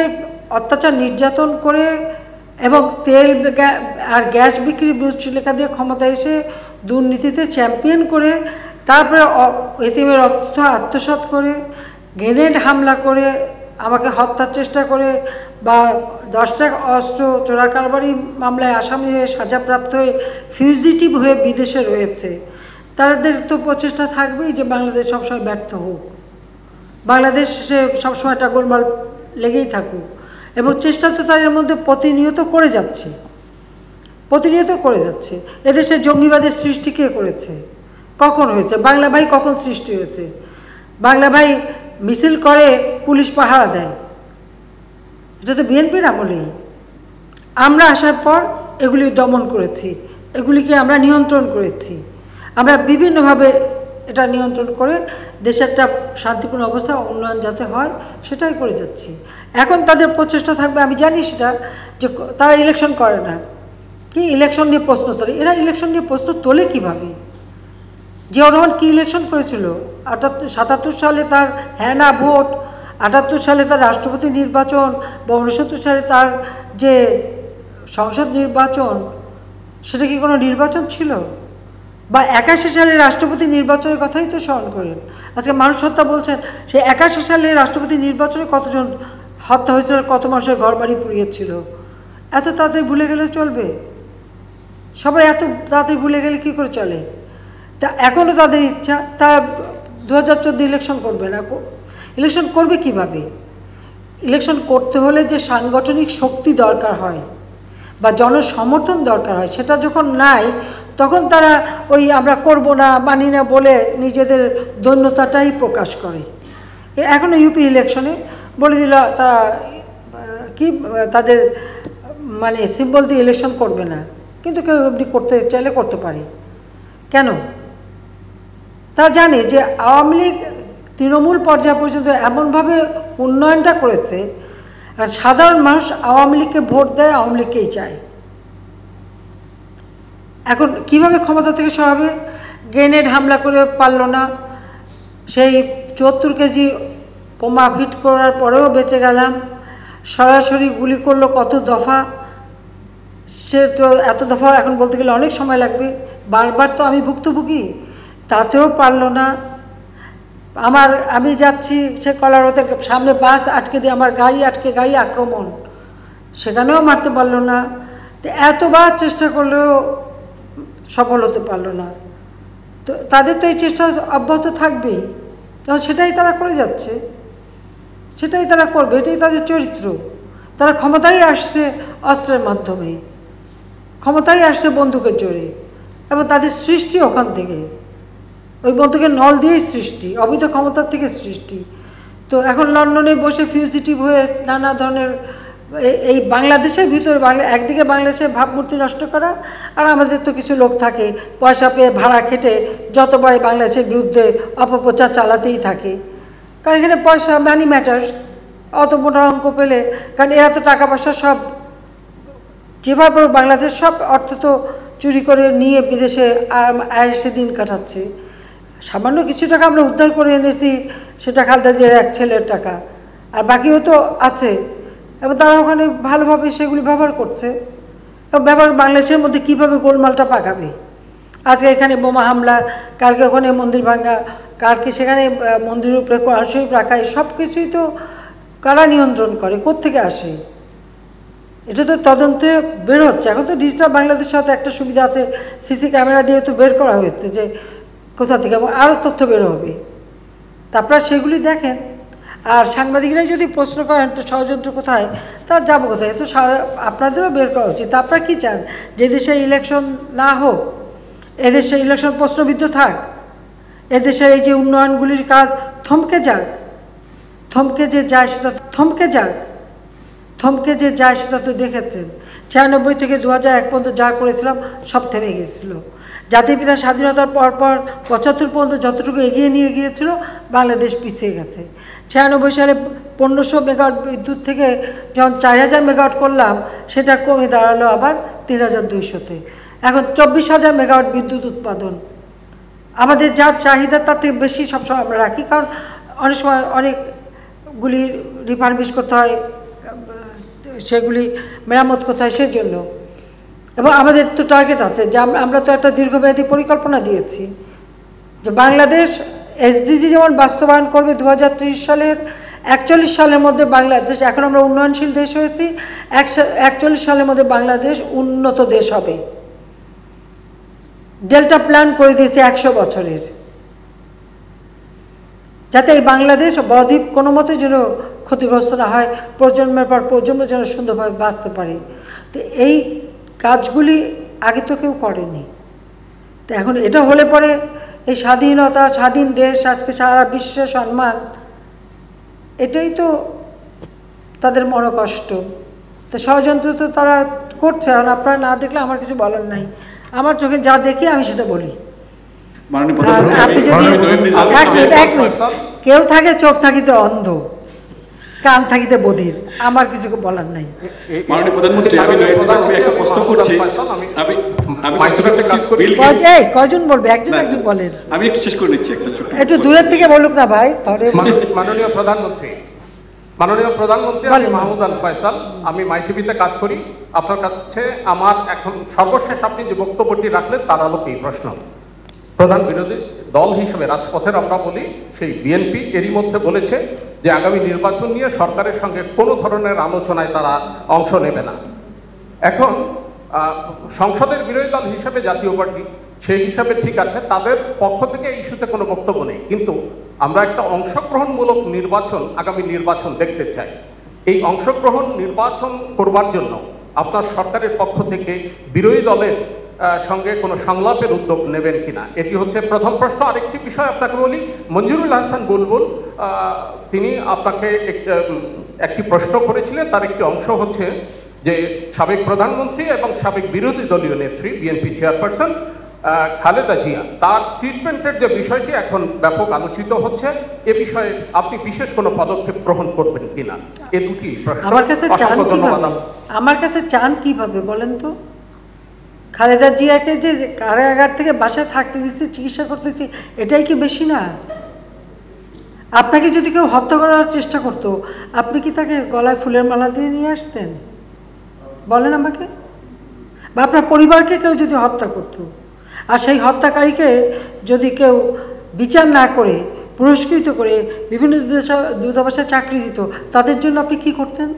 Speaker 1: অত্যাচার নির্যাতন করে এবং তেল আর গ্যাস বিক্রি বিশৃঙ্খলা দিয়ে ক্ষমতা এসে দুর্নীতিতে চ্যাম্পিয়ন করে, তারপরে এতিমের অর্থ আত্মসাৎ করে, গ্রেনেড হামলা করে, আমাকে হত্যার চেষ্টা করে, বা 10টা অস্ত্র চোরাকারবারি মামলায় আসামি হয়ে সাজাপ্রাপ্ত হয়ে ফিউজিটিভ হয়ে বিদেশে রয়েছে, তাদের তো প্রচেষ্টা থাকবেই যে বাংলাদেশ সবসময় ব্যর্থ হোক, বাংলাদেশে সবসময় একটা গোলমাল লেগেই থাকুক, এবং চেষ্টা তো তার এর মধ্যে প্রতিনিয়ত করে যাচ্ছে। এদেশে জঙ্গিবাদের সৃষ্টি কে করেছে? কখন হয়েছে? বাংলা ভাই কখন সৃষ্টি হয়েছে? বাংলা ভাই মিছিল করে, পুলিশ পাহারা দেয়, এটা তো বিএনপির আমলেই। আমরা আসার পর এগুলি দমন করেছি, এগুলিকে আমরা নিয়ন্ত্রণ করেছি, আমরা বিভিন্নভাবে এটা নিয়ন্ত্রণ করে দেশে একটা শান্তিপূর্ণ অবস্থা, উন্নয়ন যাতে হয় সেটাই করে যাচ্ছি। এখন তাদের প্রচেষ্টা থাকবে, আমি জানি সেটা, যে তারা ইলেকশন করে না, কি ইলেকশন নিয়ে প্রশ্ন তোলে। এরা ইলেকশন নিয়ে প্রশ্ন তোলে কীভাবে? জিয়াউর রহমান কী ইলেকশন করেছিল? ৭৭ সালে তার হ্যাঁ না ভোট, ৭৮ সালে তার রাষ্ট্রপতি নির্বাচন, বা ৬৯ সালে তার যে সংসদ নির্বাচন, সেটা কি কোনো নির্বাচন ছিল? বা ৮১ সালে রাষ্ট্রপতি নির্বাচনের কথাই তো স্মরণ করেন। আজকে মানুষ হত্যা বলছেন, সেই ৮১ সালে রাষ্ট্রপতি নির্বাচনে কতজন হত্যা হয়েছিল, কত মানুষের ঘর বাড়ি পুড়িয়েছিল। এত তাড়াতাড়ি ভুলে গেলে চলবে? সবাই এত তাড়াতাড়ি ভুলে গেলে কী করে চলে? তা এখনও তাদের ইচ্ছা, তারা ২০১৪ ইলেকশন করবে না। ইলেকশন করবে কিভাবে? ইলেকশন করতে হলে যে সাংগঠনিক শক্তি দরকার হয় বা জনসমর্থন দরকার হয়, সেটা যখন নাই, তখন তারা ওই আমরা করব না, মানি না বলে নিজেদের দৈন্যতাটাই প্রকাশ করে। এখনও ইউপি ইলেকশনে বলে দিল তারা কি তাদের মানে সিম্বল দিয়ে ইলেকশন করবে না, কিন্তু কেউ এমনি করতে চাইলে করতে পারে। কেন? তারা জানে যে আওয়ামী লীগ তৃণমূল পর্যায় পর্যন্ত এমনভাবে উন্নয়নটা করেছে, আর সাধারণ মানুষ আওয়ামী লীগকে ভোট দেয়, আওয়ামী লীগকেই চায়। এখন কিভাবে ক্ষমতা থেকে সরাবে? গ্রেনেড হামলা করে পারল না, সেই ৭৪ কেজি বোমা ফিট করার পরেও বেঁচে গেলাম, সরাসরি গুলি করলো কত দফা, সে তো এত দফা এখন বলতে গেলে অনেক সময় লাগবে, বারবার তো আমি ভুক্তভোগী, তাতেও পারলো না। আমি যাচ্ছি সে কলারতে, সামনে বাস আটকে দিয়ে আমার গাড়ি আটকে, গাড়ি আক্রমণ, সেখানেও মারতে পারলো না। তো এতবার চেষ্টা করলেও সফল হতে পারলো না। তো তাদের তো এই চেষ্টা অব্যাহত থাকবেই, কারণ সেটাই তারা করে যাচ্ছে, সেটাই তারা করবে, এটাই তাদের চরিত্র। তারা ক্ষমতায় আসছে অস্ত্রের মাধ্যমে, ক্ষমতায় আসছে বন্দুকের জোরে, এবং তাদের সৃষ্টি ওখান থেকে, ওই বন্দুকের নল দিয়েই সৃষ্টি, অবৈধ ক্ষমতার থেকে সৃষ্টি। তো এখন লন্ডনে বসে ফিউজিটিভ হয়ে নানা ধরনের এই বাংলাদেশের ভিতরে, একদিকে বাংলাদেশের ভাবমূর্তি নষ্ট করা, আর আমাদের তো কিছু লোক থাকে পয়সা পেয়ে ভাড়া খেটে যতবার বাংলাদেশের বিরুদ্ধে অপপ্রচার চালাতেই থাকে, কারণ এখানে পয়সা মানি ম্যাটার্স, অত মোটা অঙ্ক পেলে, কারণ এরা তো টাকা পয়সা সব যেভাবে বাংলাদেশ সব অর্থ তো চুরি করে নিয়ে বিদেশে আয়েসে দিন কাটাচ্ছে। সামান্য কিছু টাকা আমরা উদ্ধার করে এনেছি, সেটা খালেদা জিয়ার এক ছেলের টাকা, আর বাকিও তো আছে, এবং তারা ওখানে ভালোভাবে সেগুলি ব্যবহার করছে। এবং বাংলাদেশের মধ্যে কীভাবে গোলমালটা পাকাবে, আজকে এখানে বোমা হামলা, কালকে ওখানে মন্দির ভাঙা, কালকে সেখানে মন্দিরের উপরে কোরআন শরীফ রাখা, সব কিছুই তো কারা নিয়ন্ত্রণ করে, কোত্থেকে আসে? এটা তো তদন্তে বের হচ্ছে। এখন তো ডিজিটাল বাংলাদেশ সাথে একটা সুবিধা আছে, সিসি ক্যামেরা দিয়ে তো বের করা হয়েছে যে কোথা থেকে, এবং আরও তথ্য বের হবে, তারপর সেগুলি দেখেন। আর সাংবাদিকরাই যদি প্রশ্ন করেন তো ষড়যন্ত্র কোথায়, তার যাবো কোথায়? তো আপনাদেরও বের করা উচিত। আপনারা কী চান? যে দেশে ইলেকশন না হোক, এদেশে ইলেকশন প্রশ্নবিদ্ধ থাক, এদেশে এই যে উন্নয়নগুলির কাজ থমকে যাক, থমকে যে যায় সেটা থমকে যাক, থমকে যে যায় সেটা তো দেখেছেন। ৯৬ থেকে ২০০১ পর্যন্ত যা করেছিলাম সব থেমে গেছিল। জাতির পিতা স্বাধীনতার পরপর ৭৫ পর্যন্ত যতটুকু এগিয়ে নিয়ে গিয়েছিল, বাংলাদেশ পিছিয়ে গেছে। ৯৬ সালে ১৫০০ মেগাওয়াট বিদ্যুৎ থেকে যখন ৪০০০ মেগাওয়াট করলাম, সেটা কমে দাঁড়ালো আবার ৩২০০-তে। এখন ২৪০০০ মেগাওয়াট বিদ্যুৎ উৎপাদন। আমাদের যা চাহিদা তার থেকে বেশি সবসময় আমরা রাখি, কারণ অনেক সময় অনেকগুলি রিফার্বিশ করতে হয়, সেগুলি মেরামত করতে হয়, সেজন্য। এবং আমাদের তো টার্গেট আছে যে আমরা তো একটা দীর্ঘমেয়াদী পরিকল্পনা দিয়েছি যে বাংলাদেশ এসডিজি যেমন বাস্তবায়ন করবে ২০৩০ সালের ৪১ সালের মধ্যে বাংলাদেশ, এখন আমরা উন্নয়নশীল দেশ হয়েছি, ৪১ সালের মধ্যে বাংলাদেশ উন্নত দেশ হবে। ডেল্টা প্ল্যান করে দিয়েছে ১০০ বছরের, যাতে এই বাংলাদেশ বদ্বীপ কোনো মতে যেন ক্ষতিগ্রস্ত না হয়, প্রজন্মের পর প্রজন্ম যেন সুন্দরভাবে বাঁচতে পারে। তো এই কাজগুলি আগে তো কেউ করেনি। তো এখন এটা হলে পরে এই স্বাধীনতা, স্বাধীন দেশ, আজকে সারা বিশ্বে সম্মান, এটাই তো তাদের মনোকষ্ট। তো ষড়যন্ত্র তো তারা করছে, এখন আপনারা না দেখলে আমার কিছু বলার নাই। আমার চোখে যা দেখি আমি সেটা বলি। আপনি যদি এক মিনিট কেউ থাকে চোখ থাকিতে অন্ধ, কান থাকিতে বধির, আমার কিছু বলার নাই।
Speaker 3: মাননীয় প্রধানমন্ত্রী, আমি একটা প্রশ্ন করছি,
Speaker 1: কয়জন বলবে? একজন একজন বলেন।
Speaker 3: আমি একটু শেষ করে নিচ্ছি,
Speaker 1: একটু দূরের থেকে বলুক না ভাই।
Speaker 6: মাননীয় প্রধানমন্ত্রী, আমি মাহমুদ আল ফয়সাল, আমি মাইটিভিতে কাজ করি। আপনার কাছে আমার এখন সর্বশেষ আপনি যে বক্তব্যটি রাখলেন তার আলোকেই প্রশ্ন। প্রধান বিরোধী দল হিসেবে রাজপথের আমরা বলি, সেই বিএনপি এরই মধ্যে বলেছে যে আগামী নির্বাচন নিয়ে সরকারের সঙ্গে কোনো ধরনের আলোচনায় তারা অংশ নেবে না। এখন সংসদের বিরোধী দল হিসেবে জাতীয় পার্টি সেই হিসাবে ঠিক আছে, তাদের পক্ষ থেকে এই ইস্যুতে কোনো বক্তব্য নেই, কিন্তু আমরা একটা অংশগ্রহণমূলক নির্বাচন, আগামী নির্বাচন দেখতে চাই। এই অংশগ্রহণ নির্বাচন করবার জন্য আপনার সরকারের পক্ষ থেকে বিরোধী দলের সঙ্গে কোনো সংলাপের উদ্যোগ নেবেন কিনা, এটি হচ্ছে প্রথম প্রশ্ন। আরেকটি বিষয় আপনাকে বলি, মঞ্জুরুল হাসান বুলবুল তিনি আপনাকে একটি প্রশ্ন করেছিলেন, তার একটি অংশ হচ্ছে যে সাবেক প্রধানমন্ত্রী এবং সাবেক বিরোধী দলীয় নেত্রী বিএনপি চেয়ারপারসন খালেদা জিয়া, তার ট্রিটমেন্টের যে বিষয়টি এখন ব্যাপক আলোচিত হচ্ছে, এ বিষয়ে আপনি বিশেষ কোনো পদক্ষেপ গ্রহণ করবেন কিনা, এ দুটি প্রশ্ন।
Speaker 1: আমার কাছে চান কিভাবে বলেন তো? খালেদা জিয়াকে যে কারাগার থেকে বাসায় থাকতে দিচ্ছে, চিকিৎসা করতেছি, এটাই কি বেশি না? আপনাকে যদি কেউ হত্যা করার চেষ্টা করতো, আপনি কি তাকে গলায় ফুলের মালা দিয়ে নিয়ে আসতেন? বলেন আমাকে। বা আপনার পরিবারকে কেউ যদি হত্যা করতো, আর সেই হত্যাকারীকে যদি কেউ বিচার না করে পুরস্কৃত করে বিভিন্ন দূতাবাসে চাকরি দিত, তাদের জন্য আপনি কি করতেন?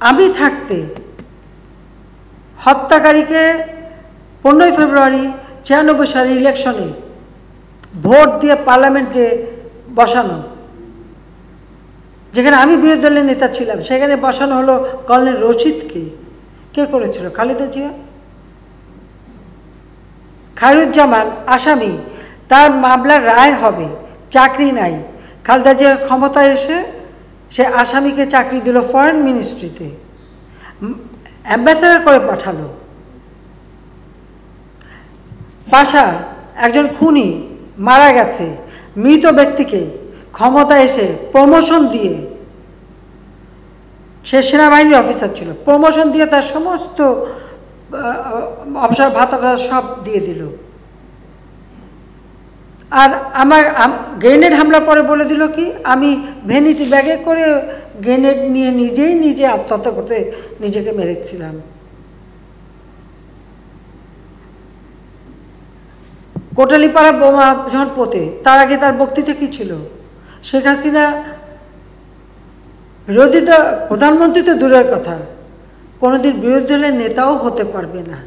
Speaker 1: আমি থাকতে হত্যাকারীকে 15 ফেব্রুয়ারি 96 সালের ইলেকশনে ভোট দিয়ে পার্লামেন্টে বসানো, যেখানে আমি বিরোধী দলের নেতা ছিলাম, সেখানে বসানো হলো কর্নেল রশিদকে। কে করেছিল? খালেদা জিয়া। খায়রুজ্জামান আসামি, তার মামলার রায় হবে, চাকরি নাই। খালেদা জিয়া ক্ষমতায় এসে সে আসামিকে চাকরি দিল ফরেন মিনিস্ট্রিতে, অ্যাম্বাসেডর করে পাঠালো। পাশা একজন খুনি মারা গেছে, মৃত ব্যক্তিকে ক্ষমতা এসে প্রমোশন দিয়ে, সে সেনাবাহিনীর অফিসার ছিল, প্রমোশন দিয়ে তার সমস্ত অবসর ভাতাটা সব দিয়ে দিল। আর আমার গ্রেনেড হামলার পরে বলে দিল কি, আমি ভ্যানিটি ব্যাগে করে গ্রেনেড নিয়ে নিজে আত্মহত্যা করতে নিজেকে মেরেছিলাম। কোটালীপাড়া বোমা যখন পোতে, তার আগে তার বক্তৃতা কী ছিল? শেখ হাসিনা প্রধানমন্ত্রী তো দূরের কথা, কোনোদিন বিরোধী দলের নেতাও হতে পারবে না,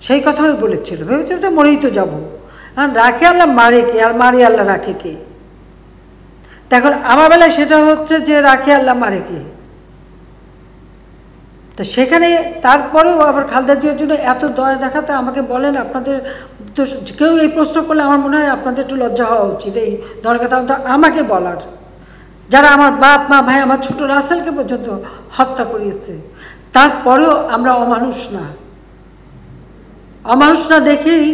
Speaker 1: সেই কথাই বলেছিল। ভেবেছিল তো মরেই তো যাবো, রাখে আল্লাহ মারে কে, আর মারে আল্লাহ রাখে কে? এখন আমার বেলায় সেটা হচ্ছে যে রাখে আল্লাহ মারে কে। তো সেখানে তারপরেও আবার খালেদা জিয়ার জন্য এত দয়া দেখাতে আমাকে বলেন, আপনাদের তো কেউ এই প্রশ্ন করলে আমার মনে হয় আপনাদের একটু লজ্জা হওয়া উচিত এই ধরনের কথা আমাকে বলার, যারা আমার বাপ মা ভাই আমার ছোট রাসেলকে পর্যন্ত হত্যা করিয়েছে। তারপরেও আমরা অমানুষ না দেখেই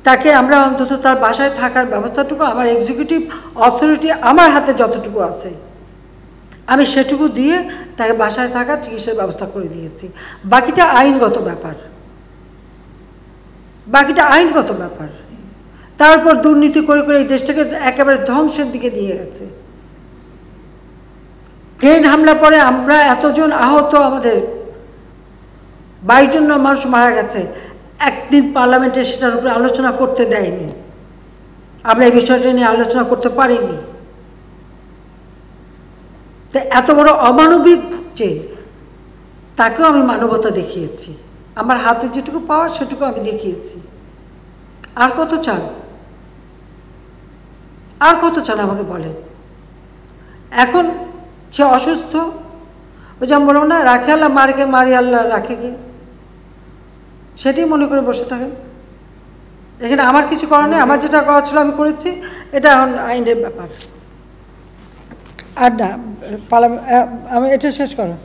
Speaker 1: তাকে আমরা অন্তত তার বাসায় থাকার ব্যবস্থাটুকু, আমার এক্সিকিউটিভ অথরিটি আমার হাতে যতটুকু আছে আমি সেটুকু দিয়ে তাকে বাসায় থাকার চিকিৎসার ব্যবস্থা করে দিয়েছি। বাকিটা আইনগত ব্যাপার। তারপর দুর্নীতি করে এই দেশটাকে একেবারে ধ্বংসের দিকে নিয়ে গেছে। গ্রেনেড হামলার পরে আমরা এতজন আহত, আমাদের 22 জন মানুষ মারা গেছে, একদিন পার্লামেন্টে সেটার উপরে আলোচনা করতে দেয়নি। আমরা এই বিষয়টা নিয়ে আলোচনা করতে পারিনি। তো এত বড় অমানবিক যে, তাকেও আমি মানবতা দেখিয়েছি, আমার হাতে যেটুকু পাওয়ার সেটুকু আমি দেখিয়েছি। আর কত চান আমাকে বলেন? এখন সে অসুস্থ, ওই যে আমি বলবো না, রাখে আল্লাহ মারকে, মারি আল্লাহ রাখে কে, সেটাই মনে করে বসে থাকেন। এখানে আমার কিছু করার নেই, আমার যেটা করা ছিল আমি করেছি, এটা এখন আইনের ব্যাপার। আর না, আমি এটা শেষ করো।